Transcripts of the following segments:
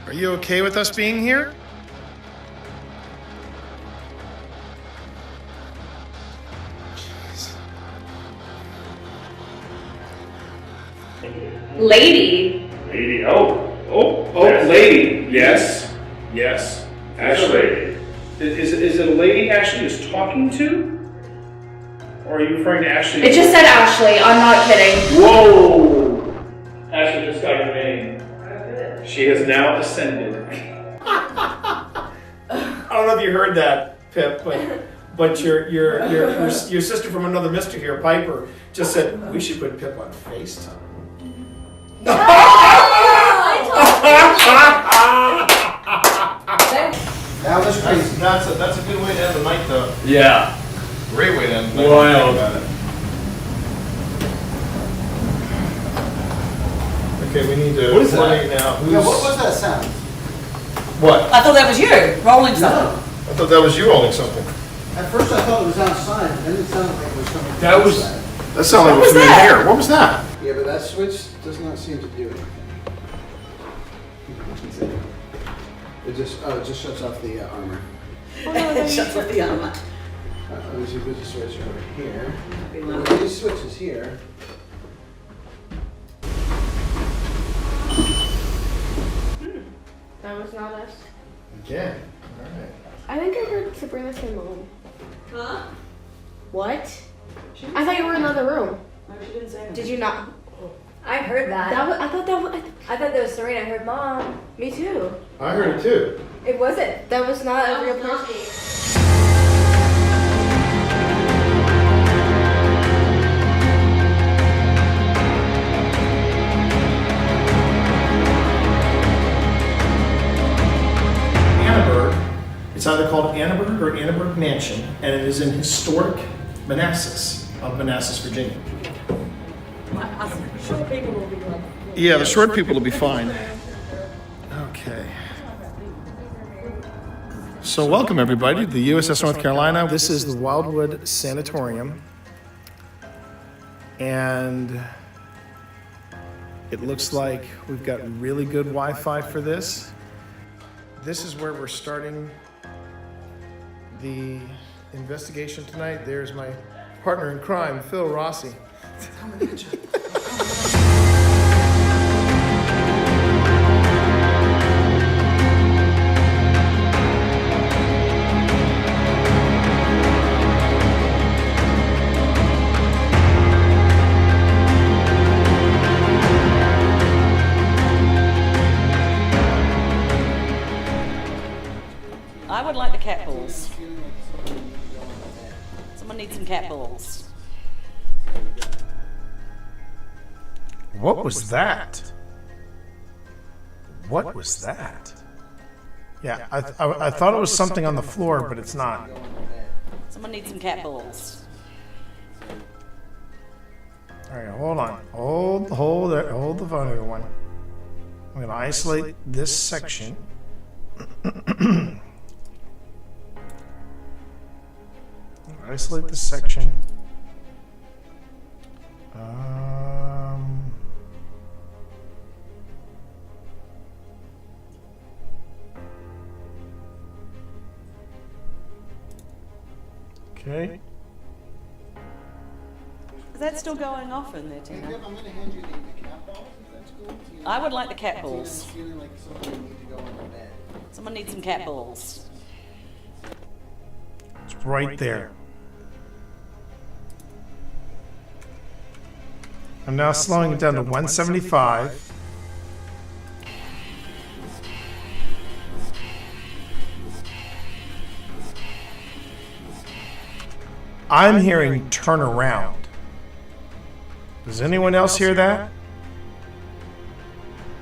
Are you okay with us being here? Lady. Lady, lady. Yes. Ashley. Is it a lady Ashley is talking to? Or are you referring to Ashley? It just said Ashley, I'm not kidding. Whoa! Ashley just got your name. She has now ascended. I don't know if you heard that, Pip, but your sister from another mister here, Piper, just said we should put Pip on FaceTime. That was crazy. That's a good way to end the night, though. Yeah. Great way to end the night. Wild. Okay, we need to. What is that? coordinate now. Yeah, what was that sound? What? I thought that was you rolling something. No. I thought that was you rolling something. At first I thought it was outside, but then it sounded like it was coming from That was- inside. That sounded like What was from in that? here. What was that? Yeah, but that switch does not seem to do anything. It just shuts off the armor. Shuts off the armor. There's a good switch over here. These switches here. That was not us. Again. All right. I think I heard Sabrina say mom. Huh? What? I thought you were in another room. No, she didn't say anything. Did you not? I heard that. I thought that was. I thought that was Serena. I heard mom. Me too. I heard it too. It wasn't. That was not a real That was not person. Annenberg. It's either called Annenberg or Annenberg Mansion, and it is in historic Manassas of Manassas, Virginia. Short people will be like. Yeah, the short people will be fine. Okay. So welcome everybody to the USS North Carolina. This is the Wildwood Sanatorium. And it looks like we've got really good Wi-Fi for this. This is where we're starting the investigation tonight. There's my partner in crime, Phil Rossi. I would like the cat balls. Someone needs some cat balls. What was that? What was that? Yeah, I thought it was something on the floor, but it's not. Someone needs some cat balls. All right, hold on. Hold the phone, everyone. I'm gonna isolate this section. Isolate this section. Okay. Is that still going off in there, Hey, Tina? Pip, I'm going to hand you the cat balls, if that's cool. I would like the cat Tina's balls. feeling like somebody needs to go on the bed. Someone needs some cat balls. It's right there. I'm now slowing it down to 175. I'm hearing turn around. Does anyone else hear that?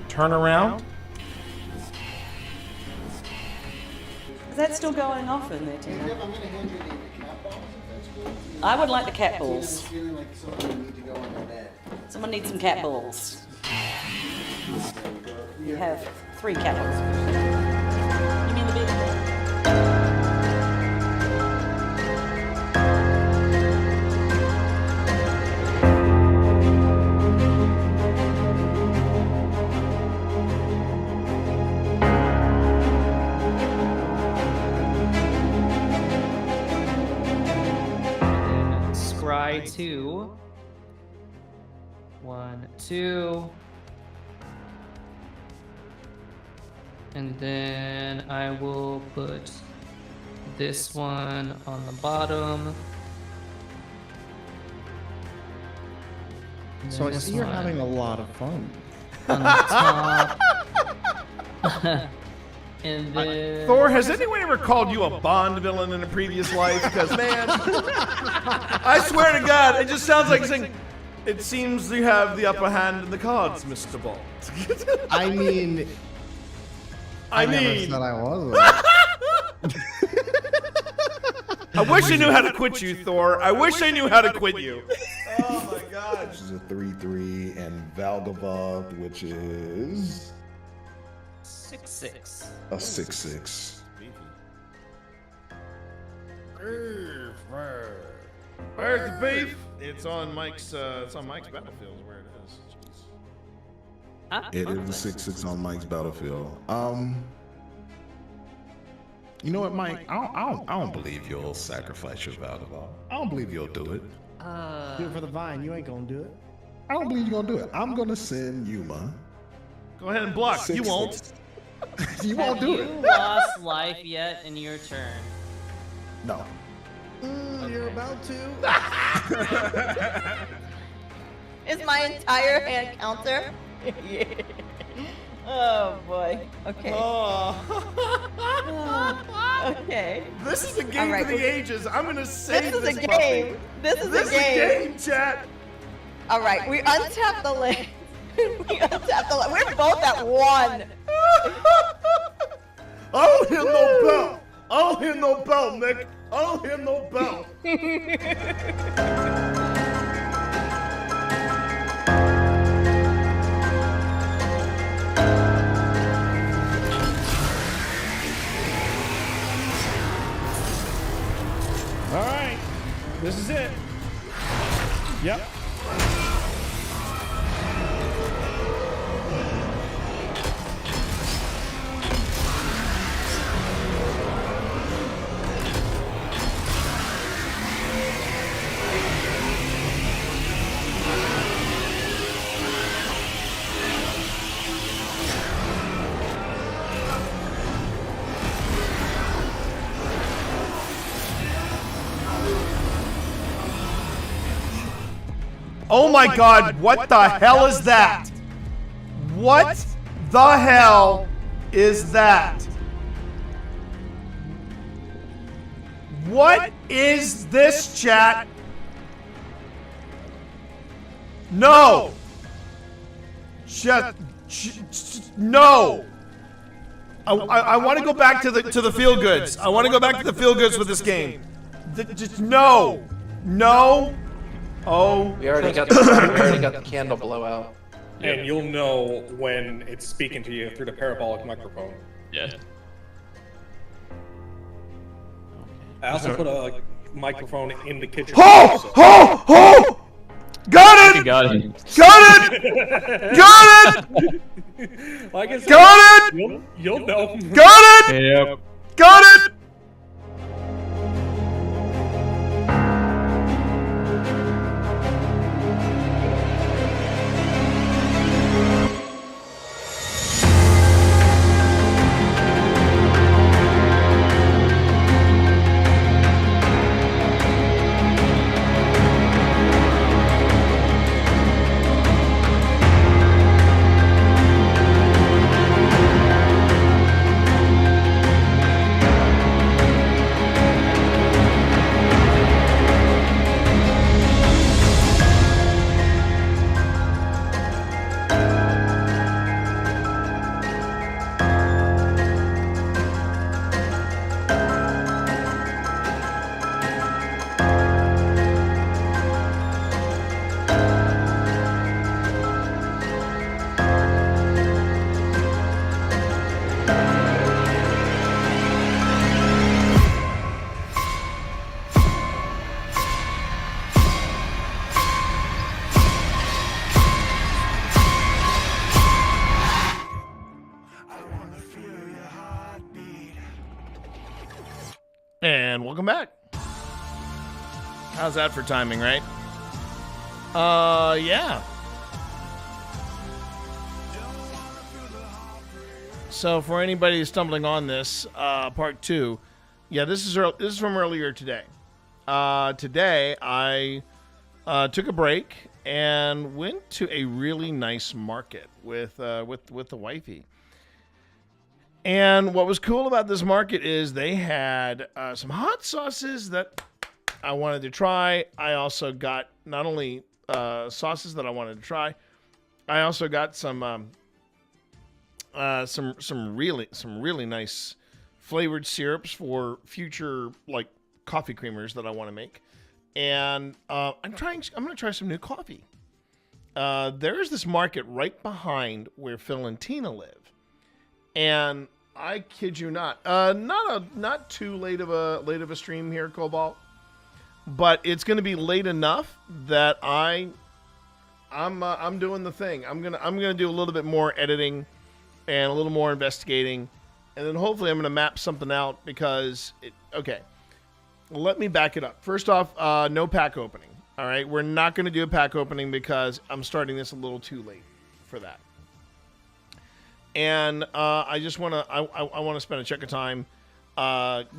Turn around? Is that still going off in there, Tina? Pip, I'm going to hand you the cat balls, if that's cool. I would like the cat Tina's balls. feeling like somebody needs to go on the bed. Someone needs some cat balls. You have 3 cat balls. You mean the big one? 1, 2. And then I will put this one on the bottom. And So then I this see you're one having a lot of fun. on the top. And then Thor, has anyone ever called you a Bond villain in a previous life? Because, man, I swear to God, it just sounds like saying, it seems you have the upper hand in the cards, Mr. Bond. I mean, I never said I was. I wish I knew how to quit you, Thor. I wish I knew how to quit you. Oh, my God. Which is a 3/3, and Valgava, which is 6/6. a 6/6. Where's the beef? It's on Mike's battlefield. Where it is. Jeez. Huh? It is a 6/6 on Mike's battlefield. You know what, Mike? I don't believe you'll sacrifice your Valgava. I don't believe you'll do it. Do it for the vine. You ain't gonna do it. I don't believe you're gonna do it. I'm gonna send Yuma. Go ahead and block. You won't. You won't do Have it. you lost life yet in your turn? No. You're about to. Is my entire hand counter? Yeah. Oh boy. Okay. Okay. This is a game All right. for the ages. I'm gonna save This is a puppy. game. This is This a is a game. game, chat. All right. We untap the land. We untap the land. We're both at 1. I don't hear no bell. I don't hear no bell, Nick. I don't hear no bell. All right, this is it. Yep. Oh my God, what the hell is that? What the hell is that? What is this, chat? No. No. I want to go back to the feel goods. I want to go back to the feel goods with this game. Just no. No. Oh. We already got the candle blowout. And you'll know when it's speaking to you through the parabolic microphone. Yeah. I also put a microphone in the kitchen. Oh! Oh! Oh! Got it! Got it. Got it! Got it! Like I said, Got it! You'll know. Got it! Yep. Got it! And welcome back. How's that for timing, right? Yeah. So for anybody who's stumbling on this, part 2, yeah, this is from earlier today. Today I took a break and went to a really nice market with the wifey. And what was cool about this market is they had some hot sauces that I wanted to try. I also got not only sauces that I wanted to try, I also got some really nice flavored syrups for future like coffee creamers that I want to make. And I'm going to try some new coffee. There's this market right behind where Phil and Tina live. And I kid you not, not too late of a stream here, Cobalt, but it's going to be late enough that I'm doing the thing. I'm gonna do a little bit more editing and a little more investigating, and then hopefully I'm gonna map something out because okay. Let me back it up. First off, no pack opening. All right, we're not gonna do a pack opening because I'm starting this a little too late for that. And I just wanna I wanna spend a chunk of time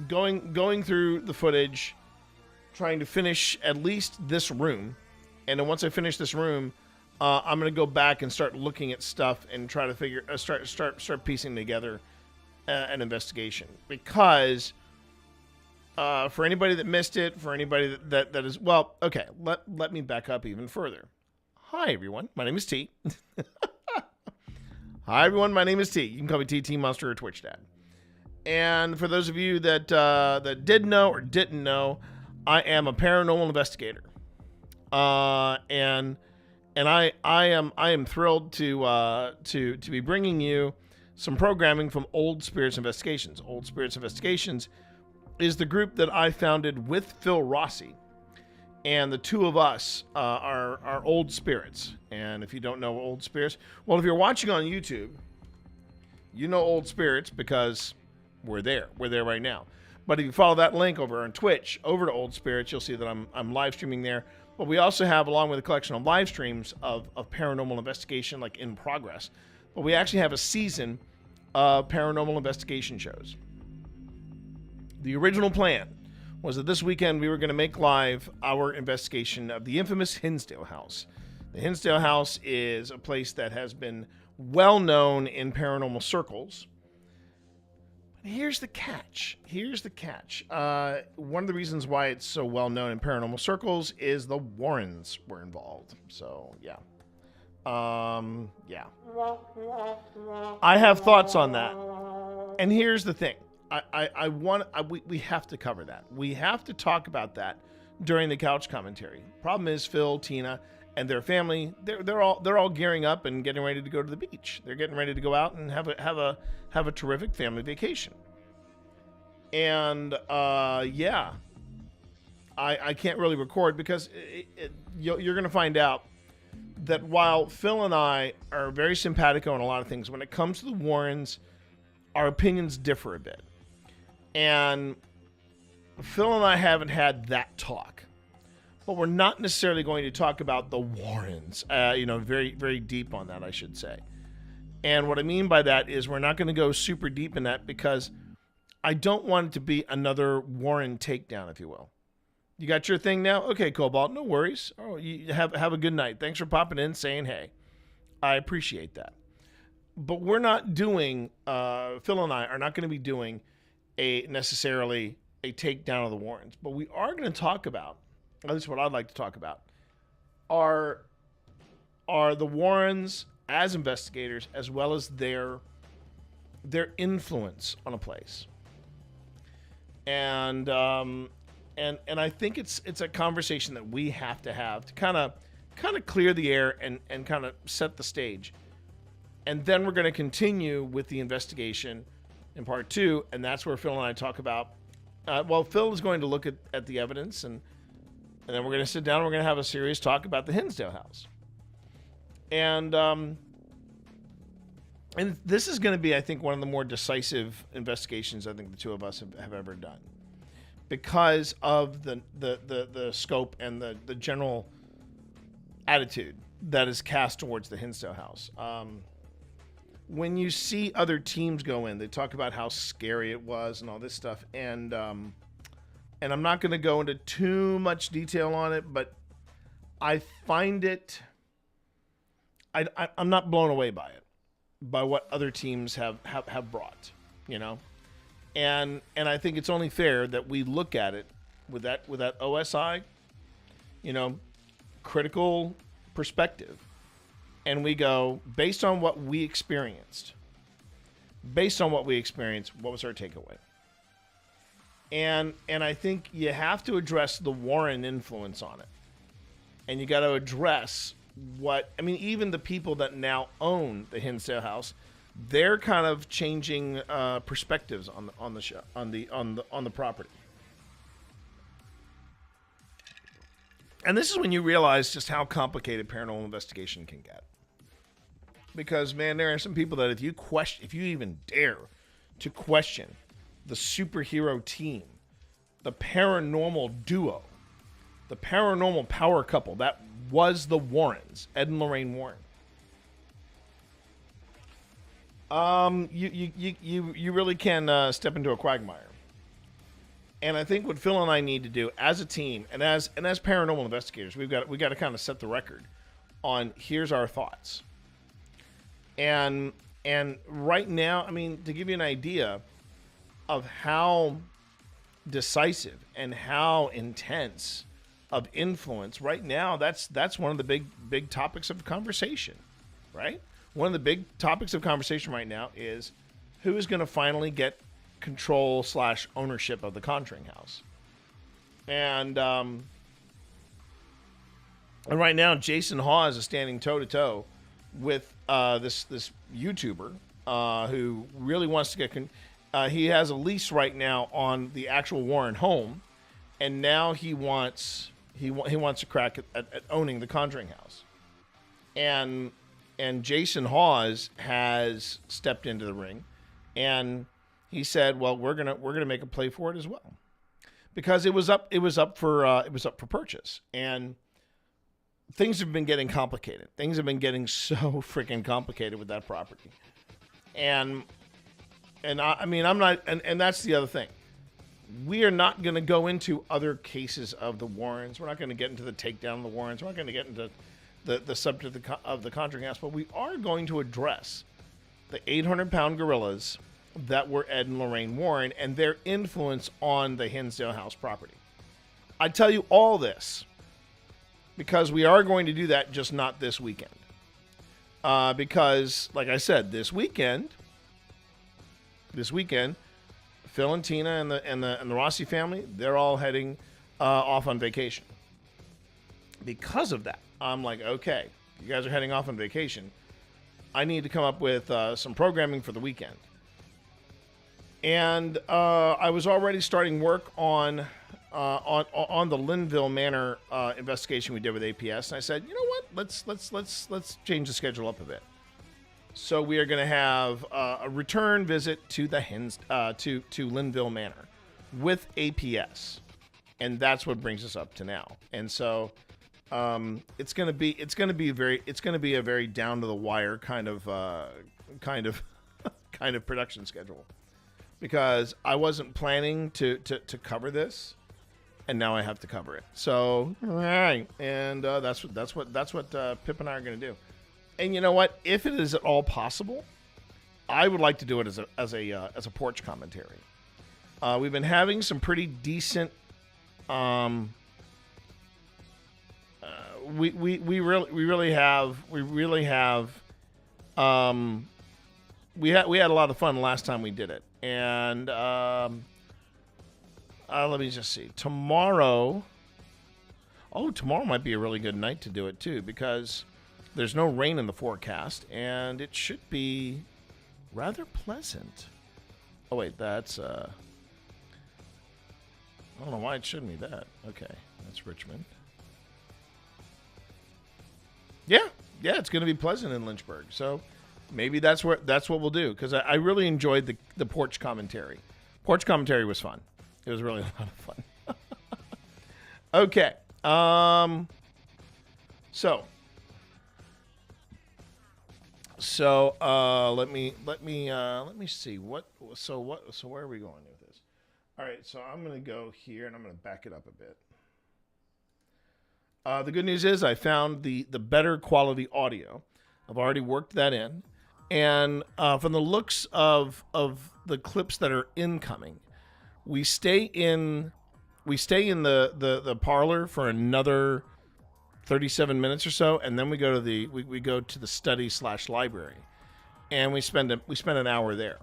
going through the footage, trying to finish at least this room, and then once I finish this room, I'm gonna go back and start looking at stuff and try to start piecing together an investigation. Because for anybody that missed it, for anybody that is well, okay, let me back up even further. Hi everyone, my name is T. Hi everyone, my name is T. You can call me TT Monster or Twitch Dad. And for those of you that did know or didn't know, I am a paranormal investigator. And I am thrilled to be bringing you some programming from Old Spirits Investigations. Old Spirits Investigations is the group that I founded with Phil Rossi, and the two of us are Old Spirits. And if you don't know Old Spirits, well, if you're watching on YouTube, you know Old Spirits because we're there right now. But if you follow that link over on Twitch over to Old Spirits, you'll see that I'm live streaming there. But we also have, along with a collection of live streams of paranormal investigation, like in progress. But we actually have a season of paranormal investigation shows. The original plan was that this weekend we were going to make live our investigation of the infamous Hinsdale House. The Hinsdale House is a place that has been well known in paranormal circles. Here's the catch. One of the reasons why it's so well known in paranormal circles is the Warrens were involved. So, yeah. Yeah. I have thoughts on that. And here's the thing. We have to cover that. We have to talk about that during the couch commentary. Problem is, Phil, Tina, and their family, they're all gearing up and getting ready to go to the beach. They're getting ready to go out and have a terrific family vacation. And yeah, I can't really record because you're going to find out that while Phil and I are very simpatico on a lot of things, when it comes to the Warrens, our opinions differ a bit. And Phil and I haven't had that talk. But we're not necessarily going to talk about the Warrens, very, very deep on that, I should say. And what I mean by that is we're not going to go super deep in that because I don't want it to be another Warren takedown, if you will. You got your thing now? Okay, Cobalt, no worries. Oh, you have a good night. Thanks for popping in, saying hey. I appreciate that. But we're not doing, Phil and I are not going to be doing necessarily a takedown of the Warrens. But we are going to talk about, at least what I'd like to talk about, are the Warrens as investigators as well as their influence on a place. And I think it's a conversation that we have to kind of clear the air and kind of set the stage. And then we're going to continue with the investigation in part 2, and that's where Phil and I talk about. Phil is going to look at the evidence, and then we're going to sit down and we're going to have a serious talk about the Hinsdale House. And this is going to be, I think, one of the more decisive investigations I think the two of us have ever done, because of the scope and the general attitude that is cast towards the Hinsdale House. when you see other teams go in, they talk about how scary it was and all this stuff, and I'm not going to go into too much detail on it, but I find it. I'm not blown away by it, by what other teams have brought, you know, and I think it's only fair that we look at it with that OSI, you know, critical perspective, and we go based on what we experienced. Based on what we experienced, what was our takeaway? And I think you have to address the Warren influence on it, and you got to address even the people that now own the Hinsdale house, they're kind of changing perspectives on the show, on the property. And this is when you realize just how complicated paranormal investigation can get. Because man, there are some people that if you even dare to question the superhero team, the paranormal duo, the paranormal power couple that was the Warrens, Ed and Lorraine Warren. You really can step into a quagmire. And I think what Phil and I need to do as a team and as paranormal investigators, we got to kind of set the record on here's our thoughts. And right now, I mean, to give you an idea of how decisive and how intense of influence right now, that's one of the big topics of conversation, right? One of the big topics of conversation right now is who is going to finally get control / ownership of the Conjuring house. And right now, Jason Hawes is standing toe to toe with this YouTuber who really wants to get. He has a lease right now on the actual Warren home, and now he wants to crack at owning the Conjuring house. And Jason Hawes has stepped into the ring, and he said, "Well, we're gonna make a play for it as well, because it was up for purchase, and things have been getting complicated. Things have been getting so freaking complicated with that property, and I mean, I'm not, and that's the other thing. We are not going to go into other cases of the Warrens. We're not going to get into the takedown of the Warrens. We're not going to get into the subject of the Conjuring house, but we are going to address the 800-pound gorillas that were Ed and Lorraine Warren and their influence on the Hinsdale house property. I tell you all this because we are going to do that, just not this weekend. Because, like I said, this weekend, Phil and Tina and the Rossi family, they're all heading off on vacation. Because of that, I'm like, okay, you guys are heading off on vacation. I need to come up with some programming for the weekend. And I was already starting work on the Linville Manor investigation we did with APS, and I said, you know what? Let's change the schedule up a bit. So we are going to have a return visit to to Linville Manor with APS, and that's what brings us up to now. And so it's going to be a very down to the wire kind of production schedule, because I wasn't planning to cover this, and now I have to cover it. So all right, and that's what Pip and I are going to do. And you know what? If it is at all possible, I would like to do it as a porch commentary. We've been having some pretty decent. We really have. We had a lot of fun last time we did it, and let me just see. Tomorrow might be a really good night to do it too, because there's no rain in the forecast, and it should be rather pleasant. Oh wait, that's I don't know why it shouldn't be that. Okay, that's Richmond. Yeah, it's going to be pleasant in Lynchburg. So maybe that's what we'll do, because I really enjoyed the porch commentary. Porch commentary was fun. It was really a lot of fun. Okay. So So let me see so where are we going with this? All right, so I'm gonna go here and I'm gonna back it up a bit. The good news is I found the better quality audio. I've already worked that in, and from the looks of the clips that are incoming, we stay in the parlor for another 37 minutes or so, and then we go to we go to the study / library, and we spend an hour there.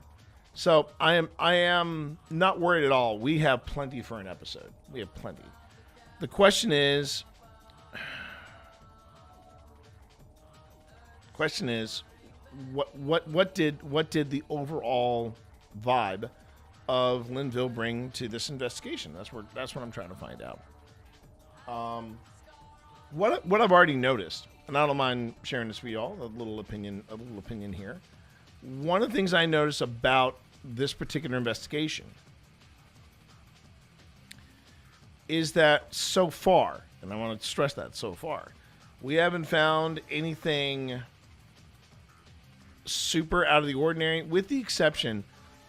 So I am not worried at all. We have plenty for an episode. We have plenty. The question is, what did the overall vibe of Linville bring to this investigation? That's what I'm trying to find out. What I've already noticed, and I don't mind sharing this with y'all, a little opinion here. One of the things I noticed about this particular investigation is that so far, and I want to stress that so far, we haven't found anything super out of the ordinary, with the exception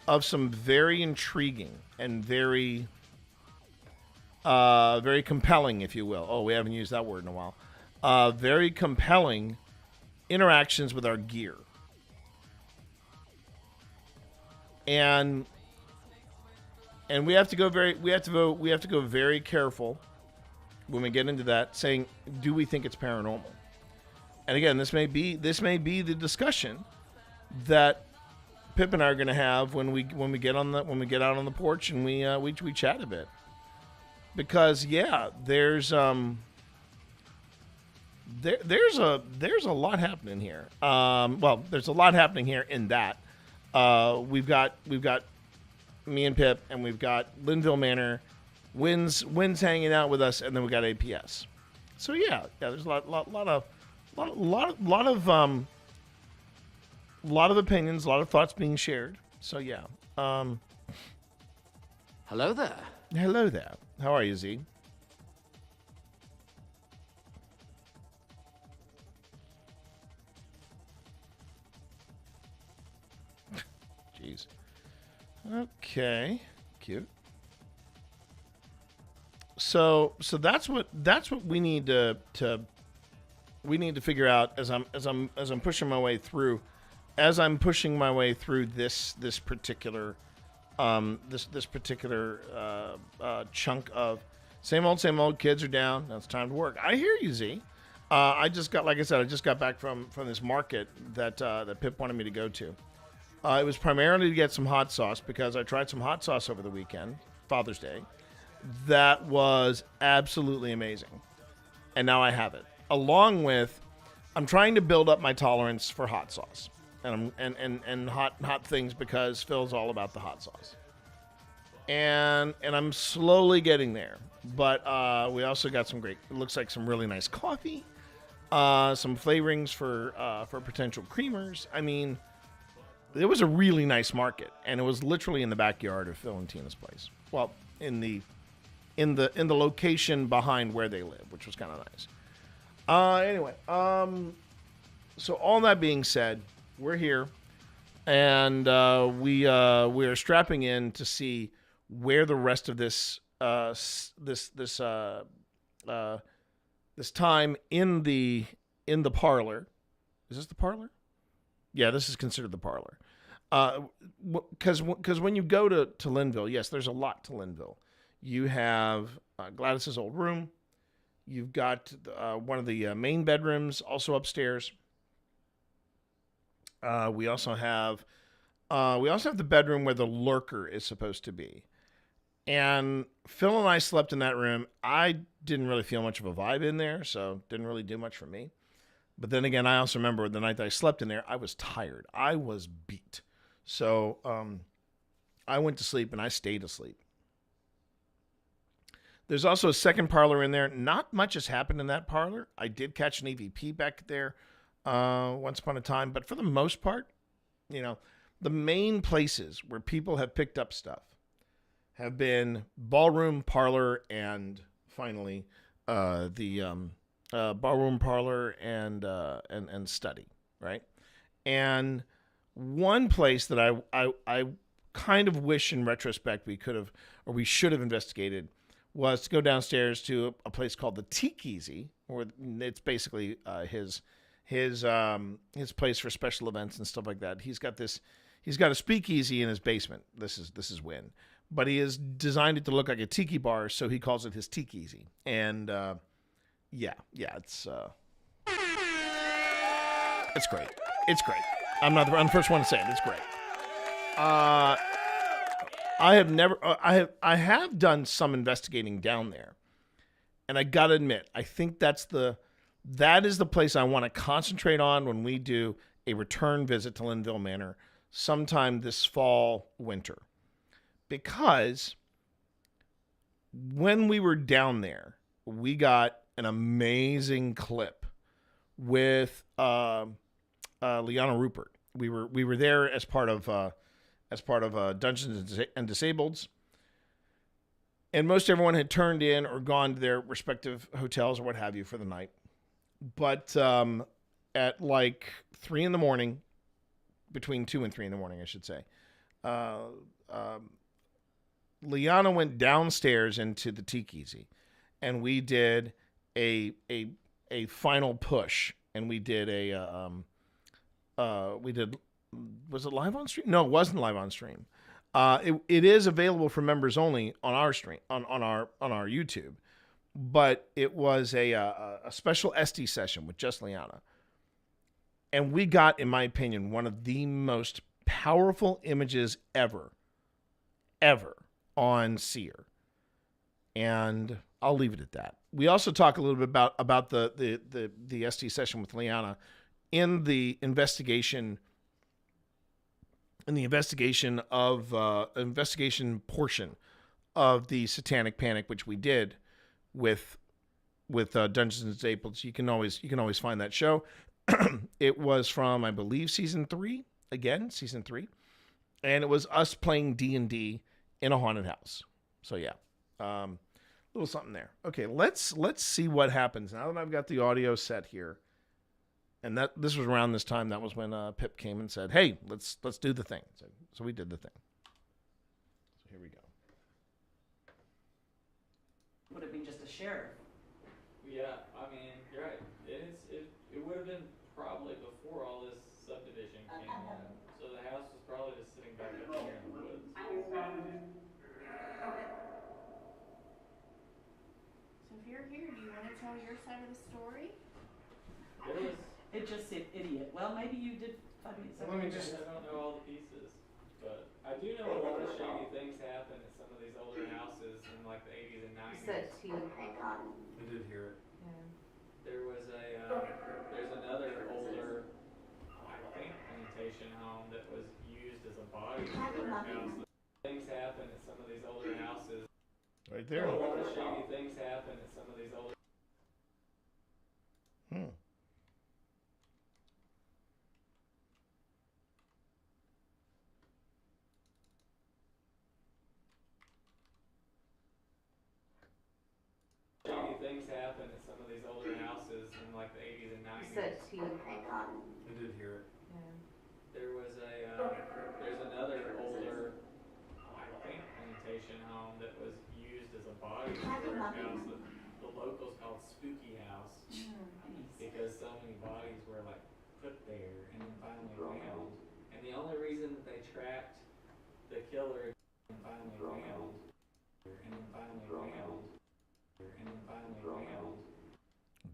of some very intriguing and very compelling, if you will. Oh, we haven't used that word in a while. Very compelling interactions with our gear. And we have to go very careful when we get into that, saying, do we think it's paranormal? And again, this may be the discussion that Pip and I are going to have when we get out on the porch and we chat a bit. Because there's a lot happening here. There's a lot happening here in that we've got me and Pip, and we've got Linville Manor, Wynn's hanging out with us, and then we got APS. So there's a lot of opinions, a lot of thoughts being shared. So hello there. Hello there. How are you, Z? Jeez. Okay. Cute. So that's what we need to figure out as I'm pushing my way through. As I'm pushing my way through this particular chunk of same old, kids are down. Now it's time to work. I hear you, Z. I just got back from this market that Pip wanted me to go to. It was primarily to get some hot sauce because I tried some hot sauce over the weekend, Father's Day. That was absolutely amazing. And now I have it. Along with, I'm trying to build up my tolerance for hot sauce. And hot things, because Phil's all about the hot sauce, and I'm slowly getting there. But we also got some great, it looks like some really nice coffee, some flavorings for potential creamers. I mean, it was a really nice market, and it was literally in the backyard of Phil and Tina's place. Well, in the location behind where they live, which was kind of nice. Anyway, so all that being said, we're here, and we are strapping in to see where the rest of this time in the parlor. Is this the parlor? Yeah, this is considered the parlor. Because when you go to Linville, yes, there's a lot to Linville. You have Gladys's old room. You've got one of the main bedrooms also upstairs. We also have the bedroom where the lurker is supposed to be. And Phil and I slept in that room. I didn't really feel much of a vibe in there, so didn't really do much for me. But then again, I also remember the night that I slept in there, I was tired. I was beat. So I went to sleep and I stayed asleep. There's also a second parlor in there. Not much has happened in that parlor. I did catch an EVP back there once upon a time. But for the most part, the main places where people have picked up stuff have been ballroom, parlor, and finally the ballroom, parlor, and study, right? And one place that I kind of wish in retrospect we could have, or we should have investigated, was to go downstairs to a place called the Teakeasy, where it's basically his place for special events and stuff like that. He's got a speakeasy in his basement. This is when, but he has designed it to look like a tiki bar, so he calls it his Teakeasy. And it's great. It's great. I'm the first one to say it. It's great. I have done some investigating down there, and I gotta admit, I think that is the place I want to concentrate on when we do a return visit to Linville Manor sometime this fall, winter, because when we were down there, we got an amazing clip with Liana Rupert. We were there as part of Dungeons and Disableds, and most everyone had turned in or gone to their respective hotels or what have you for the night. But at like 3 a.m, between 2 and 3 a.m, I should say, Liana went downstairs into the Teakeasy, and we did a final push, and we did was it live on stream? No, it wasn't live on stream. It is available for members only on our stream on our YouTube, but it was a special SD session with just Liana, and we got, in my opinion, one of the most powerful images ever on Seer, and I'll leave it at that. We also talk a little bit about the SD session with Liana in the investigation. In the investigation portion of the Satanic Panic, which we did with Dungeons and Disabled, you can always find that show. It was from, I believe, season 3, and it was us playing D&D in a haunted house. So yeah, little something there. Okay, let's see what happens now that I've got the audio set here. And this was around this time. That was when Pip came and said, "Hey, let's do the thing." So we did the thing. So here we go. Would have been just a sheriff. Yeah, I mean, you're right. It would have been probably before all this subdivision came in. So the house was probably just sitting back up here in the woods. So if you're here, do you want to tell your side of the story? There was. It just said idiot. Well, maybe you did 5 minutes ago. I don't know all the pieces, but I do know a lot of shady things happen at some of these older houses in like the 80s and 90s. I did hear it. There was there's another older, I think, plantation home that was used as a body storage house. Things happen at some of these older houses. Right there. A lot of shady things happen at some of these older. Things happen at some of these older houses in like the 80s and 90s. I did hear it. There was there's another older, I think, plantation home that was used as a body storage house that the locals called Spooky House because so many bodies were like put there and then finally found. And the only reason that they tracked the killer and finally found.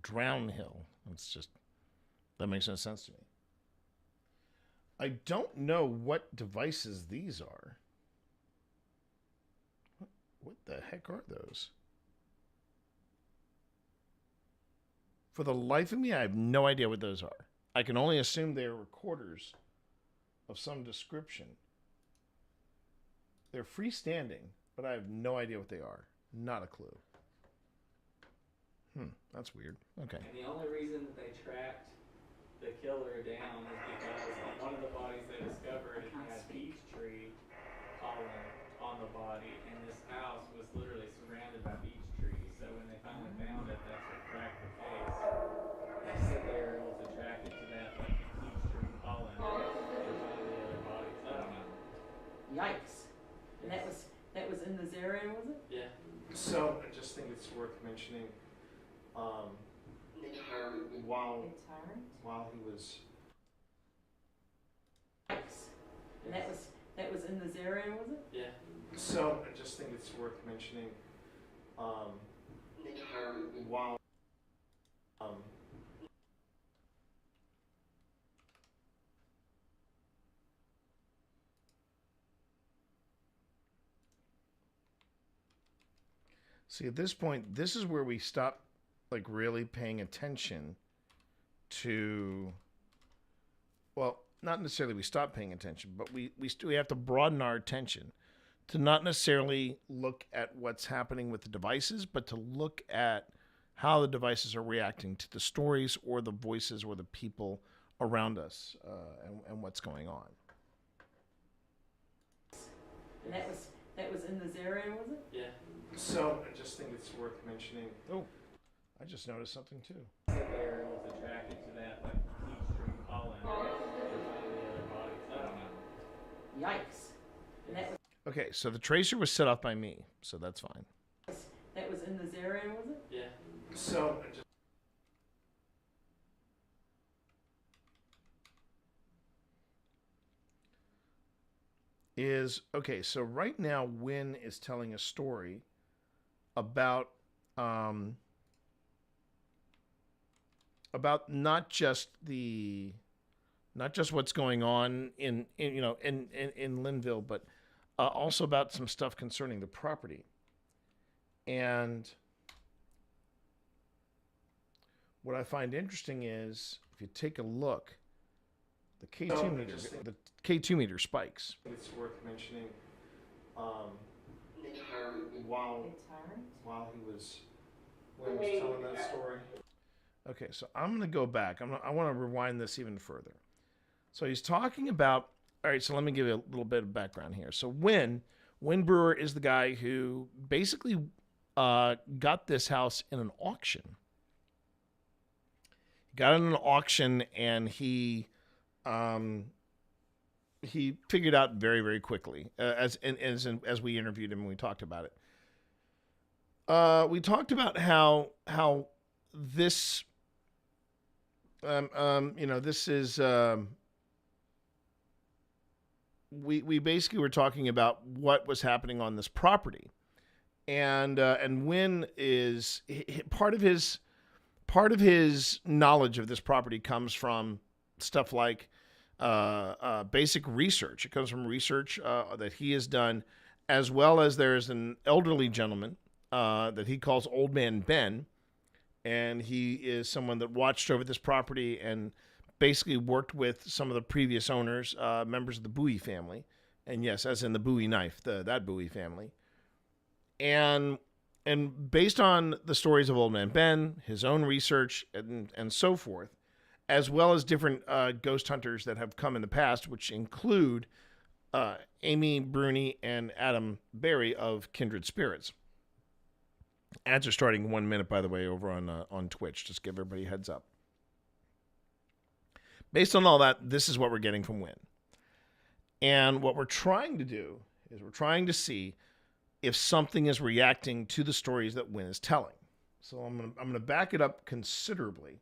Drown Hill. That makes no sense to me. I don't know what devices these are. What the heck are those? For the life of me, I have no idea what those are. I can only assume they are recorders of some description. They're freestanding, but I have no idea what they are. Not a clue. That's weird. Okay. And the only reason that they tracked the killer down is because on one of the bodies they discovered it had beech tree pollen on the body, and this house was literally surrounded by beech trees. So when they finally found it, that's what cracked the case. They said they were able to track it to that like beech tree pollen. Yikes. And that was in this area, was it? Yeah. So I just think it's worth mentioning, while he was. Yikes. And that was in this area, was it? Yeah. So I just think it's worth mentioning, while. See, at this point, this is where we stop, like, really paying attention to. Well, not necessarily we stop paying attention, but we have to broaden our attention to not necessarily look at what's happening with the devices, but to look at how the devices are reacting to the stories or the voices or the people around us, and what's going on. And that was in this area, was it? Yeah. So I just think it's worth mentioning. Oh, I just noticed something too. There was attracted to that, like, heat stream pollen. And finding the other bodies. I don't know. Yikes. And that Okay, so the tracer was set off by me, so that's fine. was in this area, was it? Yeah. So I just. Okay, so right now Wynn is telling a story about not just what's going on in Linville, but also about some stuff concerning the property. And what I find interesting is if you take a look, the K2 meter spikes. It's worth mentioning, while he was telling that story. Okay, so I'm going to go back. I want to rewind this even further. So he's talking about. All right, so let me give you a little bit of background here. So Wynn Brewer is the guy who basically got this house in an auction. He got it in an auction, and he figured out very, very quickly as we interviewed him and we talked about it. We talked about how this this is. We basically were talking about what was happening on this property, and Wynn is part of his knowledge of this property comes from stuff like basic research. It comes from research that he has done, as well as there's an elderly gentleman that he calls Old Man Ben, and he is someone that watched over this property and basically worked with some of the previous owners, members of the Bowie family. And yes, as in the Bowie knife, that Bowie family. And based on the stories of Old Man Ben, his own research, and so forth, as well as different ghost hunters that have come in the past, which include Amy Bruni and Adam Berry of Kindred Spirits. Ads are starting in 1 minute, by the way, over on Twitch. Just give everybody a heads up. Based on all that, this is what we're getting from Wynn. And what we're trying to do is we're trying to see if something is reacting to the stories that Wynn is telling. So I'm gonna back it up considerably.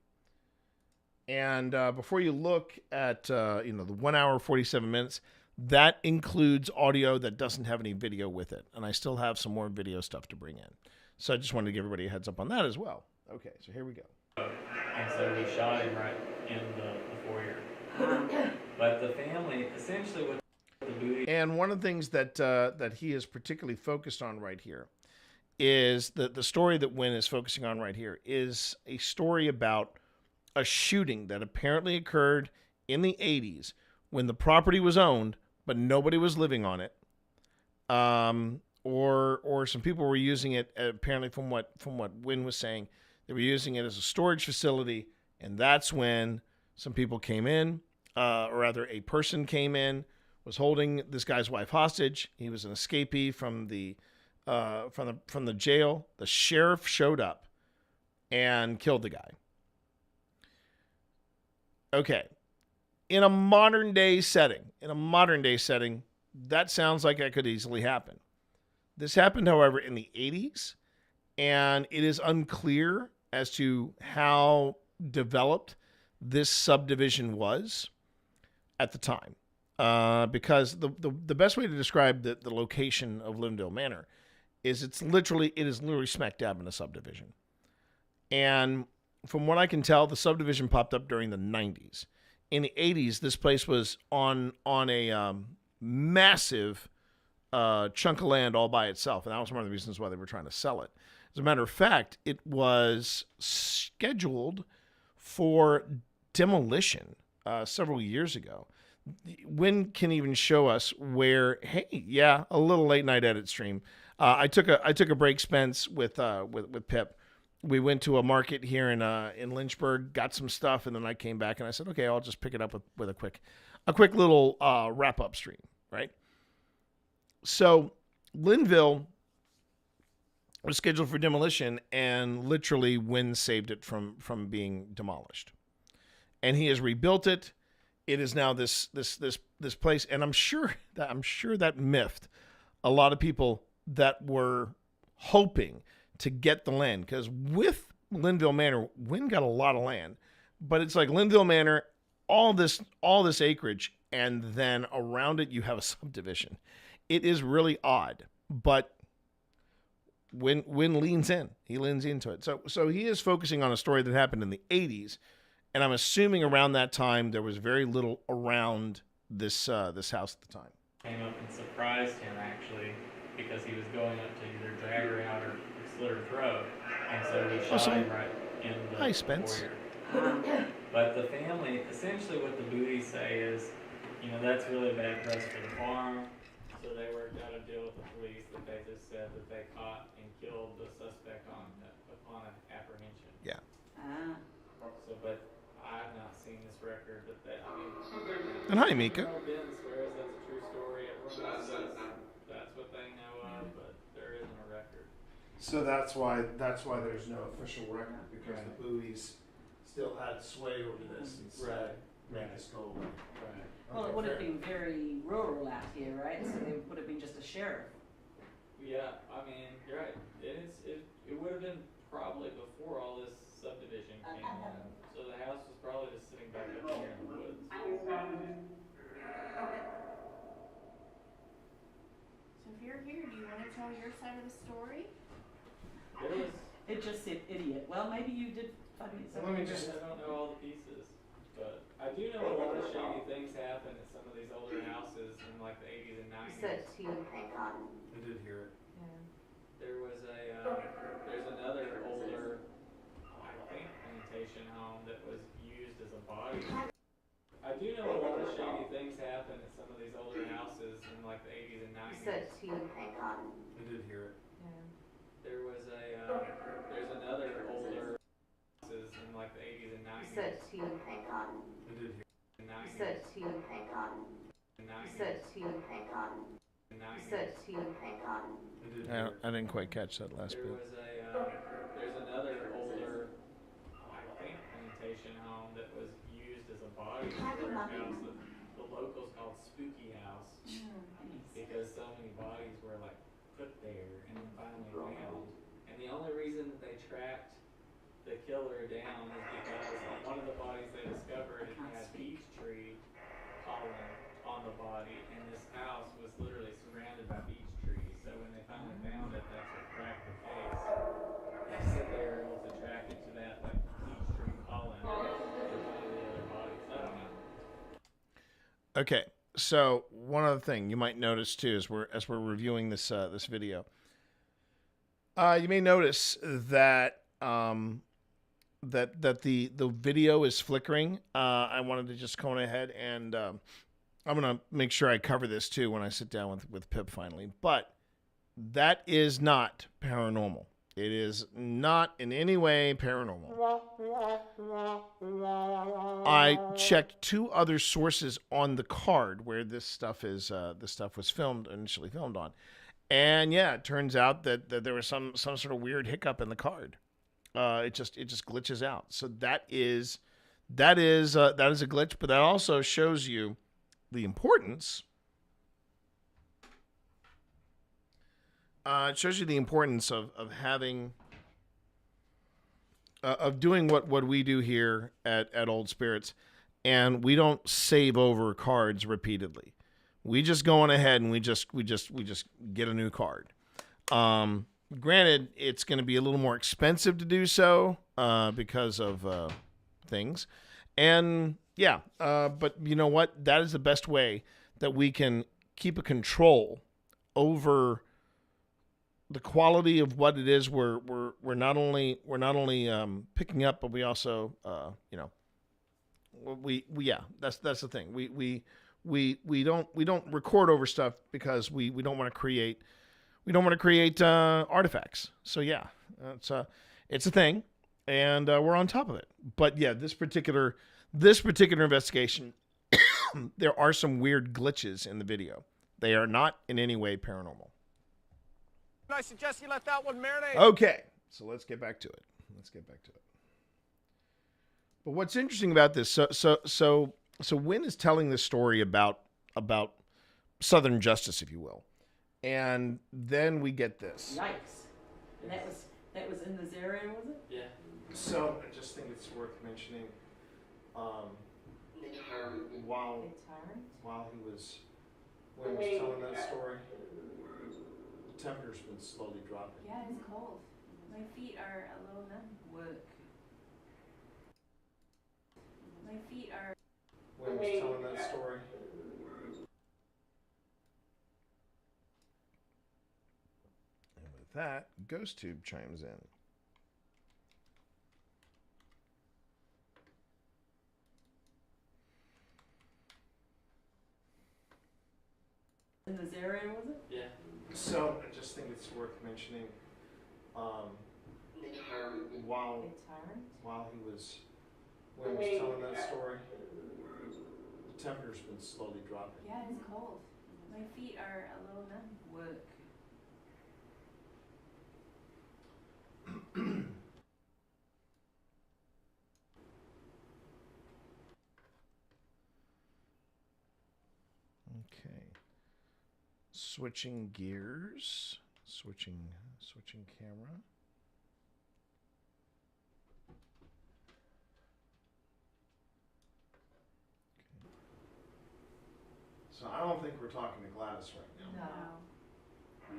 And before you look at the 1 hour 47 minutes, that includes audio that doesn't have any video with it. And I still have some more video stuff to bring in. So I just wanted to give everybody a heads up on that as well. Okay, so here we go. And so he shot him right in the foyer. But the family, essentially what the Bowie... And one of the things that he is particularly focused on right here is the story that Wynn is focusing on right here is a story about a shooting that apparently occurred in the 80s when the property was owned, but nobody was living on it. Or some people were using it, apparently from what Wynn was saying, they were using it as a storage facility, and that's when some people came in, or rather a person came in, was holding this guy's wife hostage. He was an escapee from the jail. The sheriff showed up and killed the guy. Okay. In a modern day setting, that sounds like that could easily happen. This happened, however, in the 80s, and it is unclear as to how developed this subdivision was at the time. Because the best way to describe the location of Linville Manor is it is literally smack dab in a subdivision. And from what I can tell, the subdivision popped up during the 90s. In the 80s, this place was on a massive chunk of land all by itself, and that was one of the reasons why they were trying to sell it. As a matter of fact, it was scheduled for demolition several years ago. Wynn can even show us where. Hey, yeah, a little late night edit stream. I took a break, Spence, with Pip. We went to a market here in Lynchburg, got some stuff, and then I came back and I said, okay, I'll just pick it up with a quick little wrap up stream, right? So Linville was scheduled for demolition, and literally Wynn saved it from being demolished, and he has rebuilt it. It is now this place, and I'm sure that miffed a lot of people that were hoping to get the land, because with Linville Manor, Wynn got a lot of land, but it's like Linville Manor, all this acreage, and then around it you have a subdivision. It is really odd, but Wynn leans in. He leans into it. So he is focusing on a story that happened in the 80s, and I'm assuming around that time there was very little around this house at the time. Came up and surprised him, actually, because he was going up to either drag her out or slit her throat, and so he shot him right in the Hi, Spence. foyer. But the family, essentially what the Booties say is, that's really bad press for the farm, so they worked out a deal with the police that they just said that they caught and killed the suspect upon apprehension. Yeah. So, but I've not seen this record, but And hi, Mika. Ben swears that's a true story. Everyone says that's what they know of, but there isn't a record. So that's why there's no official record, because the Booties still had sway over this and said, make us go away. Right. Well, it would have been very rural out here, right? So it would have been just a sheriff. Yeah, I mean, you're right. It would have been probably before all this subdivision came in. So the house was probably just sitting back up here in the woods. So if you're here, do you want to tell your side of the story? It just said idiot. Well, maybe you did find it. I don't know all the pieces, but I do know a lot of shady things happen at some of these older houses in like the 80s and 90s. I did hear it. There was there's another older, I think, plantation home that was used as a body. I do know a lot of shady things happen at some of these older houses in like the 80s and 90s. I did hear it. There was there's another older houses in like the 80s and 90s. I did hear I didn't quite catch that last bit. There's another older, I think, plantation home that was used as a body storage house that the locals called Spooky House, because so many bodies were like put there and then finally found. And the only reason that they tracked the killer down is because one of the bodies they discovered had peach tree pollen on the body, and this house was literally surrounded by peach trees. So when they finally found it, that's what cracked the case. They said they were able to track it to that like peach tree pollen and one of the other bodies. I don't know. Okay, so one other thing you might notice too, as we're reviewing this video, you may notice that that the video is flickering. I wanted to just go ahead and I'm gonna make sure I cover this too when I sit down with Pip finally. But that is not paranormal. It is not in any way paranormal. I checked two other sources on the card where this stuff was initially filmed on, and yeah, it turns out that there was some sort of weird hiccup in the card. It just glitches out. So that is a glitch, but that also shows you the importance It shows you the importance of having, of doing what we do here at Old Spirits, and we don't save over cards repeatedly. We just go on ahead and we just get a new card. Granted, it's going to be a little more expensive to do so because of things, and yeah, but you know what? That is the best way that we can keep a control over the quality of what it is we're not only picking up, but we also yeah, that's the thing. We don't record over stuff because we don't want to create artifacts. So yeah, it's a thing, and we're on top of it. But yeah, this particular investigation, there are some weird glitches in the video. They are not in any way paranormal. I suggest you let that one marinate. Okay, so let's get back to it. But what's interesting about this? So Wynn is telling this story about Southern justice, if you will, and then we get this. Yikes! And that was in this area, was it? Yeah. So I just think it's worth mentioning. While he was Wynn was telling that story, the temperature's been slowly dropping. Yeah, it's cold. My feet are a little numb. Work. My feet are. Wynn was telling that story. And with that, GhostTube chimes in. In this area, was it? Yeah. So I just think it's worth mentioning. While he was Wynn was telling that story, the temperature's been slowly dropping. Yeah, it's cold. My feet are a little numb. Work. Okay. Switching gears. Switching camera. Okay. So I don't think we're talking to Gladys right now. No.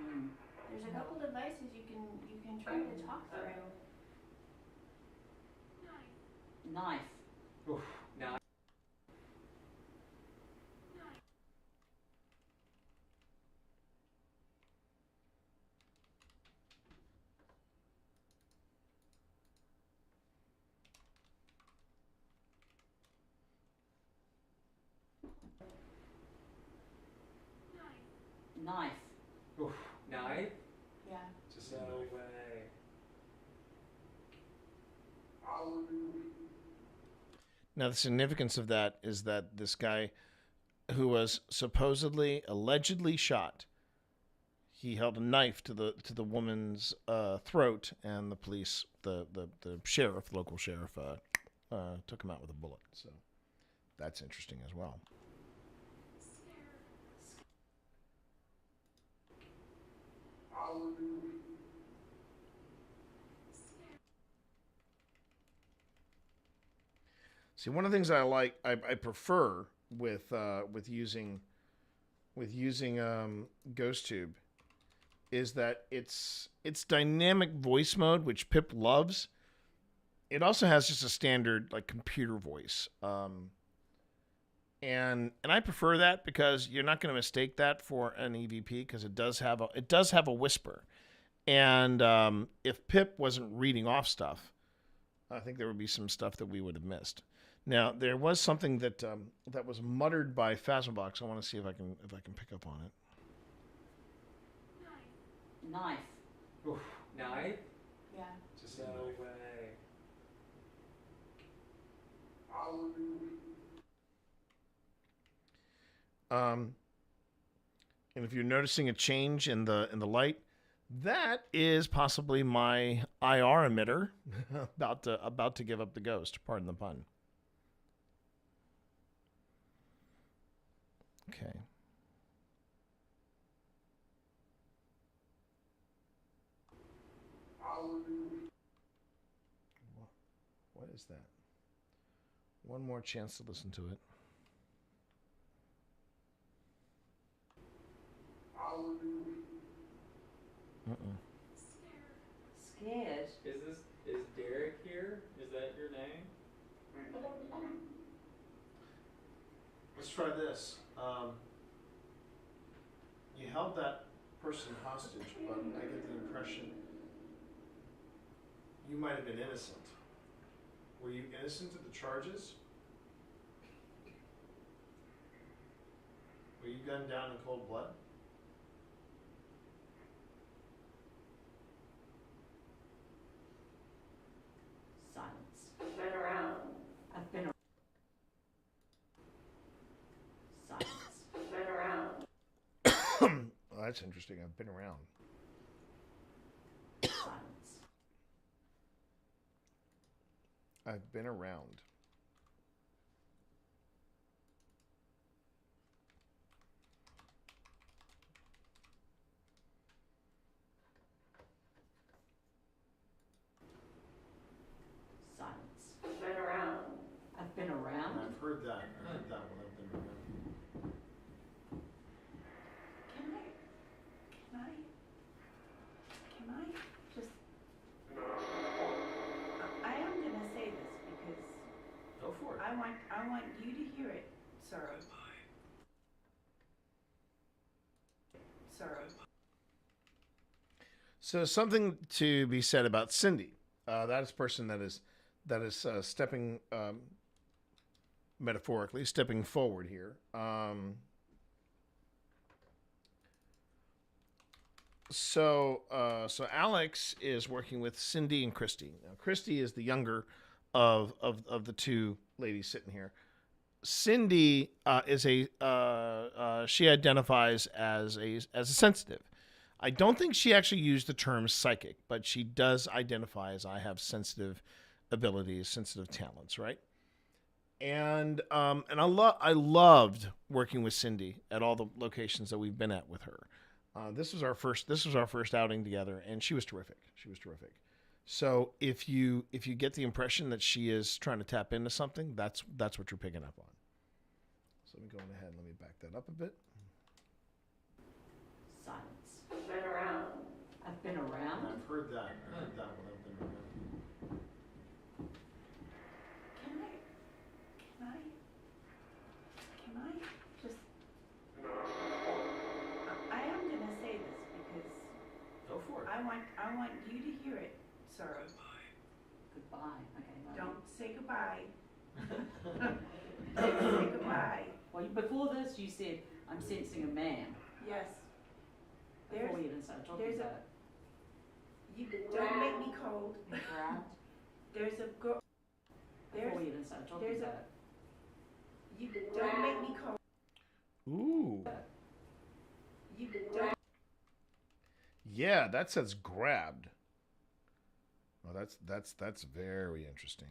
There's a couple devices you can try to talk through. Knife. Oof. Now. Knife. Oof. Knife? Yeah. Just No way. Now, the significance of that is that this guy who was allegedly shot, he held a knife to the woman's throat, and the police, the local sheriff, took him out with a bullet. So that's interesting as well. See, one of the things I prefer with using GhostTube is that it's dynamic voice mode, which Pip loves. It also has just a standard like computer voice, and I prefer that because you're not going to mistake that for an EVP because it does have a whisper, and if Pip wasn't reading off stuff, I think there would be some stuff that we would have missed. Now, there was something that was muttered by Phasmabox. I want to see if I can pick up on it. Knife. Oof. Knife? Yeah. Just no way. And if you're noticing a change in the light, that is possibly my IR emitter about to give up the ghost. Pardon the pun. Okay. is that? One more chance to listen to it. Scared. Is Derek here? Is that your name? Let's try this. You held that person hostage, but I get the impression you might have been innocent. Were you innocent of the charges? Were you gunned down in cold blood? Silence. I've been around. Silence. I've been around. Oh, that's interesting. I've been around. Silence. I've been around. Silence. I've been around. I've been around? I've heard that. I heard that one. I've been around. Can I just, I am gonna say this because Go for it. I want you to hear it, sir. Sir. So something to be said about Cindy. That is a person that is stepping, metaphorically, stepping forward here. So Alex is working with Cindy and Christy. Now, Christy is the younger of the two ladies sitting here. Cindy is she identifies as a sensitive. I don't think she actually used the term psychic, but she does identify as I have sensitive abilities, sensitive talents, right? And I loved working with Cindy at all the locations that we've been at with her. This was our first outing together, and she was terrific. So if you get the impression that she is trying to tap into something, that's what you're picking up on. So let me go ahead and let me back that up a bit. Silence. I've been around. I've been around? I've heard that. I heard that one. I've been around. Can I just, I am gonna say this because Go for it. I want you to hear it, sir. Goodbye. Okay. Don't say goodbye. Don't say goodbye. Well, before this, you said, I'm sensing a man. Yes. Before we even started talking about it. You don't make me cold. Grabbed. There's a girl. Before we even started talking about it. You don't make me cold. Ooh. You don't. Yeah, that says grabbed. Well, that's very interesting.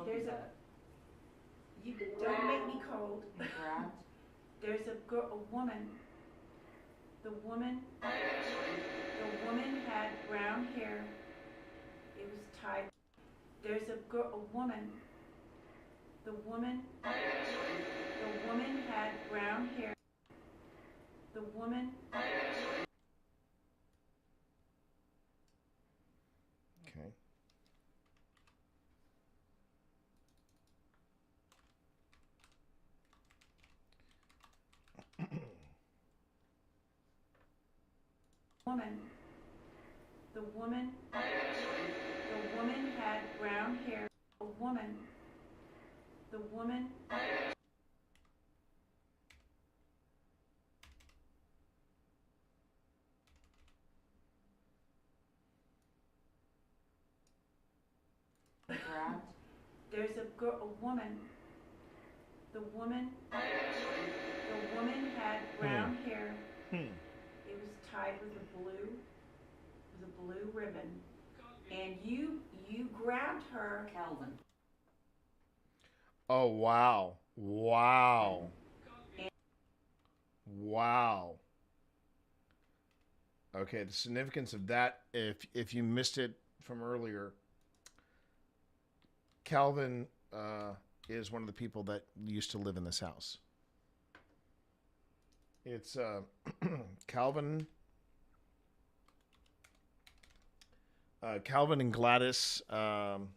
There's a. You don't make me cold. Grabbed. There's a girl, a woman. The woman had brown hair. It was tied. There's a girl, a woman. The woman had brown hair. The woman. Okay. The woman had brown hair. A woman. The woman. Grabbed. There's a girl, a woman. The woman had brown hair. It was tied with a blue ribbon, and you grabbed her, Calvin. Oh wow! Wow! And- Wow! Okay, the significance of that, if you missed it from earlier, Calvin is one of the people that used to live in this house. It's Calvin. Calvin and Gladys. I'm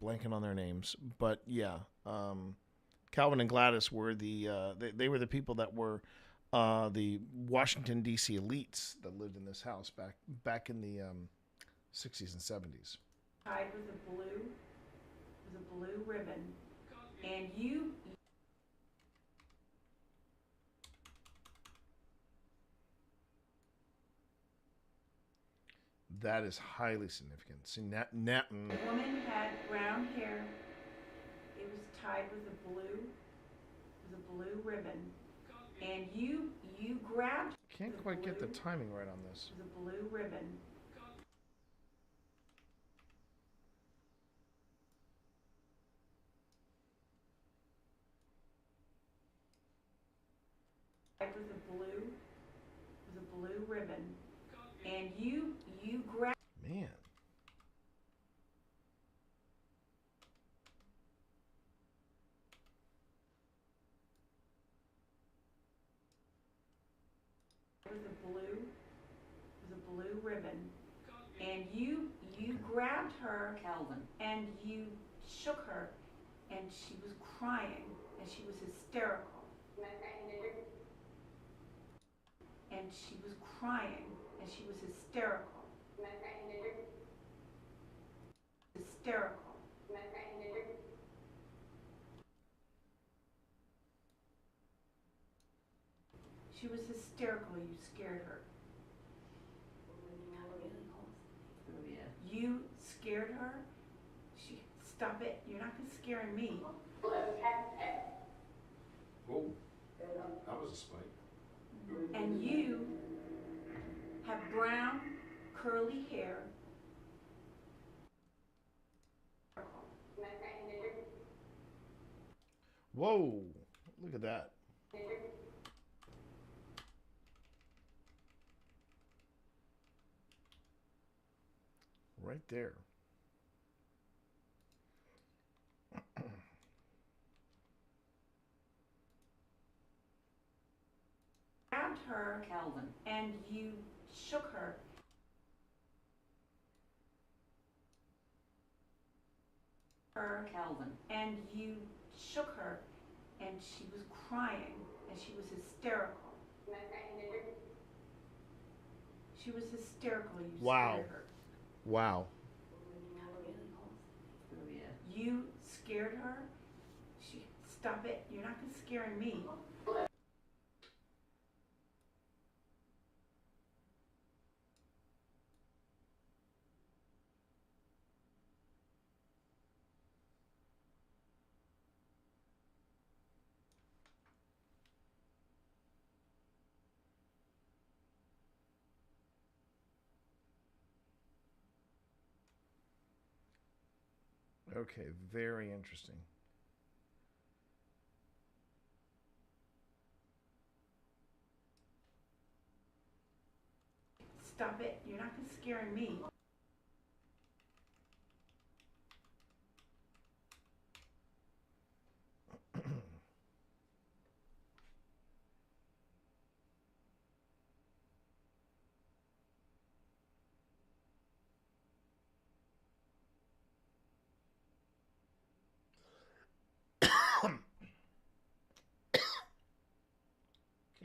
blanking on their names, but yeah, Calvin and Gladys were they were the people that were the Washington D.C. elites that lived in this house back in the 60s and 70s. Tied with a blue ribbon, and you. That is highly significant. See, The woman had brown hair. It was tied with a blue ribbon, and you grabbed. Can't quite get the timing right on this. The blue ribbon. Tied with a blue ribbon, and you grabbed. Man. With a blue ribbon, and you grabbed her, Calvin, and you shook her, and she was crying, and she was hysterical. And she was crying, and she was hysterical. Hysterical. She was hysterical. You scared her. You scared her. Stop it. You're not scaring me. Whoa. That was a spike. And you have brown, curly hair. Whoa. Look at that. Right there. Grabbed her, Calvin, and you shook her. Calvin, and you shook her, and she was crying, and she was hysterical. She was hysterical. You scared her. Wow. You scared her. Stop it. You're not scaring me. Okay, very interesting. Stop it. You're not scaring me.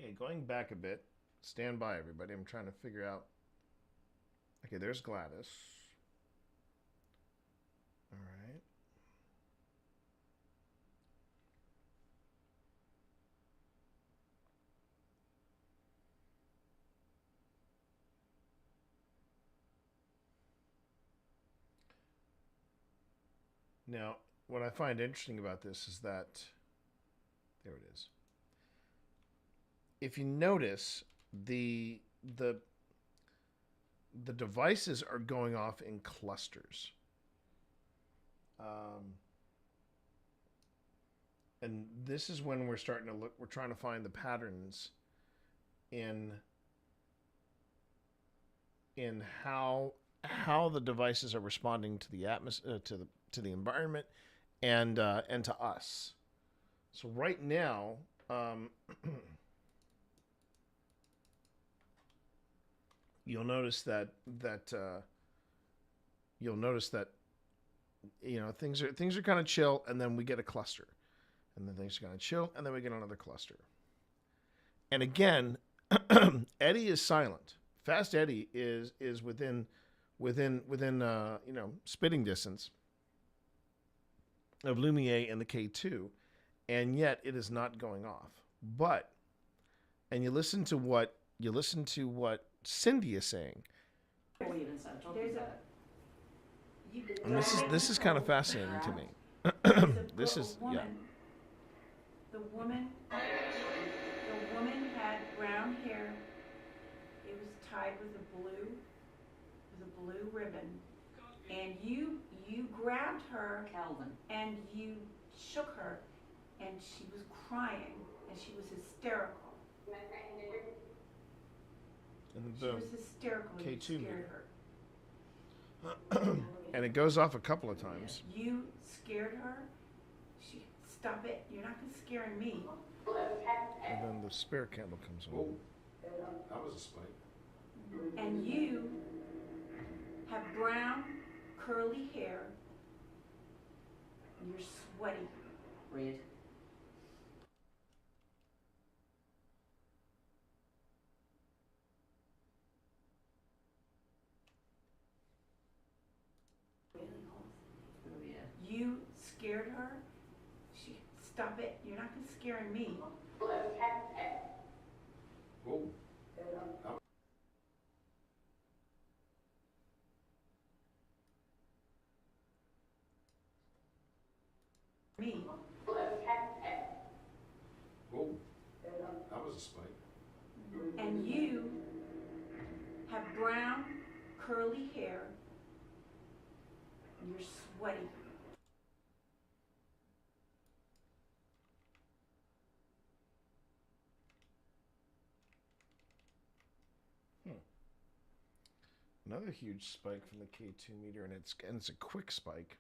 Okay, going back a bit. Stand by, everybody. I'm trying to figure out. Okay, there's Gladys. All right. Now, what I find interesting about this is that, there it is. If you notice, the devices are going off in clusters. And this is when we're starting to look. We're trying to find the patterns in how the devices are responding to the atmosphere, to the environment, and to us. So right now, you'll notice that things are kind of chill, and then we get a cluster, and then things are kind of chill, and then we get another cluster. And again, Eddie is silent. Fast Eddie is within spitting distance of Lumiere and the K2, and yet it is not going off. But you listen to what Cindy is saying. And this is kind of fascinating to me. This is yeah. The woman had brown hair. It was tied with a blue ribbon, and you grabbed her, Calvin, and you shook her, and she was crying, and she was hysterical. And she was hysterical. K2 you scared meter. her. And it goes off a couple of times. You scared her. Stop it! You're not scaring me. And then the spare candle comes on. Oh, that was a spike. And you have brown, curly hair. And you're sweaty. Red. You scared her. Stop it! You're not scaring me. Oh. Me. Oh, that was a spike. And you have brown, curly hair. And you're sweaty. Another huge spike from the K2 meter, and it's a quick spike.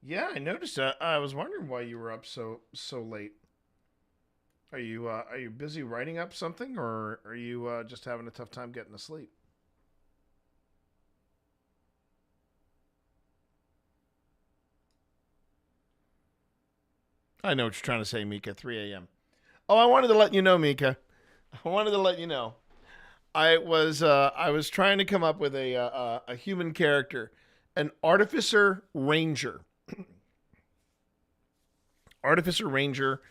Yeah, I noticed. I was wondering why you were up so late. Are you busy writing up something, or are you just having a tough time getting to sleep? I know what you're trying to say, Mika. 3 a.m. Oh, I wanted to let you know, Mika. I wanted to let you know. I was trying to come up with a human character, an Artificer Ranger. Artificer Ranger,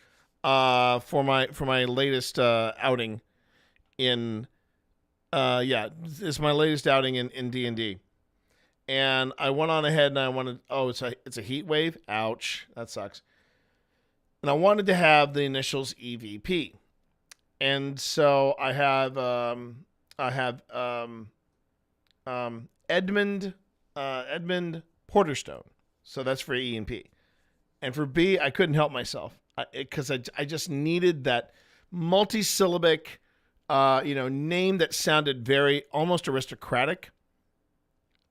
for my latest outing in it's my latest outing in D&D. And I went on ahead and I wanted it's a heat wave. Ouch, that sucks. And I wanted to have the initials EVP. And so I have Edmund Porterstone. So that's for E and P. And for B, I couldn't help myself because I just needed that multisyllabic name that sounded very almost aristocratic.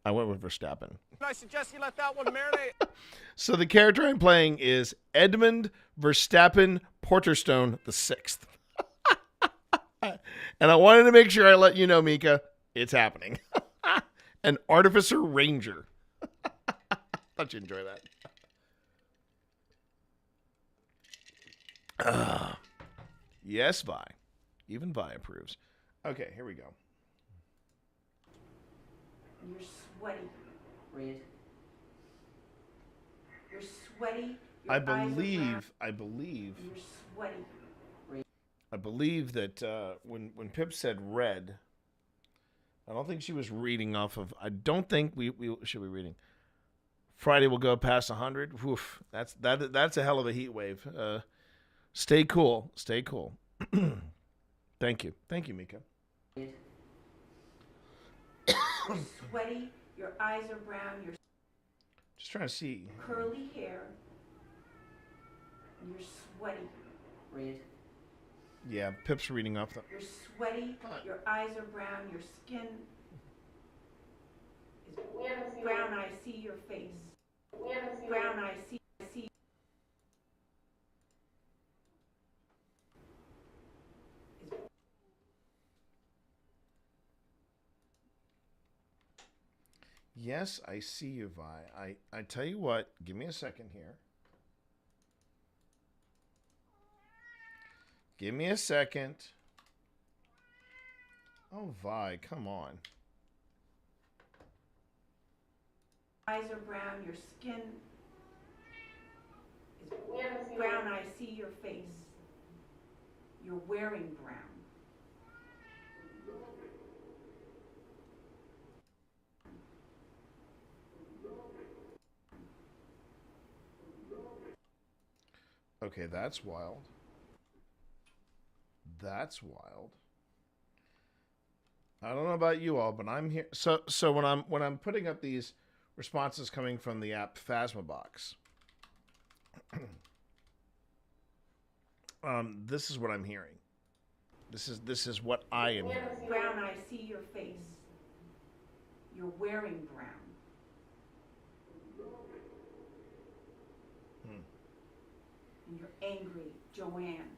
I went with Verstappen. I suggest you let that one marinate. So the character I'm playing is Edmund Verstappen Porterstone the Sixth. And I wanted to make sure I let you know, Mika, it's happening. An Artificer Ranger. Thought you'd enjoy that. Yes, Vi. Even Vi approves. Okay, here we go. You're sweaty. Red. You're sweaty. Your I eyes are believe You're sweaty. I believe that when Pip said red, I don't think she was reading off of. I don't think we should be reading. Friday will go past 100. Woof, that's a hell of a heat wave. Stay cool. Stay cool. Thank you, Mika. You're sweaty. Your eyes are brown. Just trying to see. Curly hair. And you're sweaty. Red. Yeah, Pip's reading off the. You're sweaty. Your eyes are brown. Your skin is brown. I see your face. Brown. I see. Yes, I see you, Vi. I tell you what, give me a second here. Give me a second. Oh, Vi, come on. Eyes are brown. Your skin is brown. I see your face. You're wearing brown. Okay, that's wild. That's wild. I don't know about you all, but I'm here. So when I'm putting up these responses coming from the app Phasmabox, this is what I'm hearing. This is what I am hearing. Brown. I see your face. You're wearing brown. And you're angry, Joanne.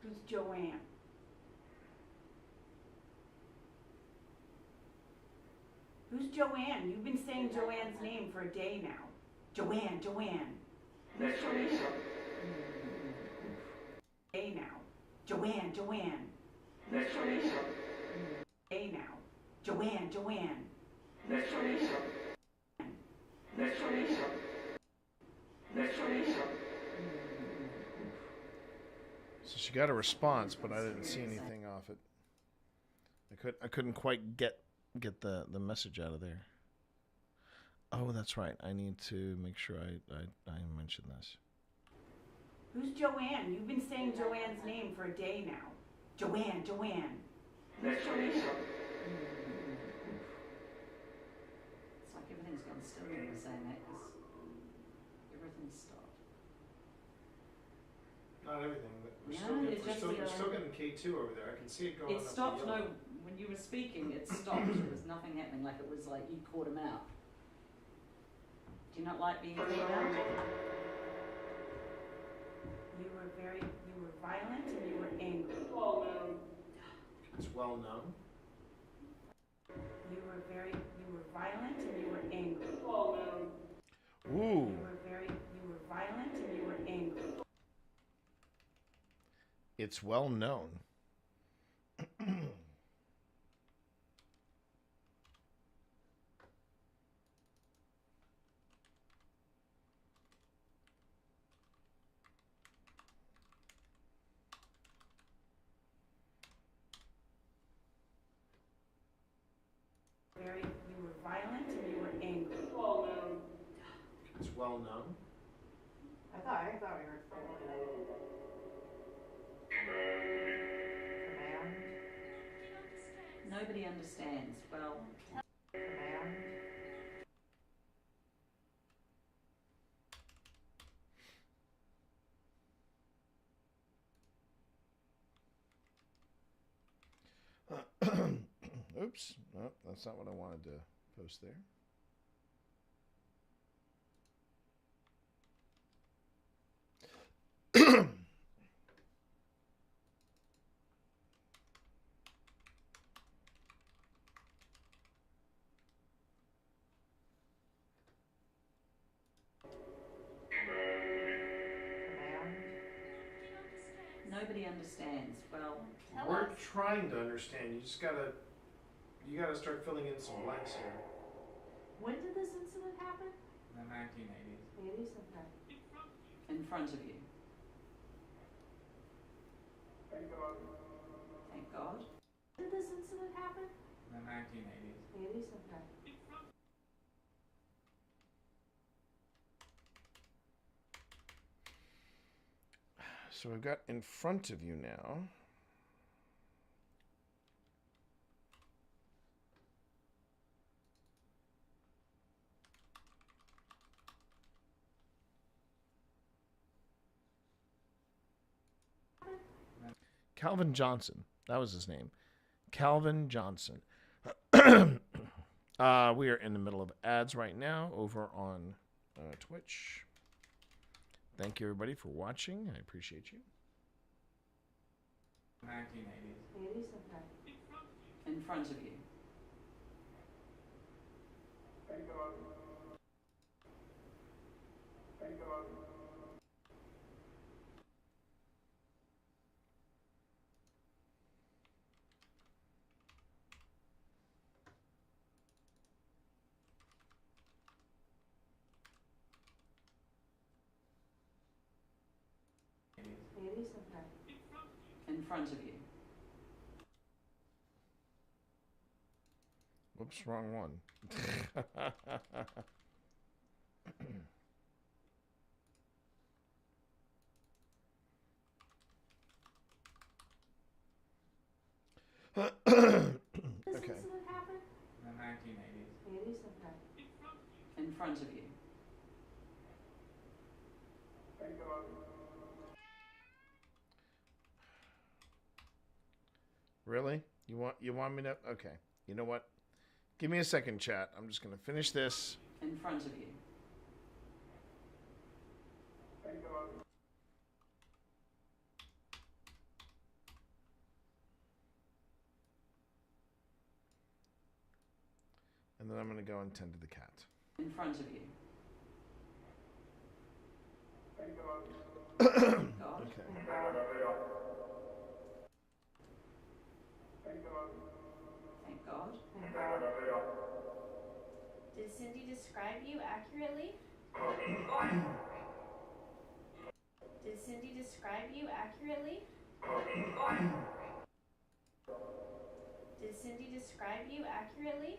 Who's Joanne? Who's Joanne? You've been saying Joanne's name for a day now. Joanne. Who's Joanne? Day now. Joanne. Who's Joanne? Day now. Joanne. Who's Joanne? So she got a response, but I didn't see anything off it. I couldn't quite get the message out of there. Oh, that's right. I need to make sure I mention this. Who's Joanne? You've been saying Joanne's name for a day now. Joanne. Who's Joanne? It's like everything's gone still when you were saying that, because everything's stopped. Not everything, but No, it's just we're still getting K2 over there. I can see it going It up stopped, the yellow. no, when you were speaking, it stopped. There was nothing happening, like it was like you caught him out. Do you not like being caught out? You were violent and you were angry. It's well known. You were violent and you were angry. Ooh. You were violent and you were angry. It's well known. You were violent and you were angry. It's well known. I thought we were Nobody understands. Well, Oops. No, that's not what I wanted to post there. nobody understands. Well, We're trying to understand. You just gotta start filling in some blanks here. When did this incident happen? In the 1980s. 80s? Okay. in front of you. Thank God. When did this incident happen? In the 1980s. 80s? Okay. So we've got in front of you now. Calvin Johnson. That was his name. Calvin Johnson. We are in the middle of ads right now over on Twitch. Thank you, everybody, for watching. I appreciate you. 1980s. 80s, okay. In front of you. In front of you. Whoops, wrong one. Okay. The 1980s. 80s, okay. In front of you. Really? You want me to? Okay. You know what? Give me a second, chat. I'm just gonna finish this. In front of you. And then I'm gonna go and tend to the cat. In front of you. Okay. Thank God. Did Cindy describe you accurately? Did Cindy describe you accurately? Did Cindy describe you accurately?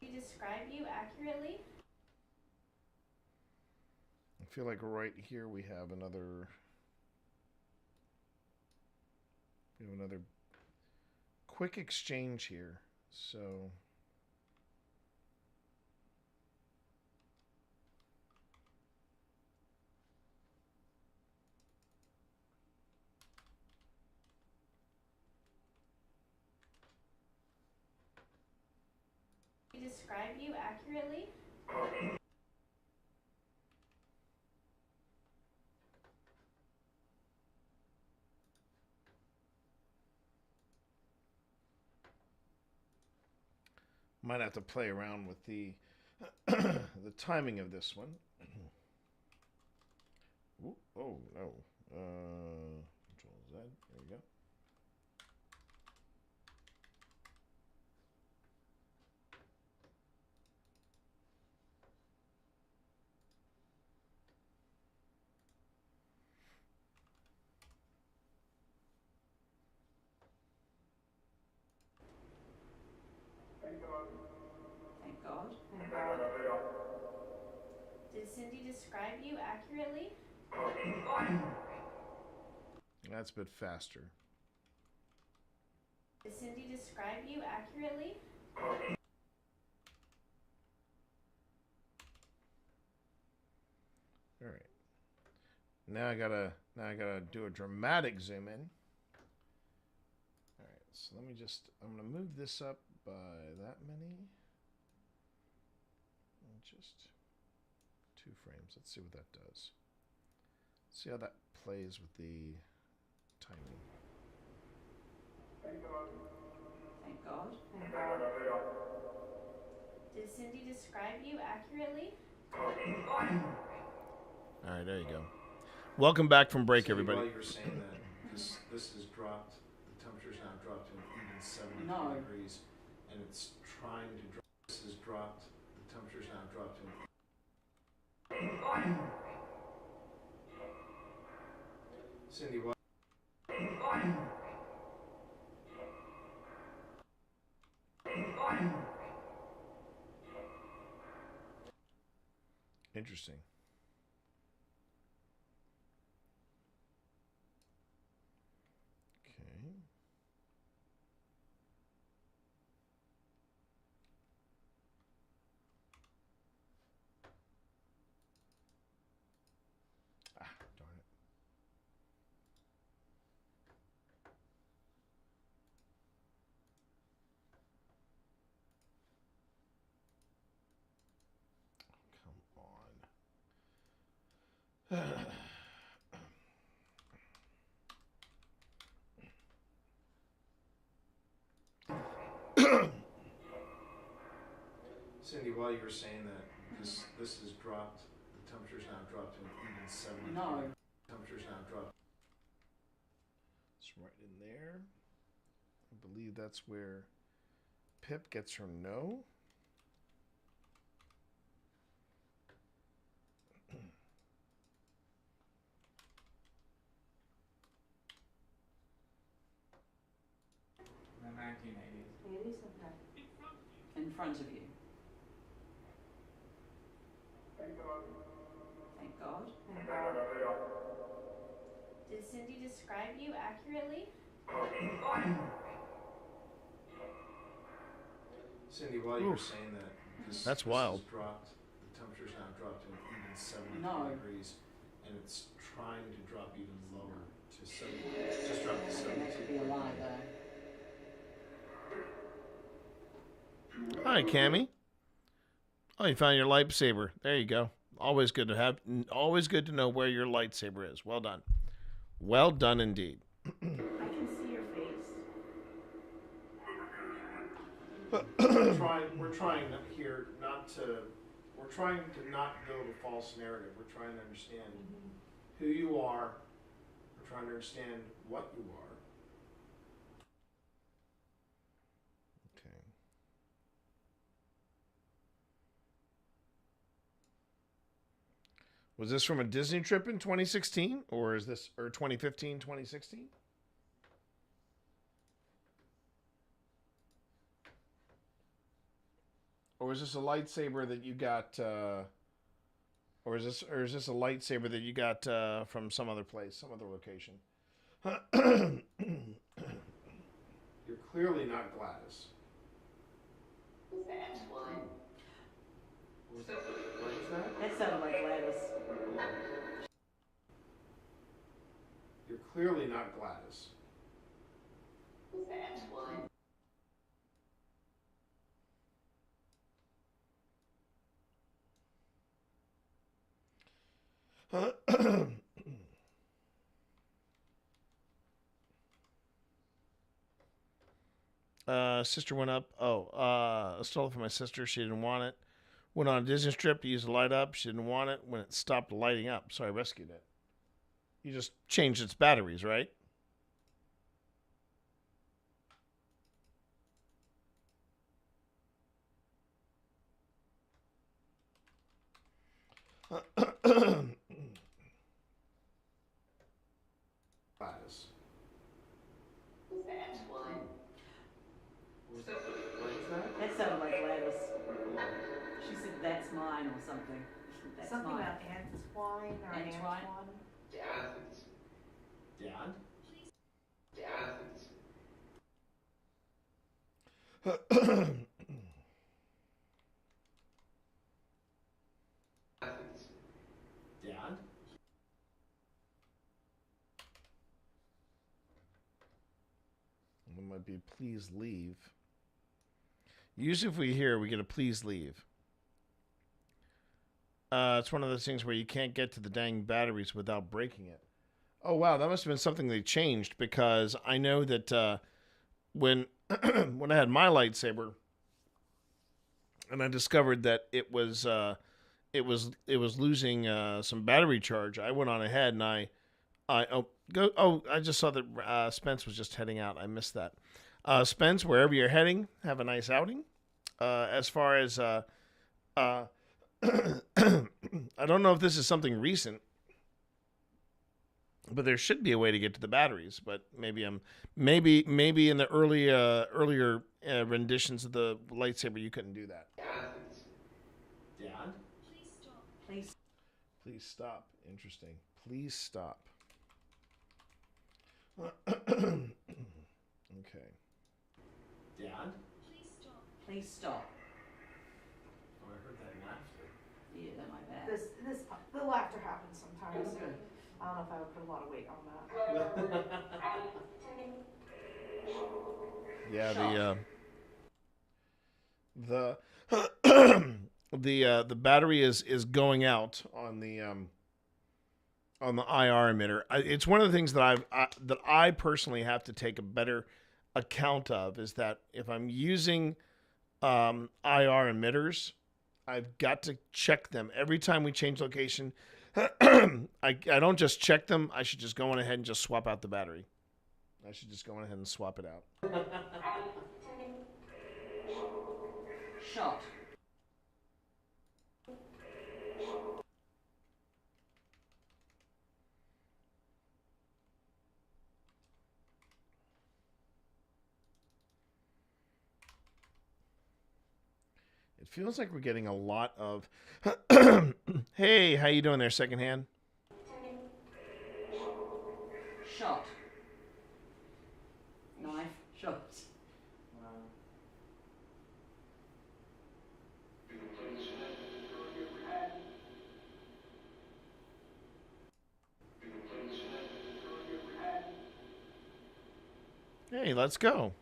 Did Cindy describe you accurately? I feel like right here we have another quick exchange here. So Did she describe you accurately? might have to play around with the the timing of this one. Ooh, oh no. Control Z. There we go. Thank God. Did Cindy describe you accurately? That's a bit faster. Did Cindy describe you accurately? All right. Now I gotta do a dramatic zoom in. All right. So I'm gonna move this up by that many. And just 2 frames. Let's see what that does. See how that plays with the timing. Thank God. Did Cindy describe you accurately? All right, there you go. Welcome back from break, So everybody. while you were saying that, this has dropped. The temperature's now dropped to an even 72 No. degrees, and it's trying to drop. This has dropped. The temperature's now dropped to an. Cindy, what? Interesting. Okay. Ah, darn it. Cindy, while you were saying that, this has dropped. The temperature's now dropped to an even 70. No. Temperature's now dropped. It's right in there. I believe that's where Pip gets her no. The 1980s. In front of you. Thank God. Did Cindy describe you accurately? Cindy, while you were saying that, That's wild. Has dropped. The temperature's now dropped to an even 73 No. degrees, and it's trying to drop even lower to 70. Just dropped to 72. That could be a lie, though. Hi, Cammy. Oh, you found your lightsaber. There you go. Always good to have. Always good to know where your lightsaber is. Well done. Well done indeed. I can see your face. We're trying here not to. We're trying to not build a false narrative. We're trying to understand who you are. We're trying to understand what you are. Okay. Was this from a Disney trip in 2016, or is this 2015, 2016? Or is this a lightsaber that you got? Or is this a lightsaber that you got from some other place, some other location? You're clearly not Gladys. That's one. What was that? That sounded like Gladys. You're clearly not Gladys. That's one. Sister went up. I stole it from my sister. She didn't want it. Went on a Disney trip to use a light up. She didn't want it when it stopped lighting up, so I rescued it. You just changed its batteries, right? Gladys. That's one. What was that? That sounded like Gladys. She said, "That's mine" or something. That's Something mine. about Antoine or Antoine? Antoine. Dad? Dad? It might be please leave. Usually if we hear, we get a please leave. It's one of those things where you can't get to the dang batteries without breaking it. Oh, wow, that must have been something they changed, because I know that when when I had my lightsaber and I discovered that it was losing some battery charge, I went on ahead and I just saw that Spence was just heading out. I missed that. Spence, wherever you're heading, have a nice outing. As far as I don't know if this is something recent, but there should be a way to get to the batteries. But maybe in the earlier renditions of the lightsaber you couldn't do that. Dad? Please stop. Interesting. Please stop. Okay. Dad? Please stop. Oh, I heard that laughter. Yeah, that might be bad. The laughter happens sometimes. I don't know if I would put a lot of weight on Yeah, the battery is going out on the on the IR emitter. It's one of the things that I personally have to take a better account of, is that if I'm using IR emitters, I've got to check them every time we change location. I don't just check them. I should just go on ahead and just swap out the battery. I should just go on ahead and swap it out. Shot. It feels like we're getting a lot of hey, how you doing there, secondhand? Shot. Knife. Shot. Hey, let's go.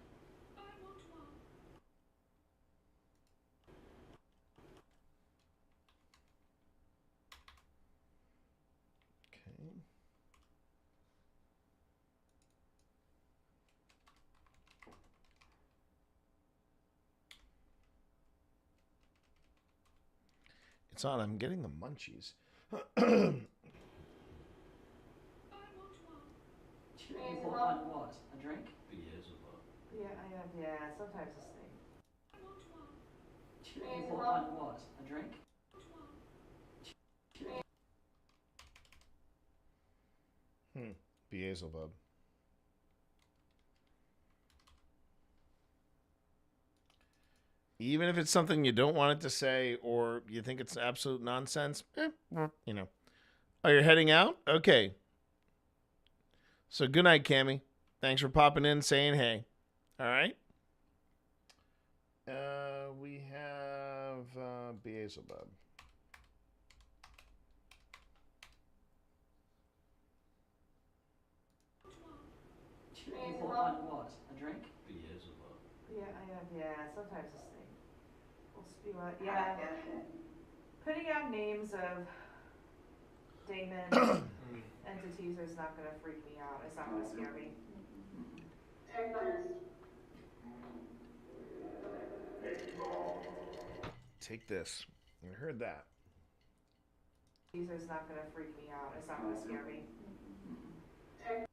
Okay. It's odd. I'm getting the munchies. You bought one what? A drink? Yeah, I have. Yeah, sometimes this thing. You bought one what? A drink? Beelzebub. Even if it's something you don't want it to say, or you think it's absolute nonsense, you know. Oh, you're heading out? Okay. So good night, Cammy. Thanks for popping in, saying hey. All right. We have Beelzebub. You bought one what? A drink? Yeah, I have. Yeah, sometimes this thing will spew out. Yeah. Putting out names of daemon entities is not going to freak me out. It's not going to scare me. Take this. I heard that. It's not going to freak me out. It's not going to scare me. Okay.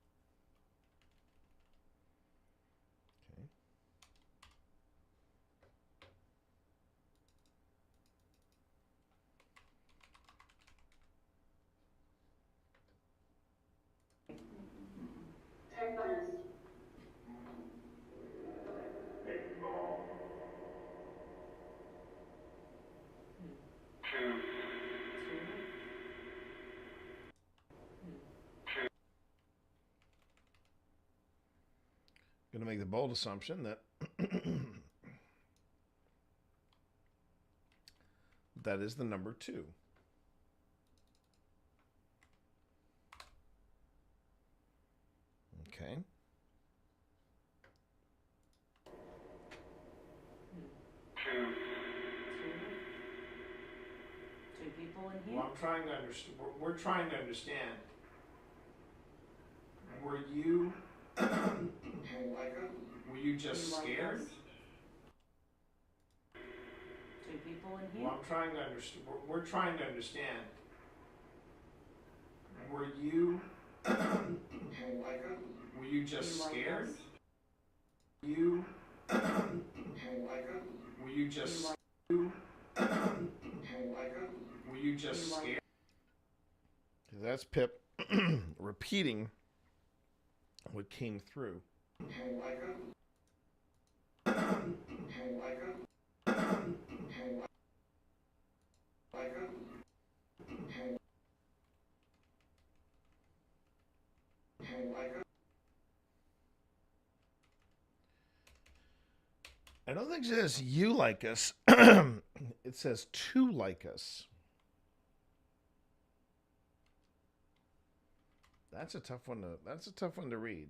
Going to make the bold assumption that that is the number 2. Okay. Two people in here? Well, I'm trying to understand. We're trying to understand. Were you were you just scared? Two people in here? Well, I'm trying to understand. We're trying to understand. Were you were you just scared? You were you just were you just scared? That's Pip repeating what came through. I don't think it says you like us. It says to like us. That's a tough one to read.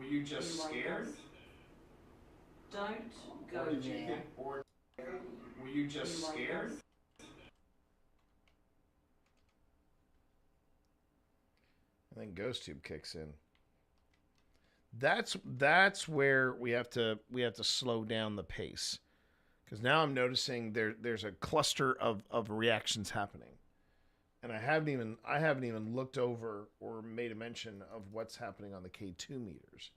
you just scared? Don't go Or did you there. think, or were you just scared? And then Ghost Tube kicks in. That's where we have to slow down the pace, because now I'm noticing there's a cluster of reactions happening, and I haven't even looked over or made a mention of what's happening on the K2 meters.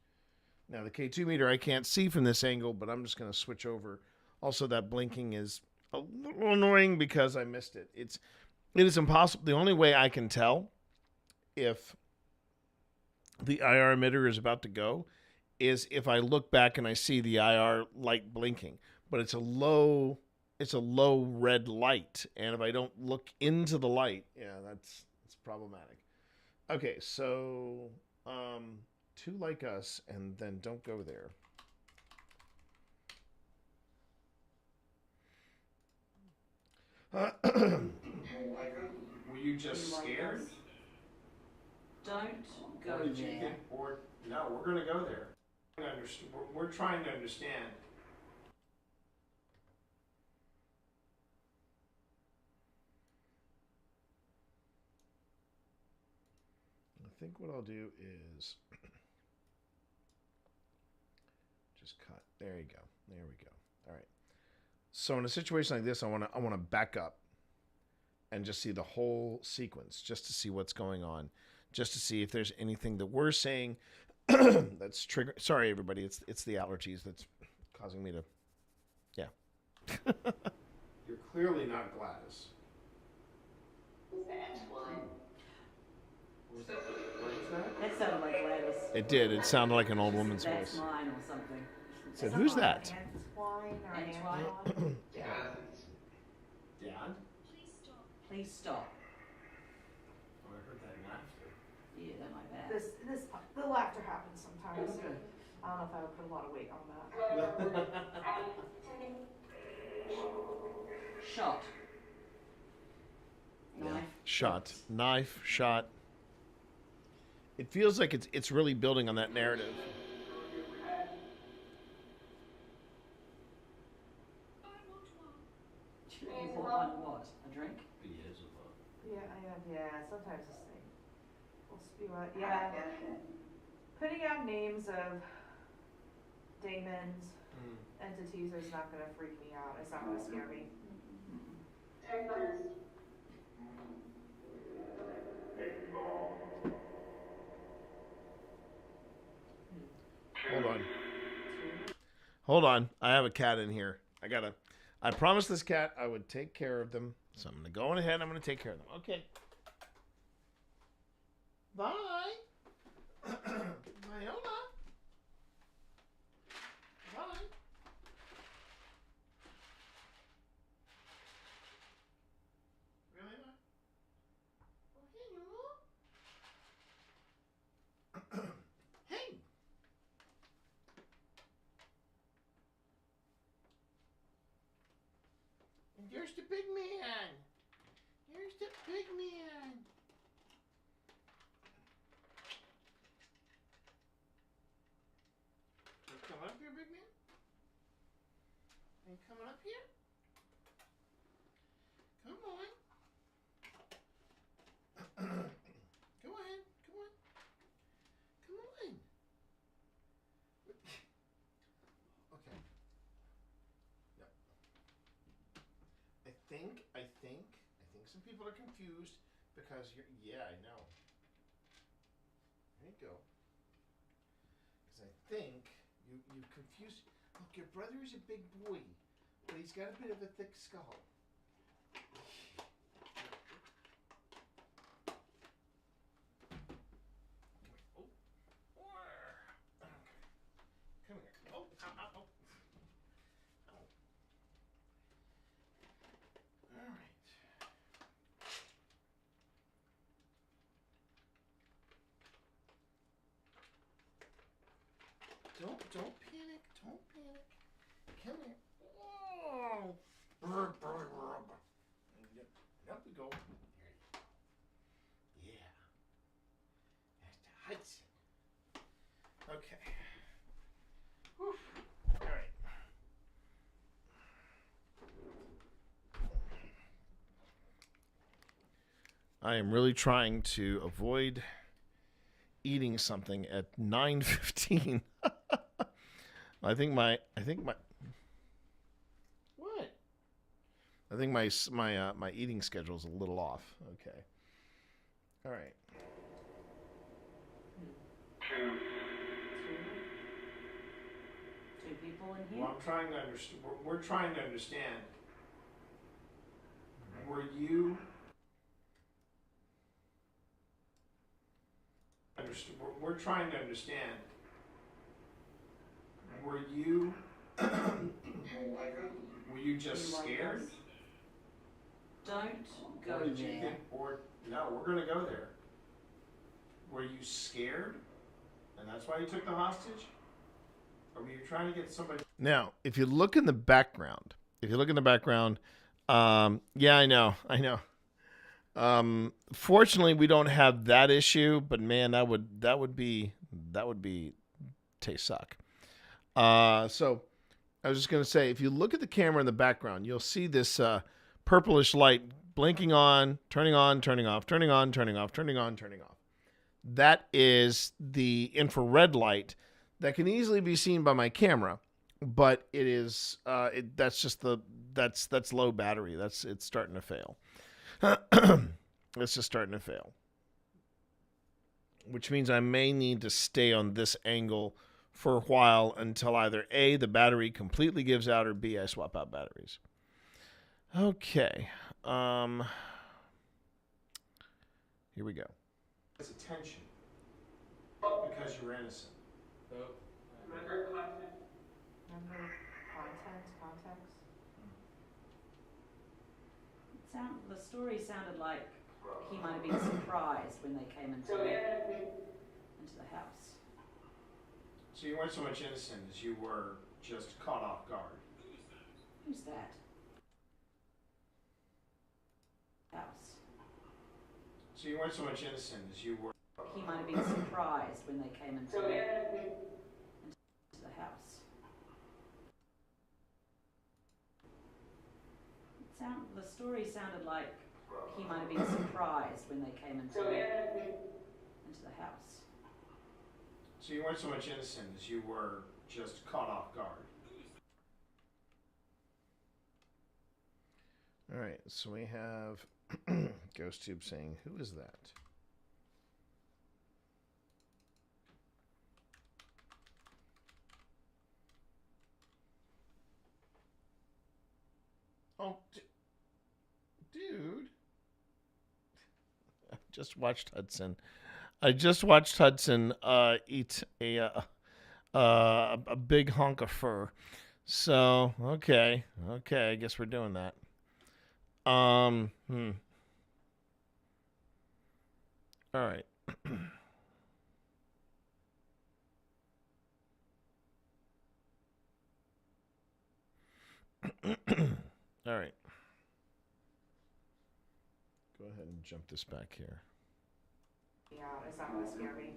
Now the K2 meter I can't see from this angle, but I'm just going to switch over. Also, that blinking is a little annoying because I missed it. It is impossible. The only way I can tell if the IR emitter is about to go is if I look back and I see the IR light blinking, but it's a low red light, and if I don't look into the light, yeah, that's problematic. Okay, so two like us, and then don't go there. Were you just scared? Don't go Or did you there. think, or no, we're going to go there. We're trying to understand. I think what I'll do is just cut. There you go. There we go. All right. So in a situation like this, I want to back up and just see the whole sequence, just to see what's going on, just to see if there's anything that we're saying that's trigger. Sorry, everybody. It's the allergies that's causing me to. Yeah. You're clearly not Gladys. What was that? That sounded like Gladys. It did. It sounded like an old woman's That's voice. mine or something. It said, "Who's that?" Antoine or Antoine? Yeah. Dad? Please stop. Oh, I heard that laughter. Yeah, that might bad. The laughter happens sometimes. Okay. I don't know if I would put a lot of weight on that. Shot. Knife. Shot. Knife. Shot. It feels like it's really building on that narrative. You want what? A drink? Yeah, sometimes this thing will spew out. Yeah. Putting out names of demons, entities is not going to freak me out. It's not going to scare me. Hold on. I have a cat in here. I promised this cat I would take care of them. So I'm going to go on ahead and I'm going to take care of them. Okay. Bye. Viola. Bye. Really, Ma? Oh, hey, Lulu. Hey. And there's the big man. There's the big man. You coming up here, big man? Are you coming up here? Come on. Go ahead. Come on. Come on. Okay. Yep. I think some people are confused because you're. Yeah, I know. There you go. Because I think you confused. Look, your brother is a big boy, but he's got a bit of a thick skull. Come here. Oh, ow. All right. Don't panic. Don't panic. Come here. Whoa. Up we go. There you go. Yeah. That's the Hudson. Okay. I am really trying to avoid eating something at 9:15. I think my what? I think my eating schedule is a little off. Okay. All right. Two people in here? Well, I'm trying to understand. We're trying to understand. Were you? We're trying to understand. Were you? Were you just scared? Don't go Or did you there. think? Or no, we're gonna go there. Were you scared, and that's why you took the hostage? Or were you trying to get somebody? Now, if you look in the background, yeah, I know. Fortunately, we don't have that issue, but man, that would be suck. So I was just gonna say, if you look at the camera in the background, you'll see this purplish light blinking on, turning off, turning on, turning off, turning on, turning off. That is the infrared light that can easily be seen by my camera, but it is that's low battery. It's starting to fail. It's just starting to fail, which means I may need to stay on this angle for a while until either A, the battery completely gives out, or B, I swap out batteries. Okay. Here we go. It's attention because you're innocent. Remember context? The story sounded like he might have been surprised when they came into the house. So you weren't so much innocent as you were just caught off guard. Who's that? House. So you weren't so much innocent as you were. He might have been surprised when they came into the house. The story sounded like he might have been surprised when they came into the house. So you weren't so much innocent as you were just caught off guard. All right, so we have GhostTube saying, "Who is that?" Oh, dude! I just watched Hudson eat a big hunk of fur. So okay, I guess we're doing that. All right. All right. Go ahead and jump this back here. Yeah, it's not gonna scare me.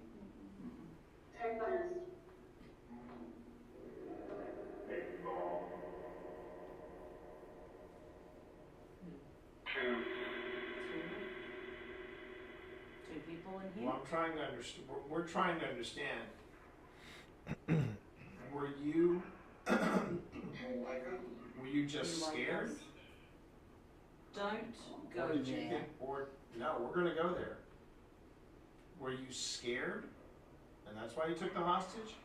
Two people in here? Well, I'm trying to understand. We're trying to understand. Were you? Were you just scared? Don't go Or did you there. think? Or no, we're gonna go there. Were you scared, and that's why you took the hostage?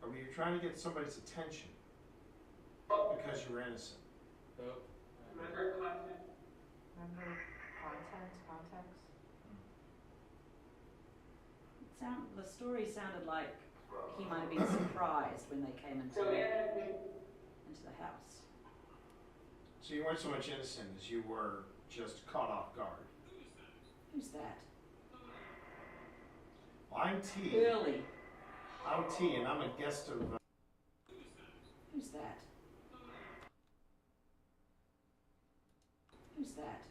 Or were you trying to get somebody's attention because you were innocent? Remember context? The story sounded like he might have been surprised when they came into the house. So you weren't so much innocent as you were just caught off guard. Who's that? Well, I'm T. Early. I'm T, and I'm a guest of. Who's that? Who's that?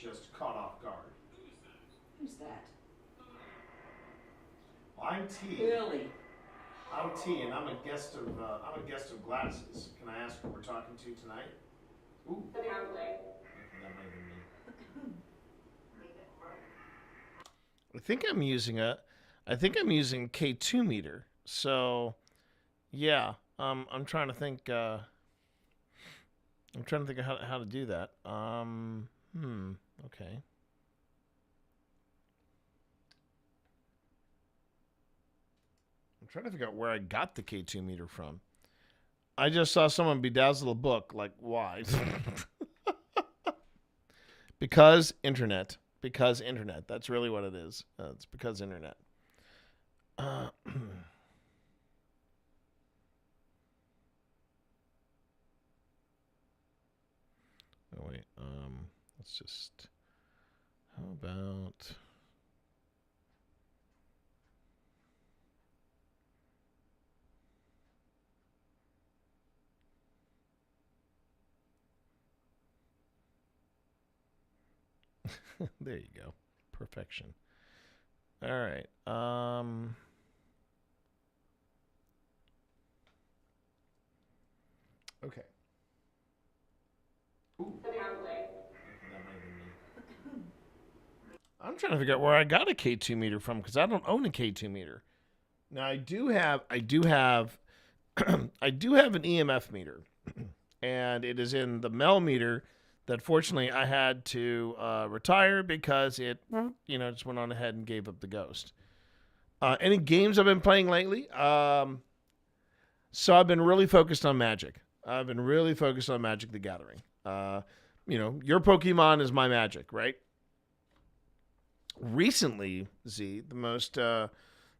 just caught off guard. Who's that? I'm T. Really? I'm T, and I'm a guest of Gladys's. Can I ask who we're talking to tonight? Ooh. Apparently. Okay, that might have been me. I think I'm using K2 meter. So, yeah, I'm trying to think. I'm trying to think of how to do that. Okay. I'm trying to figure out where I got the K2 meter from. I just saw someone bedazzle a book. Like, why? Because internet. Because internet. That's really what it is. It's because internet. Oh, wait. Let's just... How about... There you go. Perfection. All right. Okay. Ooh. Apparently. Okay, that might have been me. I'm trying to figure out where I got a K2 meter from because I don't own a K2 meter. Now I do have I do have an EMF meter, and it is in the Mel meter that fortunately I had to retire because it just went on ahead and gave up the ghost. Any games I've been playing lately? So I've been really focused on Magic. I've been really focused on Magic the Gathering. Your Pokemon is my Magic, right? Recently, Z, the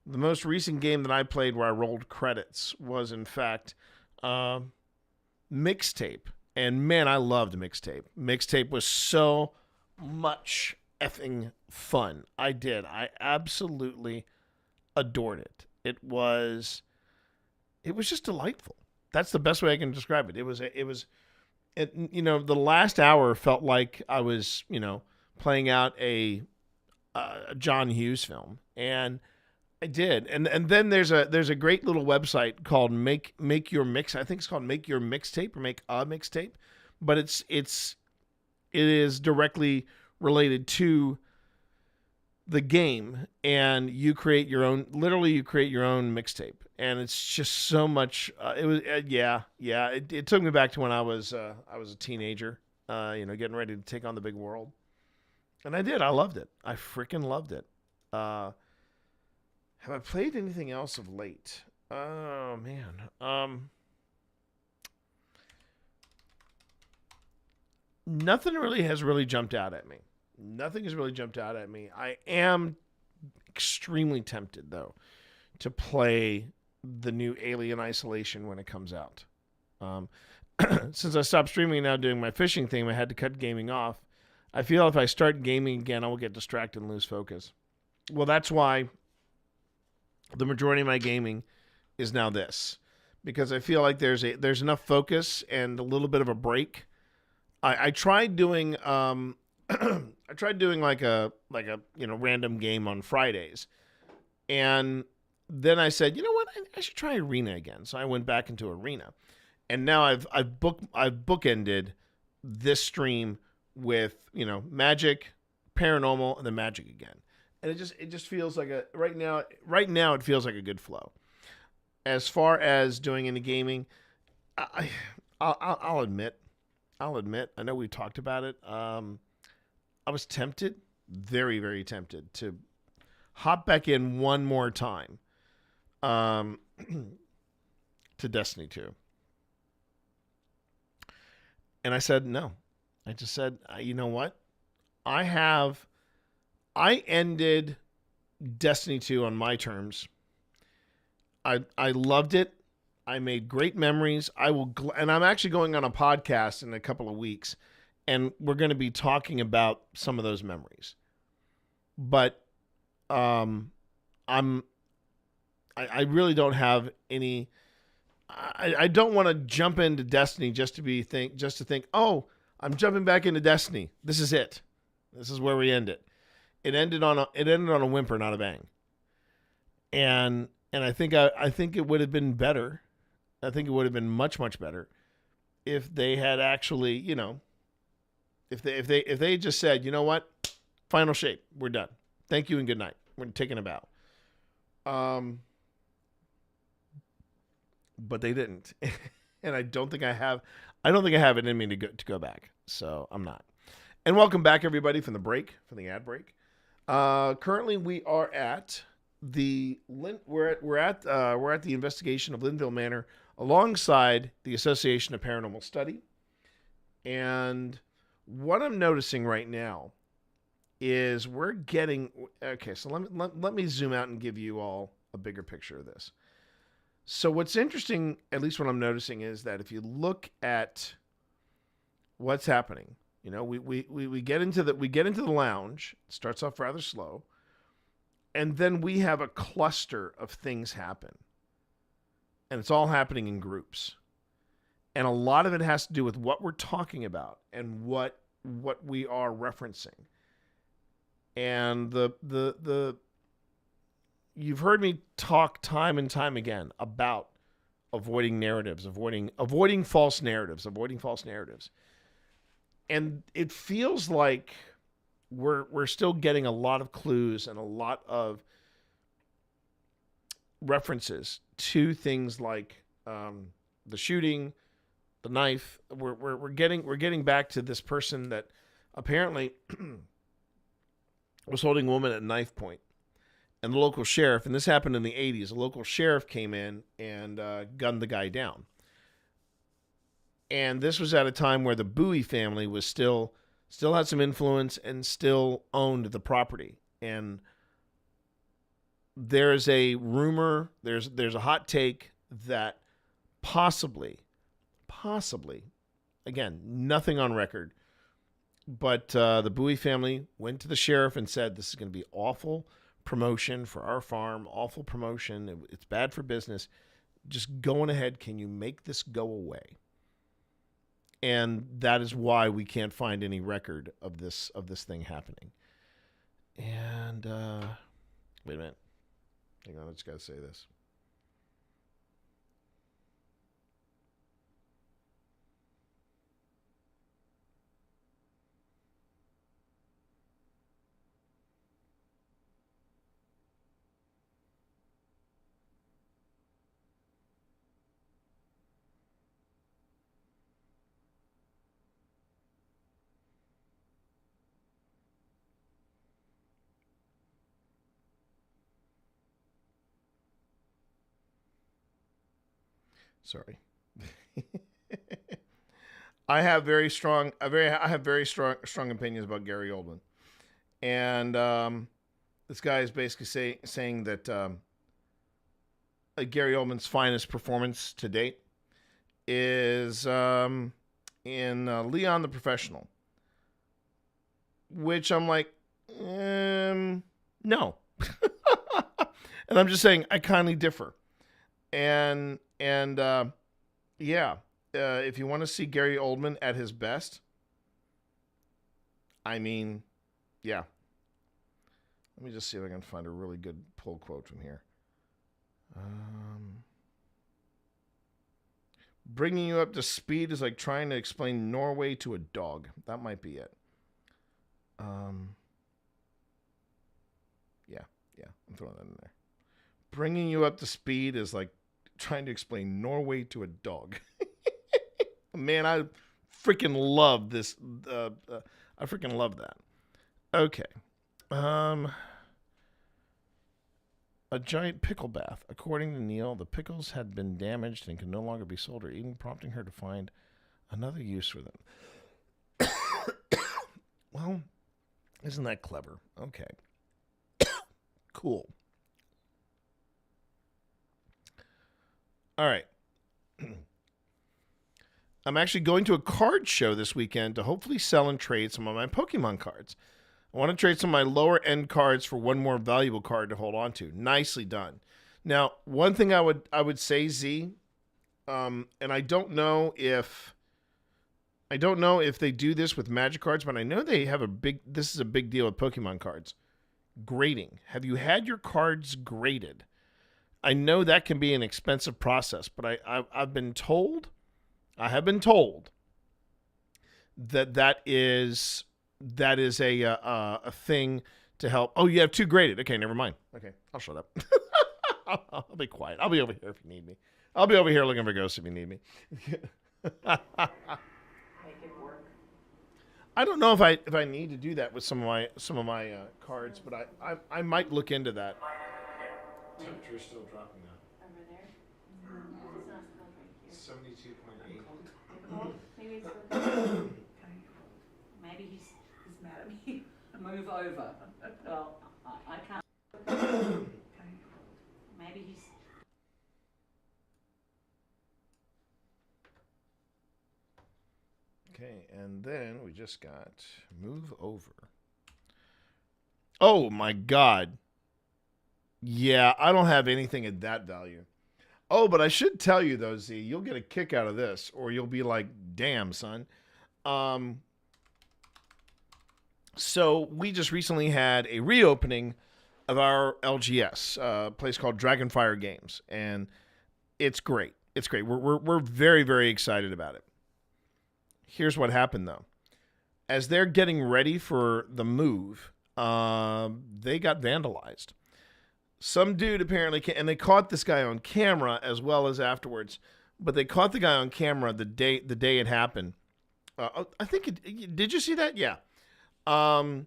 most recent game that I played where I rolled credits was, in fact, Mixtape. And man, I loved Mixtape. Mixtape was so much effing fun. I did. I absolutely adored it. It was just delightful. That's the best way I can describe it. The last hour felt like I was, playing out a John Hughes film, and I did. And then there's a great little website called Make Your Mix. I think it's called Make Your Mixtape or Make a Mixtape, but it is directly related to the game, and you create your own mixtape, and it's just so much. It took me back to when I was a teenager, getting ready to take on the big world, and I did. I loved it. I freaking loved it. Have I played anything else of late? Oh, man. Nothing has really jumped out at me. Nothing has really jumped out at me. I am extremely tempted, though, to play the new Alien Isolation when it comes out. Since I stopped streaming and now doing my fishing thing, I had to cut gaming off. I feel if I start gaming again, I will get distracted and lose focus. Well, that's why the majority of my gaming is now this, because I feel like there's enough focus and a little bit of a break. I tried doing like a random game on Fridays, and then I said, you know what, I should try Arena again. So I went back into Arena, and now I've bookended this stream with Magic, Paranormal, and then Magic again. And it just feels like right now it feels like a good flow. As far as doing any gaming, I'll admit, I know we talked about it. I was tempted, very, very tempted to hop back in one more time to Destiny 2. And I said no. I just said, you know what? I ended Destiny 2 on my terms. I loved it. I made great memories. And I'm actually going on a podcast in a couple of weeks, and we're going to be talking about some of those memories. But I really don't have any. I don't want to jump into Destiny just to think, oh, I'm jumping back into Destiny. This is it. This is where we end it. It ended on a whimper, not a bang. And I think it would have been better. I think it would have been much, much better if they had actually, if they just said, you know what, final shape, we're done. Thank you and good night. We're taking a bow. But they didn't, and I don't think I have it in me to go back. So I'm not. And welcome back, everybody, from the ad break. Currently, we are at the investigation of Linville Manor alongside the Association of Paranormal Study. And what I'm noticing right now is we're getting okay. So let me zoom out and give you all a bigger picture of this. So what's interesting, at least what I'm noticing, is that if you look at what's happening, we get into the lounge. It starts off rather slow, and then we have a cluster of things happen, and it's all happening in groups, and a lot of it has to do with what we're talking about and what we are referencing. And the you've heard me talk time and time again about avoiding narratives, avoiding false narratives. And it feels like we're still getting a lot of clues and a lot of references to things like the shooting, the knife. We're getting back to this person that apparently was holding a woman at knife point. And the local sheriff, and this happened in the 80s, a local sheriff came in and gunned the guy down. And this was at a time where the Bowie family was still had some influence and still owned the property. And there's a rumor, there's a hot take that possibly, again, nothing on record, but the Bowie family went to the sheriff and said, this is going to be awful promotion for our farm, awful promotion. It's bad for business. Just going ahead, can you make this go away? And that is why we can't find any record of this thing happening. And wait a minute. Hang on, I just got to say this. Sorry. I have very strong opinions about Gary Oldman. And this guy is basically saying that Gary Oldman's finest performance to date is in Leon the Professional. Which I'm like, no. And I'm just saying, I kindly differ. And if you want to see Gary Oldman at his best, I mean, yeah. Let me just see if I can find a really good pull quote from here. Bringing you up to speed is like trying to explain Norway to a dog. That might be it. Yeah, I'm throwing that in there. Bringing you up to speed is like trying to explain Norway to a dog. Man, I freaking love this. I freaking love that. Okay. A giant pickle bath. According to Neil, the pickles had been damaged and could no longer be sold or eaten, prompting her to find another use for them. Well, isn't that clever? Okay. Cool. All right. I'm actually going to a card show this weekend to hopefully sell and trade some of my Pokemon cards. I want to trade some of my lower end cards for one more valuable card to hold on to. Nicely done. Now, one thing I would say, Z, and I don't know if I don't know if they do this with Magic cards, but I know they have this is a big deal with Pokemon cards. Grading. Have you had your cards graded? I know that can be an expensive process, but I have been told that is a thing to help. Oh, you have 2 graded. Okay, never mind. Okay, I'll shut up. I'll be quiet. I'll be over here if you need me. I'll be over here looking for ghosts if you need me. Make it work. I don't know if I need to do that with some of my cards, but I might look into that. Temperature is still dropping now. Over there? It's not cold right here. 72.8. Maybe it's okay. Maybe he's mad at me. Move over. Well, I can't. Maybe he's. Okay, and then we just got move over. Oh my God. Yeah, I don't have anything at that value. Oh, but I should tell you though, Z, you'll get a kick out of this, or you'll be like, damn, son. So we just recently had a reopening of our LGS, a place called Dragonfire Games, and it's great. It's great. We're very, very excited about it. Here's what happened though. As they're getting ready for the move, they got vandalized. Some dude apparently and they caught this guy on camera as well as afterwards, but they caught the guy on camera the day it happened. I think did you see that? Yeah. And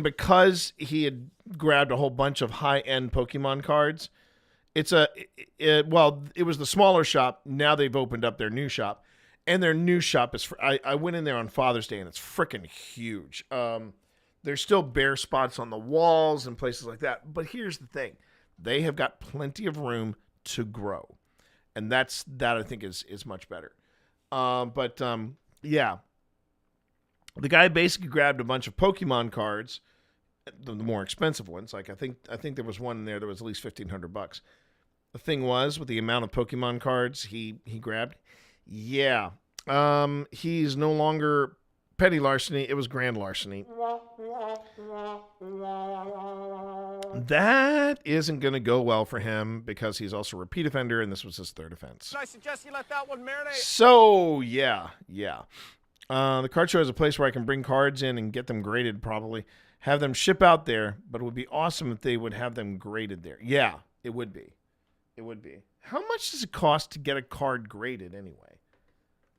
because he had grabbed a whole bunch of high-end Pokemon cards, it was the smaller shop. Now they've opened up their new shop, and their new shop is. I went in there on Father's Day, and it's freaking huge. There's still bare spots on the walls and places like that. But here's the thing. They have got plenty of room to grow. And that I think is much better. Yeah. The guy basically grabbed a bunch of Pokemon cards, the more expensive ones. Like I think there was one in there that was at least $1,500. The thing was, with the amount of Pokemon cards he grabbed, yeah. He's no longer petty larceny, it was grand larceny. That isn't going to go well for him because he's also a repeat offender, and this was his 3rd offense. I suggest you let that one marinate. So, yeah. The card show is a place where I can bring cards in and get them graded probably. Have them ship out there, but it would be awesome if they would have them graded there. Yeah, it would be. How much does it cost to get a card graded anyway?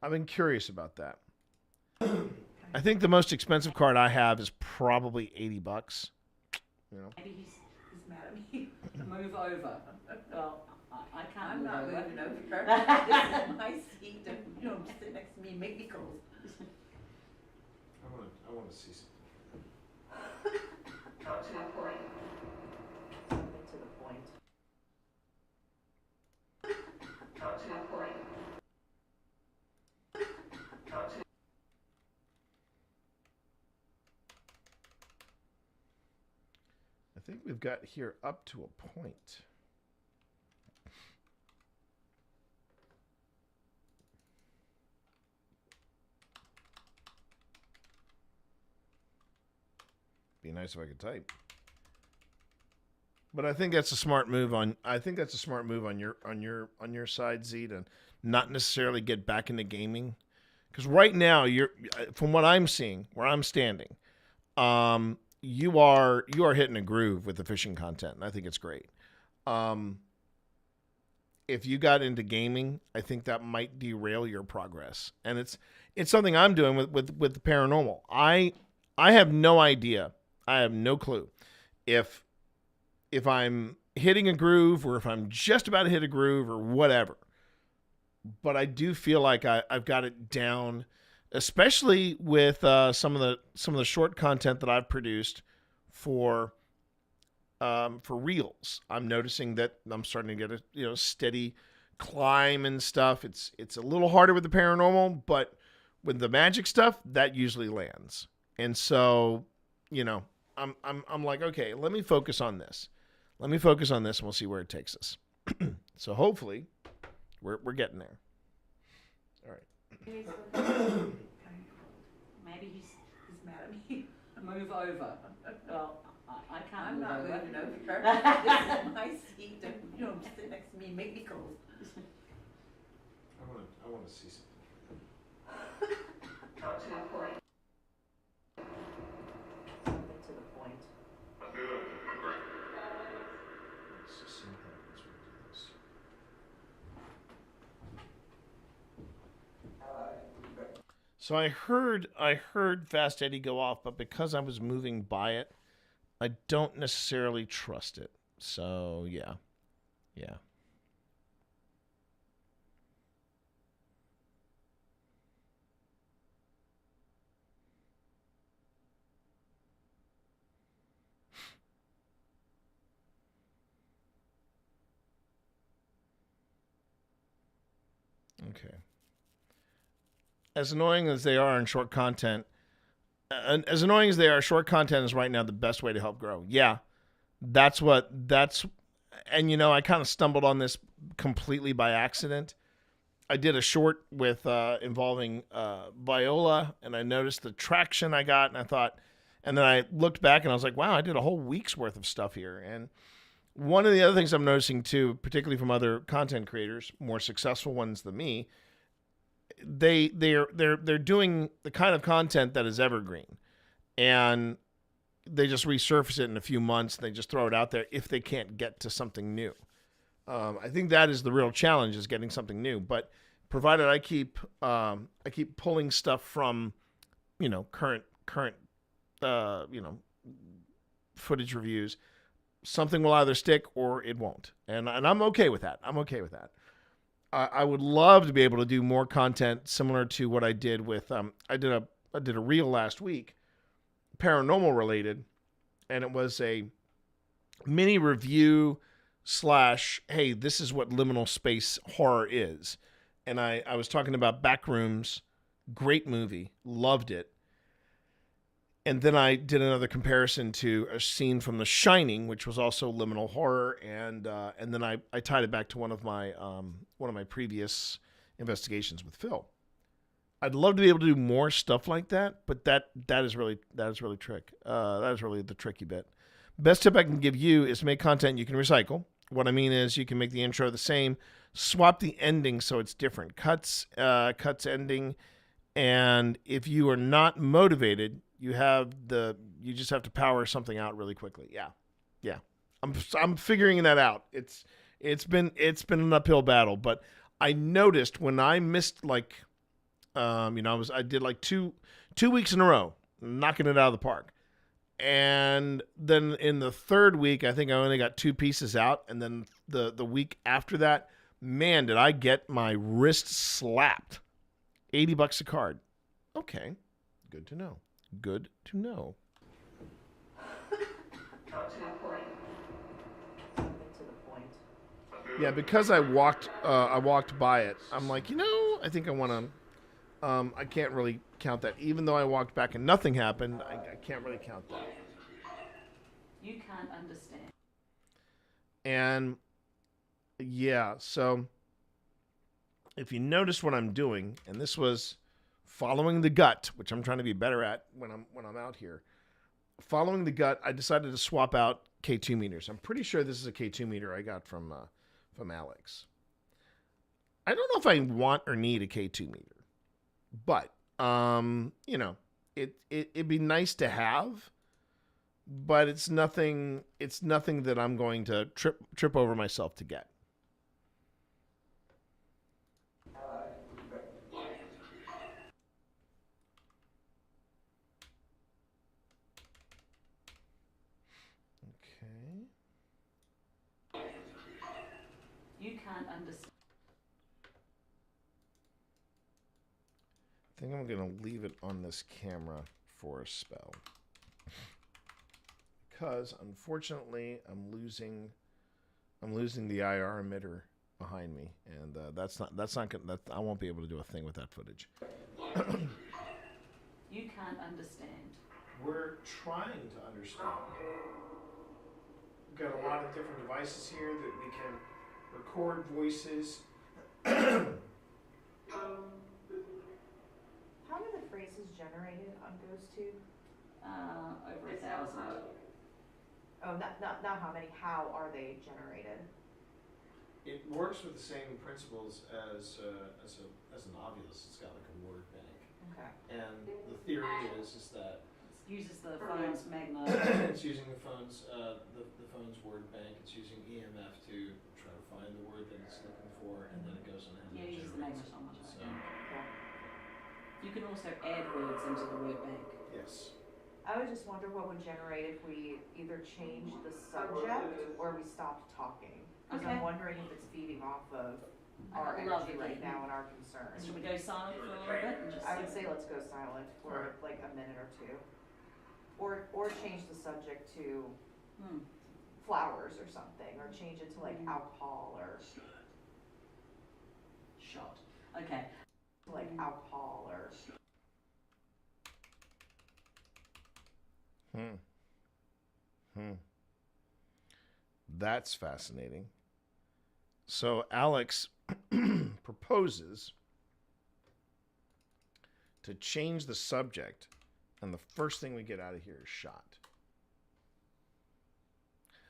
I've been curious about that. I think the most expensive card I have is probably $80. You know. Maybe he's mad at me. Move over. Well, I can't. I'm move not over. moving over. This is my seat, and you don't sit next to me and make me cold. I want to see something. Something to the point. I think we've got here up to a point. Be nice if I could type. But I think that's a smart move on your side, Z, to not necessarily get back into gaming. Because right now, from what I'm seeing, where I'm standing, you are hitting a groove with the fishing content, and I think it's great. If you got into gaming, I think that might derail your progress, and it's something I'm doing with the paranormal. I have no idea. I have no clue if I'm hitting a groove or if I'm just about to hit a groove or whatever. But I do feel like I've got it down, especially with some of the short content that I've produced for reels. I'm noticing that I'm starting to get a steady climb and stuff. It's a little harder with the paranormal, but with the magic stuff, that usually lands. And so, I'm like, okay, let me focus on this. And we'll see where it takes us. So hopefully we're getting there. All right. Maybe he's mad at me. Move over. Well, I can't I'm move not over. moving over. This is my seat, and you don't sit next to me and make me cold. I wanna see something. Something to the point. Let's just see what happens when we do this. So I heard Fast Eddie go off, but because I was moving by it, I don't necessarily trust it. So yeah. Okay. As annoying as they are in short content, and as annoying as they are, short content is right now the best way to help grow. Yeah, and you know, I kind of stumbled on this completely by accident. I did a short with involving Viola, and I noticed the traction I got, and I thought, and then I looked back and I was like, wow, I did a whole week's worth of stuff here. And one of the other things I'm noticing too, particularly from other content creators, more successful ones than me, they're doing the kind of content that is evergreen, and they just resurface it in a few months. They just throw it out there if they can't get to something new. I think that is the real challenge, is getting something new. But provided I keep pulling stuff from, you know, current footage reviews, something will either stick or it won't, and I'm okay with that. I would love to be able to do more content similar to what I did with I did a reel last week, paranormal related, and it was a mini review / hey, this is what liminal space horror is. And I was talking about Backrooms, great movie, loved it. And then I did another comparison to a scene from The Shining, which was also liminal horror, and then I tied it back to one of my previous investigations with Phil. I'd love to be able to do more stuff like that, but that is really the tricky bit. Best tip I can give you is make content you can recycle. What I mean is you can make the intro the same, swap the ending so it's different, cuts ending, and if you are not motivated, you just have to power something out really quickly. Yeah. I'm figuring that out. It's been an uphill battle, but I noticed when I missed I did like two weeks in a row, knocking it out of the park. And then in the third week, I think I only got 2 pieces out. And then the week after that, man, did I get my wrist slapped. $80 a card. Okay. Good to know. Yeah, because I walked by it. I'm like, I think I want to. I can't really count that. Even though I walked back and nothing happened, I can't really count that. You can't understand. And yeah, so if you notice what I'm doing, and this was following the gut, which I'm trying to be better at when I'm out here. Following the gut, I decided to swap out K2 meters. I'm pretty sure this is a K2 meter I got from Alex. I don't know if I want or need a K2 meter. But, it'd be nice to have, but it's nothing that I'm going to trip over myself to get. Okay. You can't understand. I think I'm going to leave it on this camera for a spell. Because unfortunately, I'm losing the IR emitter behind me, and that's not good. I won't be able to do a thing with that footage. You can't understand. We're trying to understand. We've got a lot of different devices here that we can record voices. voices generated on GhostTube? Over 1,000. Oh, not how many. How are they generated? It works with the same principles as an Ovilus. It's got like a word bank. Okay. And the theory is that It uses the phone's magnet. it's using the phone's word bank. It's using EMF to try to find the word that it's looking for, and then it goes on. Yeah, it uses the magnetron. So, You can also add words into the word bank. yes. I would just wonder what would generate if we either changed the subject or we stopped talking. Because I'm wondering if it's feeding off of our energy right now and our concerns. Should we go silent for a little bit and just? I would say let's go silent for like a minute or two, or change the subject to flowers or something, or change it to like alcohol or shot. Okay. Like alcohol or. That's fascinating. So Alex proposes to change the subject, and the first thing we get out of here is shot.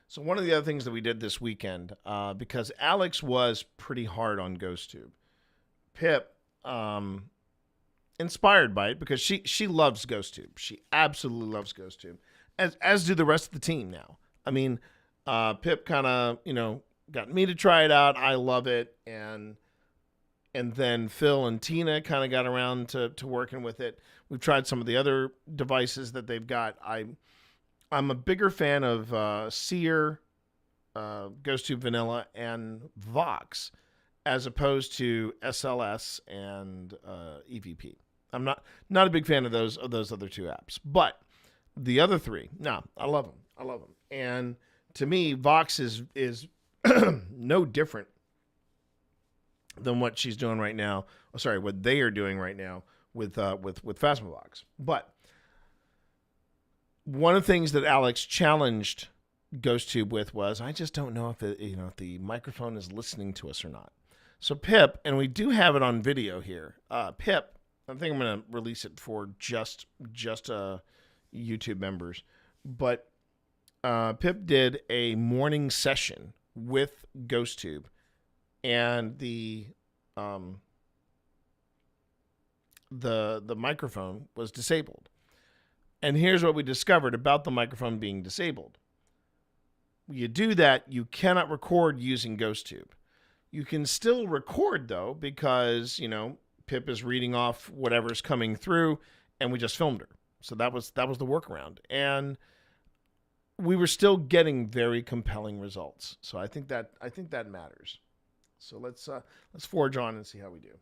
So one of the other things that we did this weekend, because Alex was pretty hard on GhostTube, Pip, inspired by it because she loves GhostTube. She absolutely loves GhostTube, as do the rest of the team now. I mean, Pip kind of, got me to try it out. I love it. And then Phil and Tina kind of got around to working with it. We've tried some of the other devices that they've got. I'm a bigger fan of Seer, GhostTube Vanilla, and Vox, as opposed to SLS and EVP. I'm not a big fan of those other two apps. But the other three, I love them. I love them. And to me, Vox is no different than what she's doing right now. Oh, sorry, what they are doing right now with Phasmovox. But one of the things that Alex challenged GhostTube with was, I just don't know if if the microphone is listening to us or not. So Pip, and we do have it on video here. Pip, I think I'm going to release it for just YouTube members, but Pip did a morning session with GhostTube, and the microphone was disabled. And here's what we discovered about the microphone being disabled. You do that, you cannot record using GhostTube. You can still record though, because Pip is reading off whatever's coming through, and we just filmed her. So that was the workaround, and we were still getting very compelling results. So I think that matters. So let's forge on and see how we do.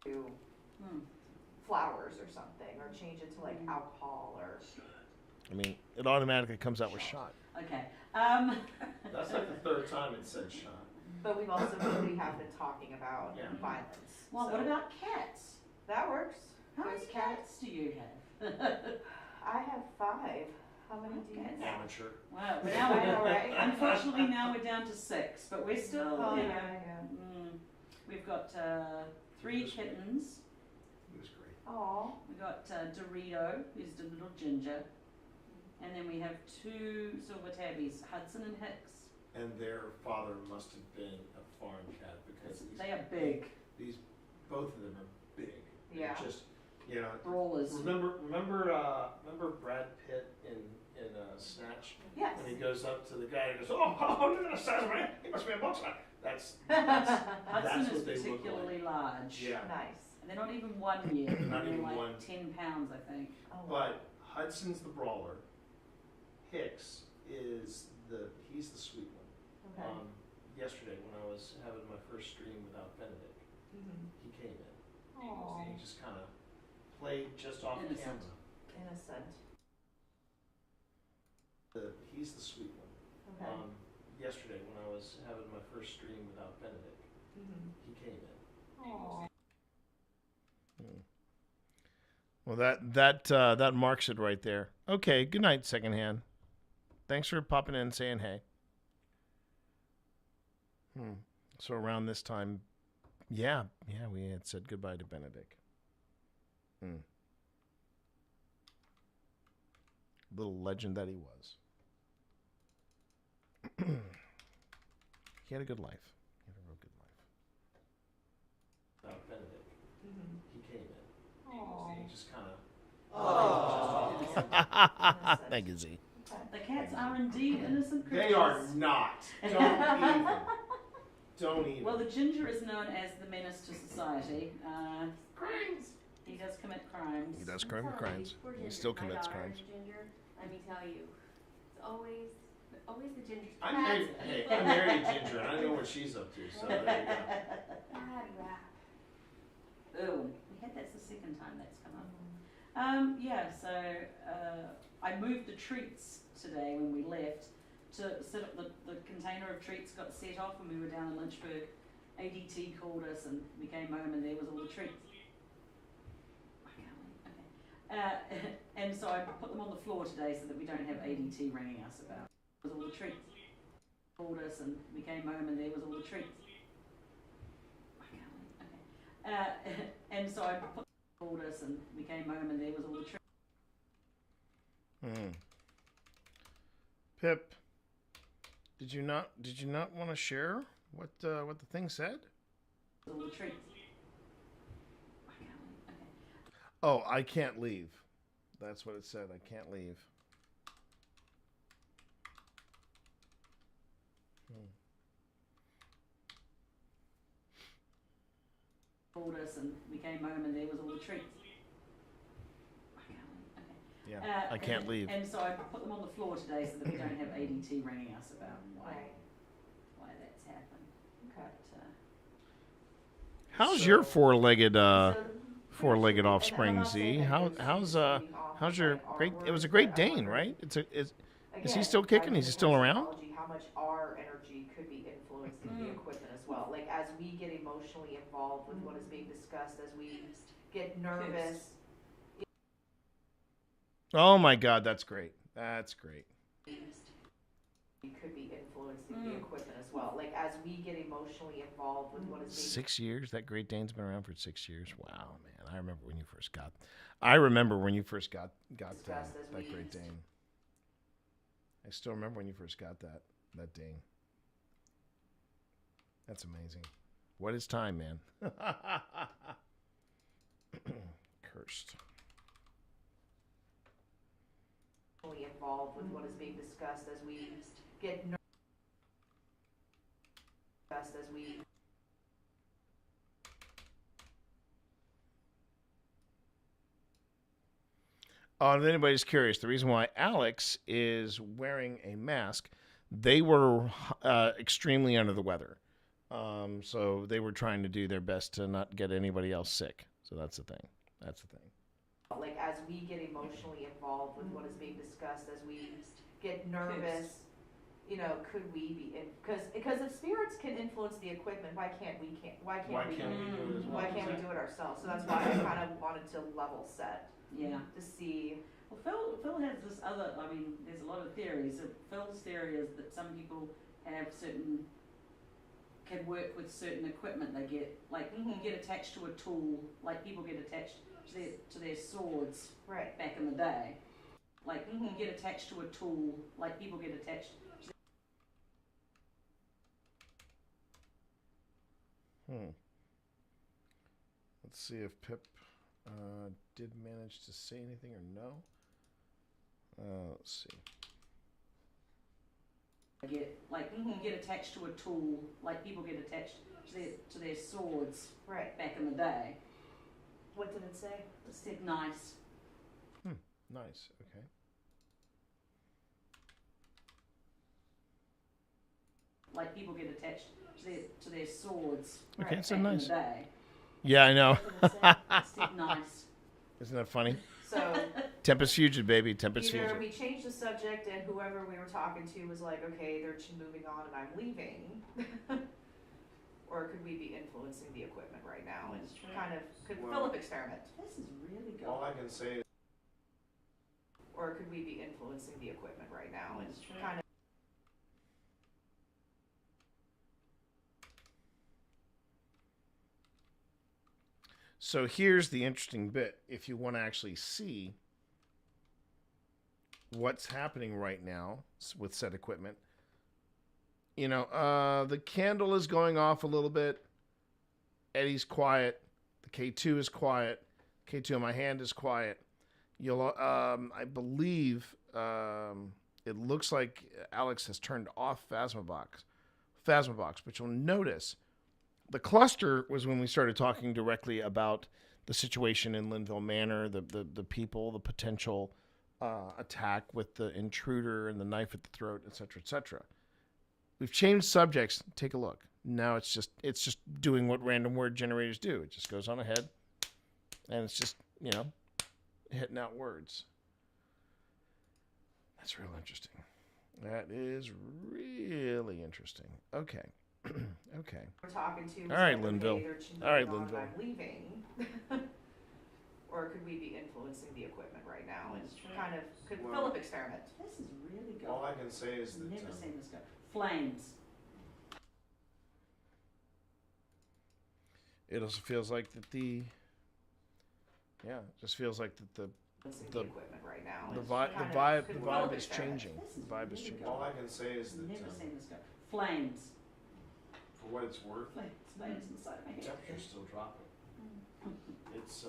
Flowers or something, or change it to like alcohol or. I mean, it automatically comes out with shot. Okay. That's like the third time it said shot. But we have been talking about violence. Well, what about cats? That works. How many cats do you have? I have 5. How many do you have? Amateur. Well, unfortunately now we're down to 6, but we're still, we've got 3 kittens. He was great. Oh. We got Dorito, who's the little ginger, and then we have 2 silver tabbies, Hudson and Hicks. And their father must have been a farm cat because they are big. Both of them are big. Yeah. They're just brawlers. Remember Brad Pitt in Snatch? Yes. When he goes up to the guy and goes, look at the size of man. He must be a boxer. That's Hudson what is they particularly look like. large. Yeah. Nice. And they're not even 1 year. Not even like 1. 10 pounds, I think. Oh, But Hudson's the brawler. Hicks is he's the sweet one. Okay. Yesterday when I was having my first stream without Benedict, he came in. Aww. And he just kind of played just off the camera. Innocent. He's the sweet one. Okay. Yesterday when I was having my first stream without Benedict, he came in. Aww. Well, that marks it right there. Okay, good night, Secondhand. Thanks for popping in and saying hey. So around this time, we had said goodbye to Benedict. little legend that he was. He had a good life. He had a real good life. Benedict. He came in. Aww. He just kind of. Thank you, Z. The cats are indeed innocent creatures. They are not. Don't even. Don't even. Well, the ginger is known as the menace to society. Crimes. He does commit crimes. He does commit crimes. He still commits crimes. Ginger, let me tell you, it's always the ginger. I married Ginger. I know what she's up to. So there you go. Bad rap. Oh, that's the second time that's come up. Yeah, so I moved the treats today when we left to set up the container of treats got set off when we were down in Lynchburg. ADT called us and we came home and there was all the treats. Okay. And so I put them on the floor today so that we don't have ADT ringing us about. There was all the treats. Called us and we came home and there was all the treats. Okay. And so I called us and we came home and there was all the treats. Pip, did you not want to share what the thing said? All the treats. Oh, I can't leave. That's what it said. I can't leave. Called us and we came home and there was all the treats. Yeah, I can't leave. And so I put them on the floor today so that we don't have ADT ringing us about why that's happened. Okay. How's your four-legged offspring, Z? How's your great? It was a Great Dane, right? Is he still kicking? Is he still around? How much our energy could be influencing the equipment as well. Like as we get emotionally involved with what is being discussed, as we get nervous. Oh my God, that's great. That's great. Could be influencing the equipment as well. Like as we get emotionally involved with what is being 6 years. That Great Dane's been around for 6 years. Wow, man. I remember when you first got that Great Dane. I still remember when you first got that Dane. That's amazing. What is time, man? Cursed. Involved with what is being discussed as we get If anybody's curious, the reason why Alex is wearing a mask, they were extremely under the weather. So they were trying to do their best to not get anybody else sick. So that's the thing. like as we get emotionally involved with what is being discussed, as we get nervous, you know, could we be in? Because if spirits can influence the equipment, why can't we do it ourselves? So that's why I kind of wanted to level set. Yeah. To see. Well, Phil has this other. I mean, there's a lot of theories. Phil's theory is that some people can work with certain equipment. They get you get attached to a tool, like people get attached to their swords back in the day. Like you get attached to a tool, like people get attached to Let's see if Pip did manage to say anything or no. Let's see. get attached to a tool, like people get attached to their swords back in the day. What did it say? It said nice. Nice. Okay. Like people get attached to their swords. Okay, so back nice. in the day. Yeah, I know. It said nice. Isn't that funny? So Tempest Fugit, baby. Tempest either Fugit. we changed the subject and whoever we were talking to was like, okay, they're moving on and I'm leaving. Or could we be influencing the equipment right now and could Philip experiment? This is really good. All I can say is, or could we be influencing the equipment right now and kind of So here's the interesting bit. If you want to actually see what's happening right now with said equipment. You know, the candle is going off a little bit. Eddie's quiet. The K2 is quiet. K2 in my hand is quiet. You'll, I believe, it looks like Alex has turned off Phasmabox, but you'll notice the cluster was when we started talking directly about the situation in Linville Manor, the people, the potential attack with the intruder and the knife at the throat, etc., etc. We've changed subjects. Take a look. Now it's just doing what random word generators do. It just goes on ahead, and it's just, you know, hitting out words. That's real interesting. That is really interesting. Okay. Okay. We're talking to. All right, Linville. All right, Linville. I'm leaving. Or could we be influencing the equipment right now and kind of could Philip experiment? This is really good. All I can say is that Never seen this go. Flames. It also feels like that the, yeah, it just feels like that the equipment right now. The vibe is changing. The vibe is changing. all I can say is that Never seen this go. Flames. for what it's worth, Flames inside my head. temperature's still dropping. It's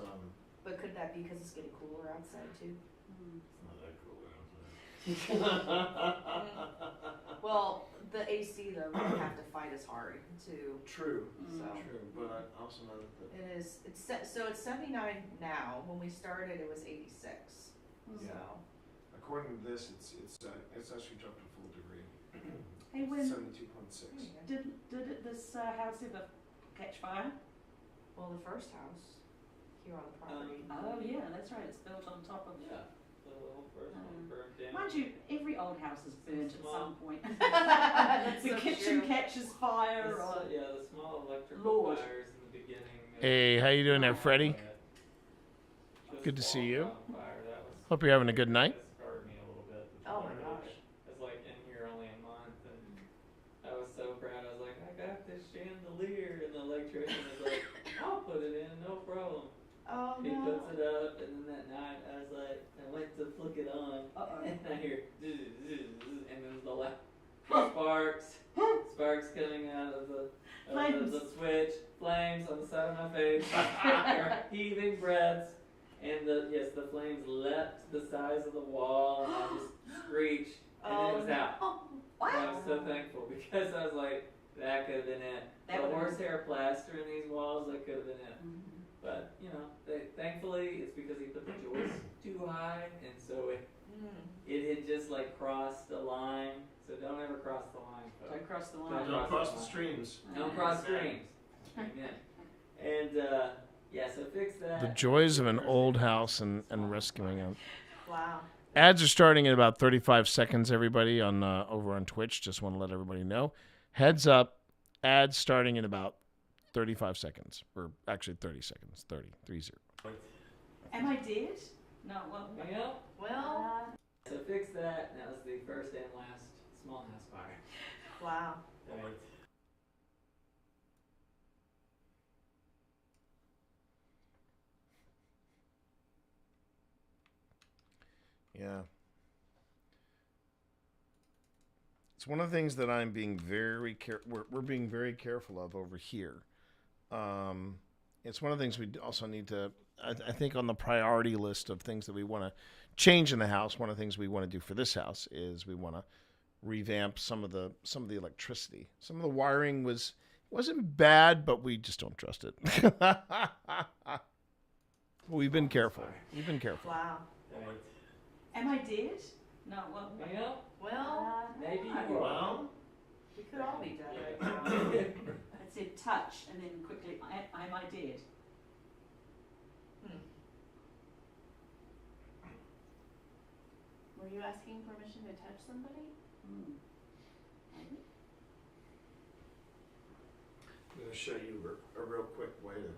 But could that be because it's getting cooler outside too? not that cool outside. Well, the AC though, we don't have to fight as hard to. True. So. True, but I also know that It is. It's so it's 79 now. When we started, it was 86. Yeah. So. according to this, it's actually dropped a full degree. Hey, when 72.6. did this house ever catch fire? Well, the first house here on the property. Oh yeah, that's right. It's built on top of. Yeah, the little first one burned down. Mind you, every old house is burnt at some point. That's the so kitchen true. catches fire. Or Yeah, the small electrical Lord. fires in the beginning. Hey, how you doing there, Freddie? Good to see you. Hope you're having a good night. It scarred me a little bit. Oh my gosh. I was like in here only a month, and I was so proud. I was like, I got this chandelier, and the electrician was like, I'll put it in, no problem. Oh He no. puts it up, and then that night I was like, I went to flick it on, and I hear, zzz, zzz, zzz, and then the sparks coming out of the switch, flames on the side of my face, heaving breaths, and the flames leapt the size of the wall, and I just screeched, and then it was out. What? And I was so thankful because I was like, that could have been it. That The would've horsehair plaster in these walls, that could have been it. But, you know, thankfully, it's because he put the joists too high, and so it had just like crossed the line. So don't ever cross the line, folks. Don't cross the line. Don't cross the streams. Don't cross streams. Amen. And, yeah, so fix that. The joys of an old house and rescuing it. Wow. Ads are starting in about 35 seconds, everybody, on over on Twitch. Just want to let everybody know. Heads up, ads starting in about 35 seconds. Or actually 30 seconds. 30. Am I dead? No, well. Yeah. Well. So fix that. That was the first and last small house fire. Wow. Right. Yeah. It's one of the things that I'm being very we're being very careful of over here. It's one of the things we also need to, I think on the priority list of things that we want to change in the house, one of the things we want to do for this house is we want to revamp some of the electricity. Some of the wiring wasn't bad, but we just don't trust it. We've been careful. Wow. Right. Am I dead? No, well. Yeah. Well. Maybe I you don't are. know. We could all be dead right now. It said touch, and then quickly, am I dead? Were you asking permission to touch somebody? Maybe. I'm going to show you a real quick way to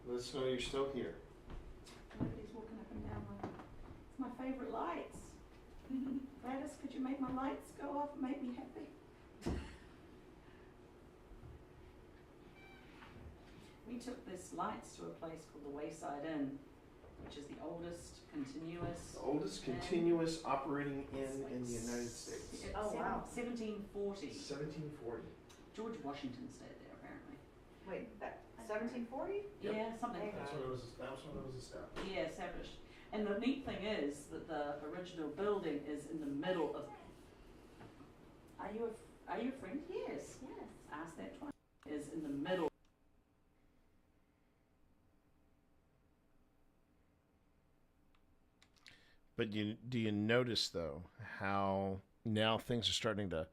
let us know you're still here. Nobody's walking up and down it's my favorite lights. Gladys, could you make my lights go off and make me happy? We took this lights to a place called the Wayside Inn which is the oldest continuous. The oldest continuous operating in the United States. Oh, wow. 1740. 1740. George Washington stayed there, apparently. Wait, that 1740? Yeah, something like That's that. when it was. That's when it was established. Yeah, established. And the neat thing is that the original building is in the middle of. Are you a friend? Yes. Yes. Ask that twice. Is in the middle. But do you notice though how now things are starting to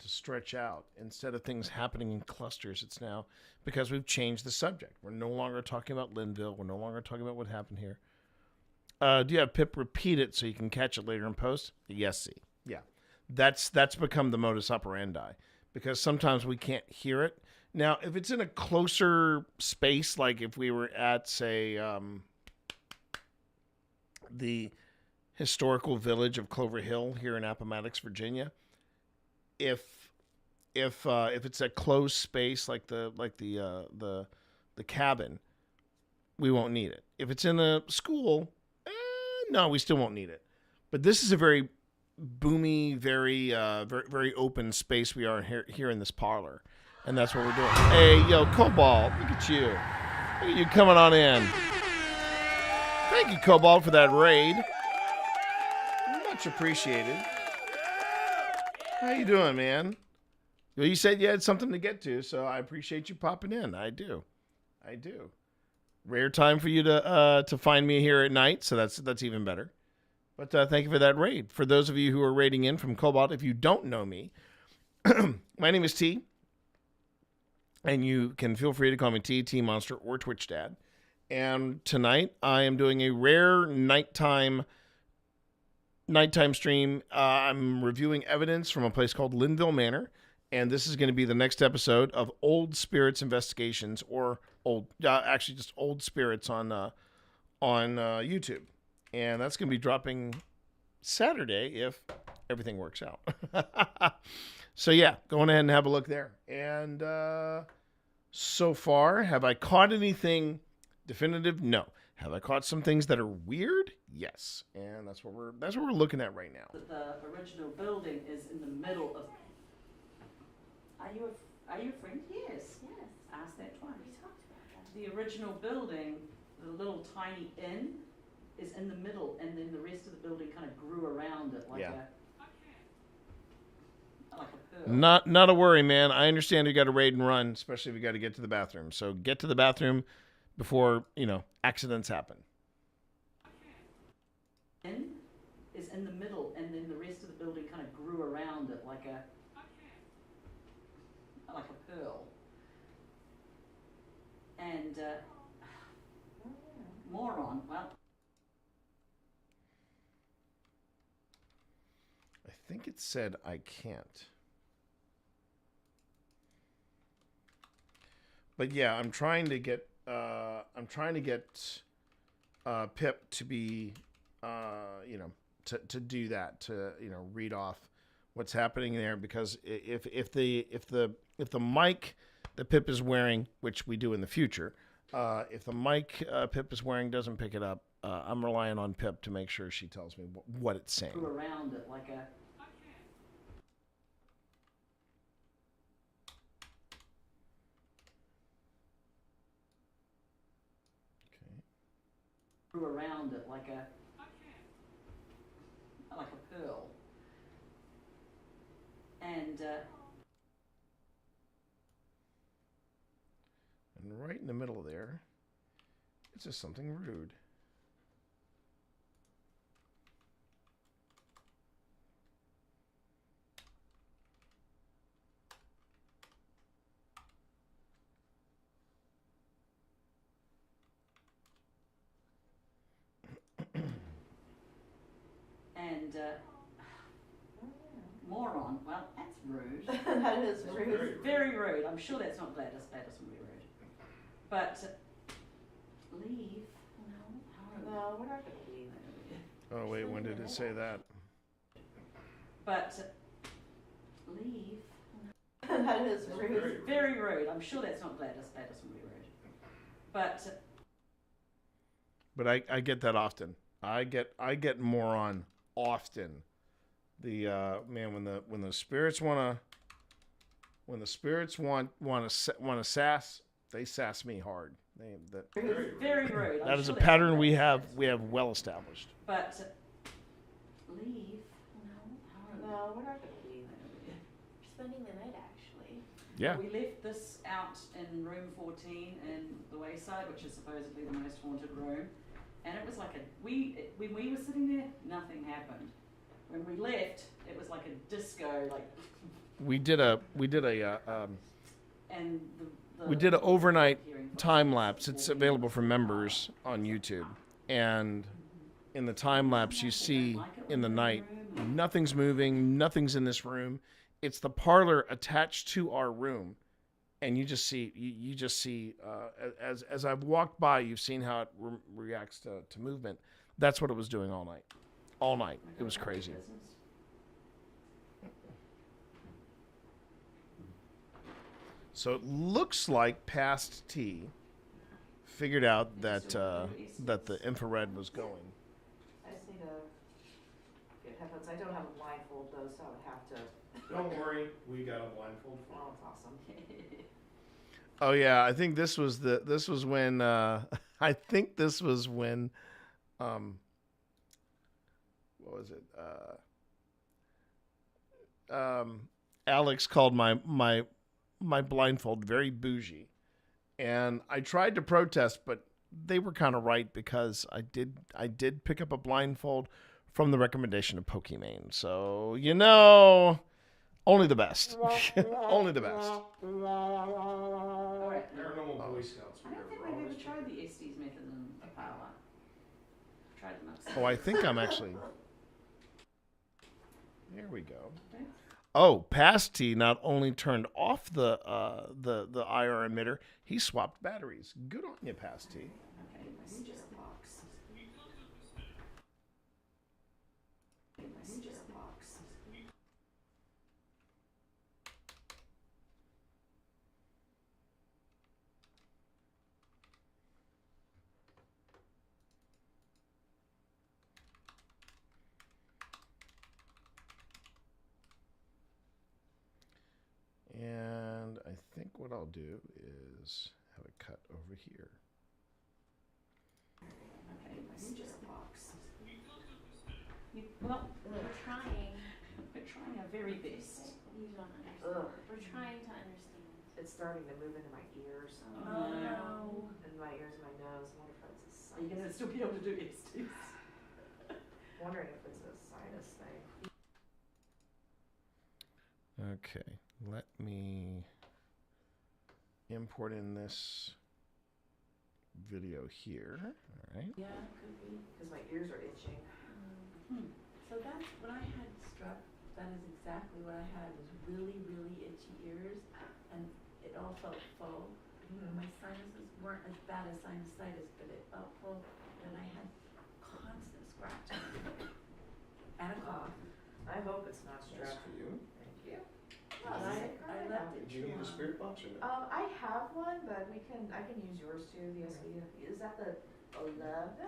stretch out instead of things happening in clusters? It's now because we've changed the subject. We're no longer talking about Linville. We're no longer talking about what happened here. Do you have Pip repeat it so you can catch it later in post? Yes, see. Yeah. That's become the modus operandi because sometimes we can't hear it. Now, if it's in a closer space, like if we were at, say, the historical village of Clover Hill here in Appomattox, Virginia, if it's a closed space like the cabin, we won't need it. If it's in a school, no, we still won't need it. But this is a very boomy, very open space we are here in this parlor, and that's what we're doing. Hey, yo, Cobalt, look at you. Look at you coming on in. Thank you, Cobalt, for that raid. Much appreciated. How you doing, man? Well, you said you had something to get to, so I appreciate you popping in. I do. Rare time for you to find me here at night, so that's even better. But thank you for that raid. For those of you who are raiding in from Cobalt, if you don't know me, my name is T, and you can feel free to call me T Monster, or Twitch Dad. And tonight I am doing a rare nighttime stream. I'm reviewing evidence from a place called Linville Manor, and this is going to be the next episode of Old Spirits Investigations, or actually just Old Spirits on YouTube, and that's going to be dropping Saturday if everything works out. So yeah, go on ahead and have a look there. And so far, have I caught anything definitive? No. Have I caught some things that are weird? Yes. And that's what we're looking at right now. The original building is in the middle of. Are you a friend? Yes. Yes. Ask that twice. We talked about that. The original building, the little tiny inn, is in the middle, and then the rest of the building kind of grew around it like a pearl. Not a worry, man. I understand you got to raid and run, especially if you got to get to the bathroom. So get to the bathroom before, accidents happen. Inn is in the middle, and then the rest of the building kind of grew around it like a pearl. And moron. Well, I think it said I can't. But yeah, I'm trying to get Pip to be to do that, to read off what's happening there, because if the mic that Pip is wearing, which we do in the future, if the mic Pip is wearing doesn't pick it up, I'm relying on Pip to make sure she tells me what it's saying. grew around it like a. Grew around it like a pearl. And right in the middle there, it's just something rude. and moron. Well, that's rude. That is rude. Very rude. I'm sure that's not Gladys. Gladys would be rude. But leave. No, we're not going to leave. Oh wait, when did it say that? But leave. That is rude. Very rude. I'm sure that's not Gladys. Gladys would be rude. But But I get that often. I get more on often. The man, when the spirits want to sass, they sass me hard. Very rude. That is a pattern we have well established. But leave? No, we're not gonna leave. We're spending the night, actually. Yeah. We left this out in room 14 in the Wayside, which is supposedly the most haunted room. And it was like when we were sitting there, nothing happened. When we left, it was like a disco, like. We did an overnight time lapse. It's available for members on YouTube. And in the time lapse, you see in the night, nothing's moving, nothing's in this room. It's the parlor attached to our room, and you just see as I've walked by, you've seen how it reacts to movement. That's what it was doing all night. All night. It was crazy. So it looks like Past T figured out that the infrared was going. I just need to get headphones. I don't have a blindfold though, so I would have to. Don't worry, we got a blindfold. Oh, that's awesome. Oh yeah, I think this was when what was it? Alex called my blindfold very bougie, and I tried to protest, but they were kind of right because I did pick up a blindfold from the recommendation of Pokimane. So only the best. Only the best. Paranormal Boy Scouts. I don't think we've ever tried the Estes method in Apala. Tried them upstairs. Oh, I think I'm actually. There we go. Oh, Past T not only turned off the IR emitter, he swapped batteries. Good on you, Past T. Okay, my suggested box. And I think what I'll do is have it cut over here. Okay, my suggested box. Well, we're trying. We're trying our very best. You don't understand. We're trying to understand. It's starting to move into my ears. Oh, no. And my ears and my nose. I wonder if it's a sinus. Are you going to still be able to do Estes? Wondering if it's a sinus thing. Okay, let me import in this video here. All right. Yeah, could be. Because my ears are itching. So that's when I had strep. That is exactly what I had. Was really, really itchy ears, and it all felt full. My sinuses weren't as bad as sinusitis, but it felt full, and I had constant scratching and a cough. I hope it's not strep. That's for you. Thank you. And I left it. Did you need a spirit box or no? I have one, but I can use yours too. The SB. Is that the 11?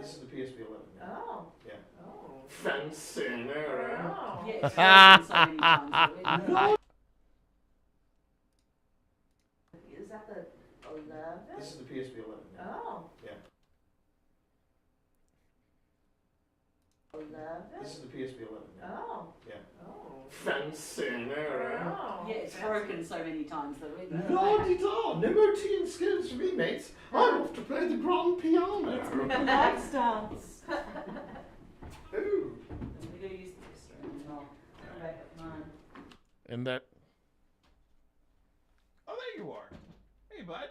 This is the PSP 11. Oh. Yeah. Oh. Fancy, Oh. Yes, I've seen so many times already. Is that the 11? This is the PSP 11. Yeah. Oh. Yeah. 11? This is the PSP 11. Yeah. Oh. Yeah. Oh. Fancy, Oh. Yeah, it's broken so many times though, isn't it? La-di-da, no tea and skills for me, mates. I'm off to play the grand piano. Let's dance. Ooh. We go use the restroom and I'll come back at 9. And that. Oh, there you are. Hey, bud.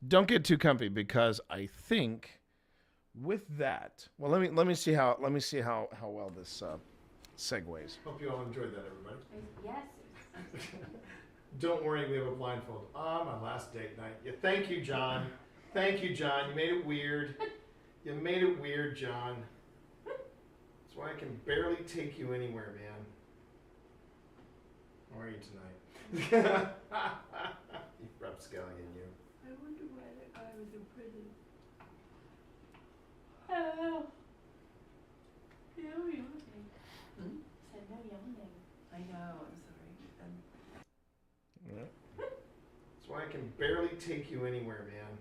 Don't get too comfy because I think with that. Well, let me see how well this segues. Hope you all enjoyed that, everybody. Yes. Don't worry, we have a blindfold. Ah, my last date night. Yeah, thank you, John. Thank you, John. You made it weird. You made it weird, John. That's why I can barely take you anywhere, man. How are you tonight? You rapscallion, you. I wonder why I was in prison. can barely take you anywhere, man.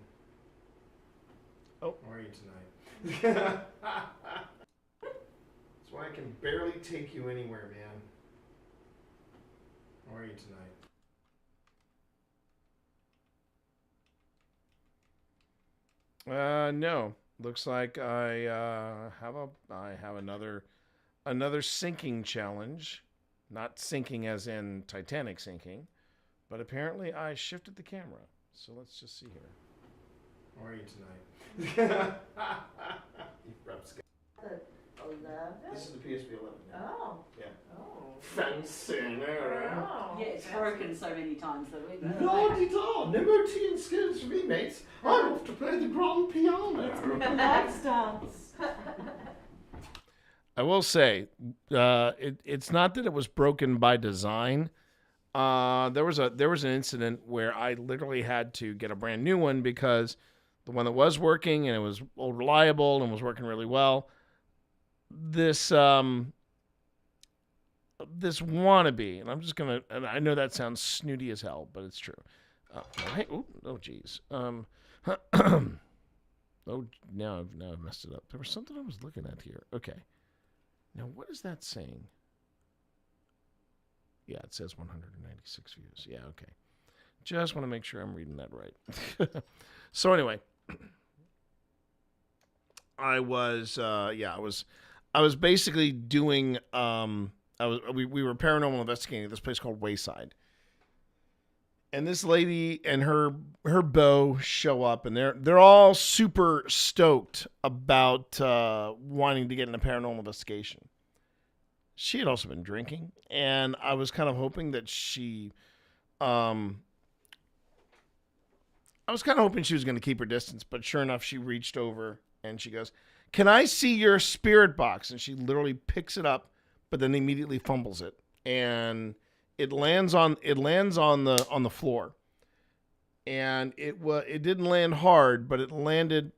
Oh. How are you tonight? That's why I can barely take you anywhere, man. How are you tonight? No. Looks like I have another sinking challenge. Not sinking as in Titanic sinking, but apparently I shifted the camera. So let's just see here. How are you tonight? You rapscallion. The 11? This is the PSP 11. Oh. Yeah. Oh. Fancy, Oh. Yeah, it's broken so many times that we La-di-da, no more tea and scones for me, mates. I'm off to play the grand piano. Let's dance. I will say, it's not that it was broken by design. There was an incident where I literally had to get a brand new one because the one that was working and it was reliable and was working really well. This wannabe, and I'm just gonna, and I know that sounds snooty as hell, but it's true. Hey, oh geez. Oh, now I've messed it up. There was something I was looking at here. Okay. Now, what is that saying? Yeah, it says 196 views. Yeah, okay. Just want to make sure I'm reading that right. So anyway, I was basically doing, we were paranormal investigating at this place called Wayside. And this lady and her beau show up, and they're all super stoked about wanting to get into paranormal investigation. She had also been drinking, and I was kind of hoping that she was going to keep her distance, but sure enough, she reached over and she goes, "Can I see your spirit box?" And she literally picks it up, but then immediately fumbles it, and it lands on the floor, and it didn't land hard, but it landed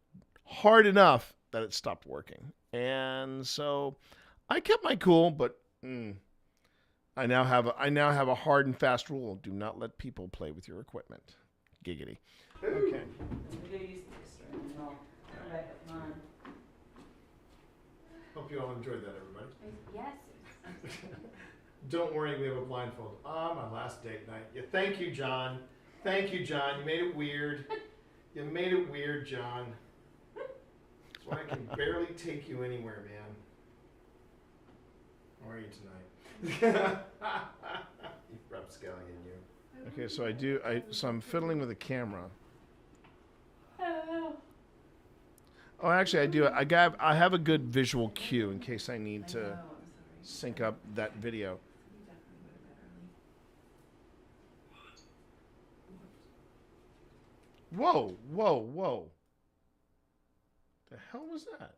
hard enough that it stopped working. And so I kept my cool, but I now have a hard and fast rule: do not let people play with your equipment. Giggity. Okay. Hope you all enjoyed that, everybody. Yes. Don't worry, we have a blindfold. My last date night. Yeah, thank you, John. Thank you, John. You made it weird. You made it weird, John. That's why I can barely take you anywhere, man. How are you tonight? You rapscallion, you. Okay, so I'm fiddling with the camera. Oh, actually, I do. I have a good visual cue in case I need to sync up that video. Whoa, whoa, whoa. The hell was that?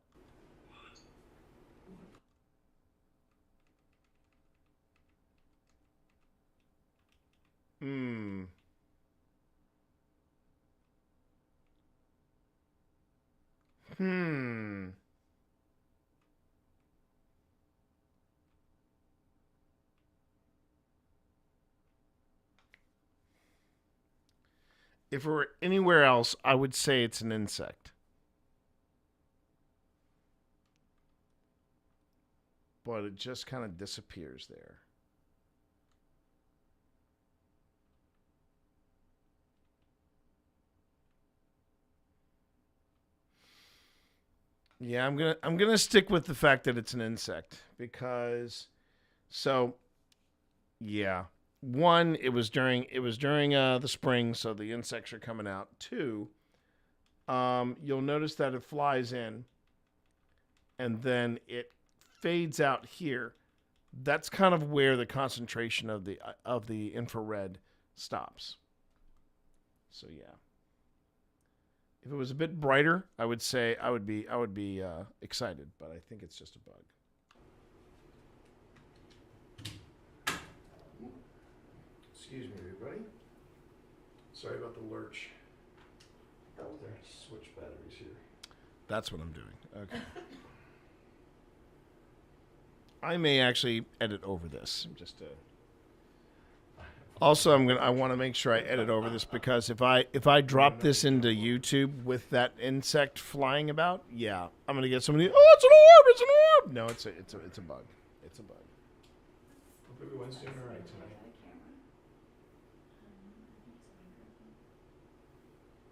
If it were anywhere else, I would say it's an insect. But it just kind of disappears there. Yeah, I'm gonna stick with the fact that it's an insect because, yeah. One, it was during the spring, so the insects are coming out. Two, you'll notice that it flies in, and then it fades out here. That's kind of where the concentration of the infrared stops. So yeah. If it was a bit brighter, I would say I would be excited, but I think it's just a bug. Excuse me, everybody. Sorry about the lurch. There, switch batteries here. That's what I'm doing. Okay. I may actually edit over this just to. Also, I want to make sure I edit over this because if I drop this into YouTube with that insect flying about, yeah, I'm gonna get somebody. Oh, it's an orb! It's an orb! No, it's a bug. It's a bug. Hope everyone's doing all right tonight.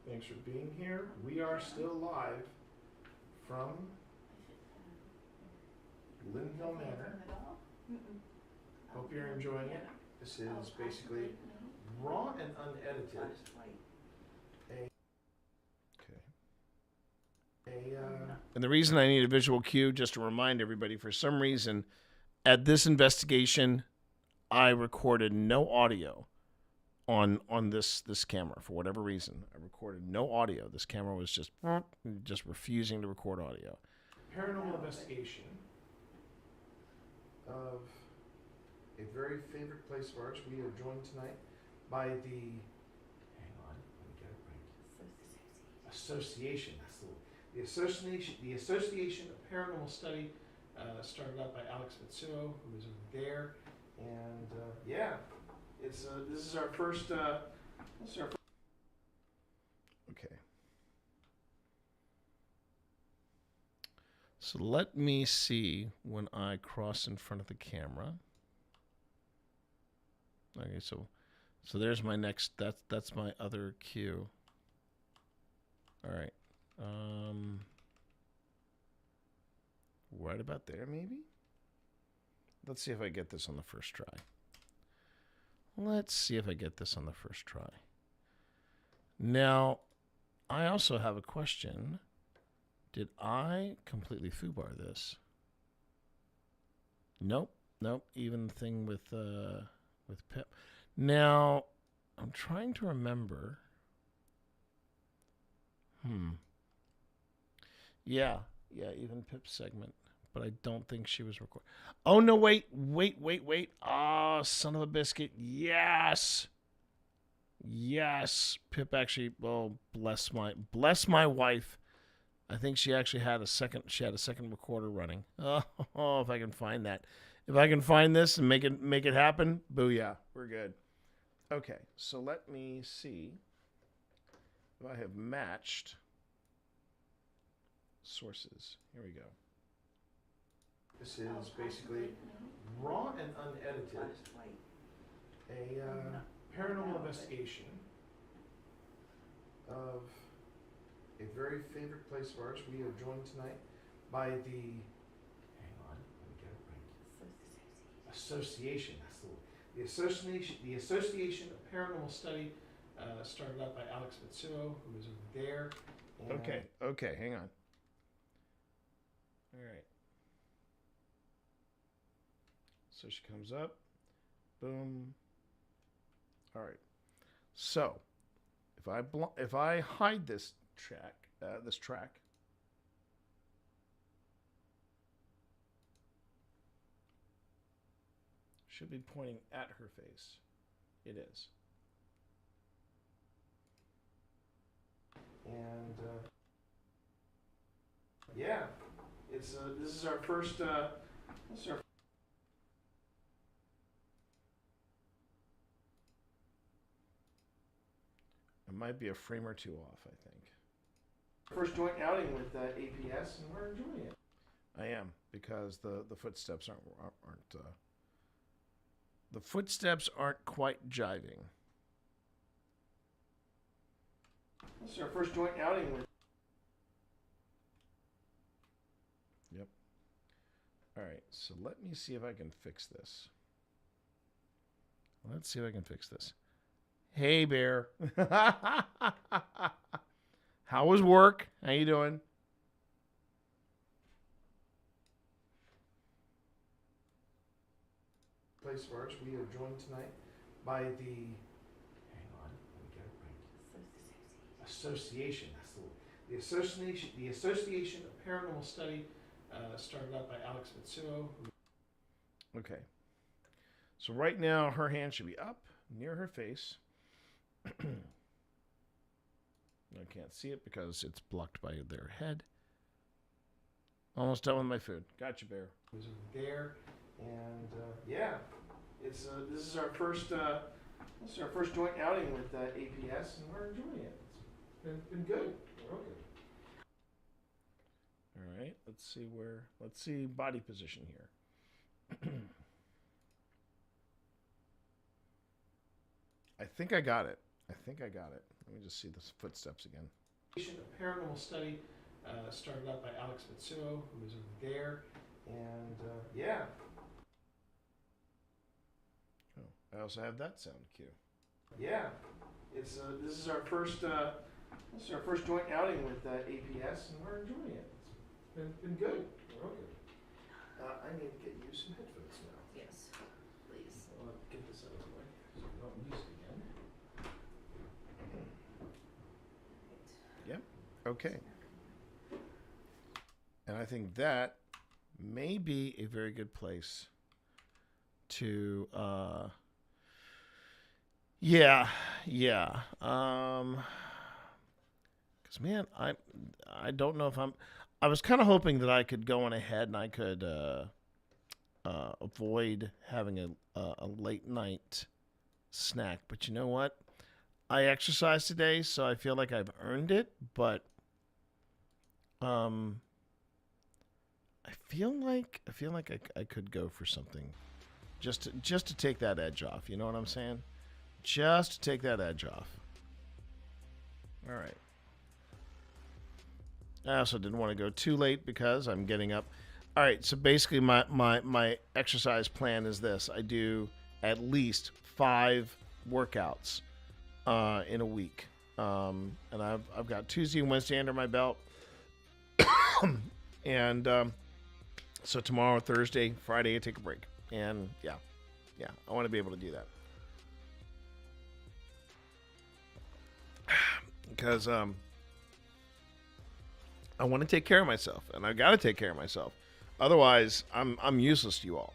Thanks for being here. We are still live from Linville Manor. Hope you're enjoying it. This is basically raw and unedited. And the reason I need a visual cue, just to remind everybody, for some reason, at this investigation, I recorded no audio on this camera for whatever reason. I recorded no audio. This camera was just refusing to record audio. Paranormal investigation of a very favorite place of ours. We are joined tonight by the, hang on, let me get it right. Association. That's the Association of Paranormal Study, started out by Alex Mitsuo, who is over there, and yeah, it's this is our first. Okay. So let me see when I cross in front of the camera. Okay, so there's my next. That's my other cue. All right. Right about there, maybe? Let's see if I get this on the first try. Now, I also have a question. Did I completely foobar this? Nope. Even the thing with Pip. Now, I'm trying to remember. Yeah, even Pip's segment. But I don't think she was recording. Oh, no, wait. Oh, son of a biscuit. Yes. Pip actually, oh, bless my wife. I think she actually had a second recorder running. Oh, if I can find that. If I can find this and make it happen, booyah, we're good. Okay, so let me see if I have matched sources. Here we go. This is basically raw and unedited. A paranormal investigation of a very favorite place of ours. We are joined tonight by the, hang on, let me get it right. Association. That's the Association of Paranormal Study, started out by Alex Mitsuo, who is over there. Okay, hang on. All right. So she comes up. Boom. All right. So, if I hide this track, should be pointing at her face. It is. And yeah, it's this is our first. It might be a frame or two off, I think. First joint outing with APS, and we're enjoying it. I am, because the footsteps aren't quite jiving. This is our first joint outing with. Yep. All right, so let me see if I can fix this. Hey, Bear. How was work? How you doing? Place of ours. We are joined tonight by the, hang on, let me get it right. Association. That's the Association of Paranormal Study, started out by Alex Mitsuo. Okay. So right now her hand should be up near her face. I can't see it because it's blocked by their head. Almost done with my food. Gotcha, Bear. Was there, and yeah, it's this is our first. This is our first joint outing with APS, and we're enjoying it. It's been good. Real good. All right, let's see body position here. I think I got it. Let me just see the footsteps again. A paranormal study started out by Alex Mitsuo, who was over there, and yeah. Oh, I also have that sound cue. Yeah, it's this is our first joint outing with APS, and we're enjoying it. It's been good. Real good. I need to get you some headphones now. Yes, please. I'll get this out of the way so we don't lose it again. Yep. Okay. And I think that may be a very good place to cuz man, I don't know if I was kind of hoping that I could go on ahead and I could avoid having a late night snack, but you know what? I exercised today, so I feel like I've earned it, but I feel like I could go for something just to take that edge off. You know what I'm saying? Just to take that edge off. All right. I also didn't want to go too late because I'm getting up. All right, so basically my exercise plan is this. I do at least 5 workouts in a week. And I've got Tuesday and Wednesday under my belt. And so tomorrow, Thursday, Friday, I take a break. And yeah, I want to be able to do that. Because I want to take care of myself, and I got to take care of myself. Otherwise, I'm useless to you all.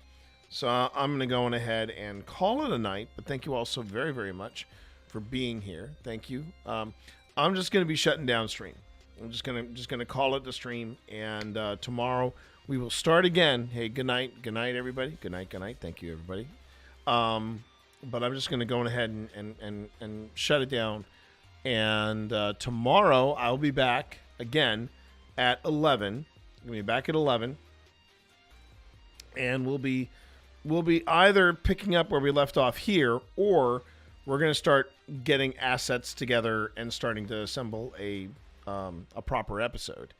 So I'm going to go on ahead and call it a night. But thank you all so very, very much for being here. Thank you. I'm just going to be shutting down stream. I'm just gonna call it the stream, and tomorrow we will start again. Hey, good night, everybody. Good night. Thank you, everybody. But I'm just gonna go ahead and shut it down. And tomorrow I'll be back again at 11. We'll be back at 11, and we'll be either picking up where we left off here, or we're gonna start getting assets together and starting to assemble a proper episode,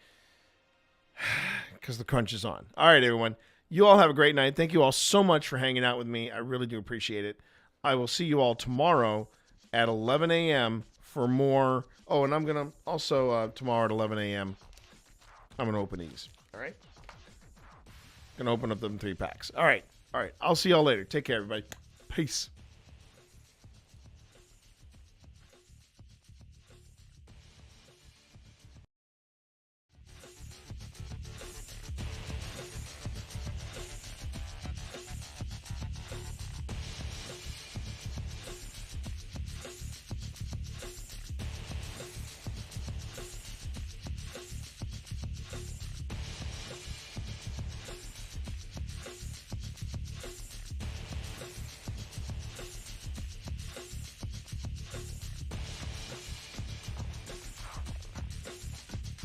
because the crunch is on. All right, everyone. You all have a great night. Thank you all so much for hanging out with me. I really do appreciate it. I will see you all tomorrow at 11 a.m. for more. Oh, and I'm going to also, tomorrow at 11 a.m., I'm going to open these. All right? Going to open up them 3 packs. All right. I'll see y'all later. Take care, everybody. Peace.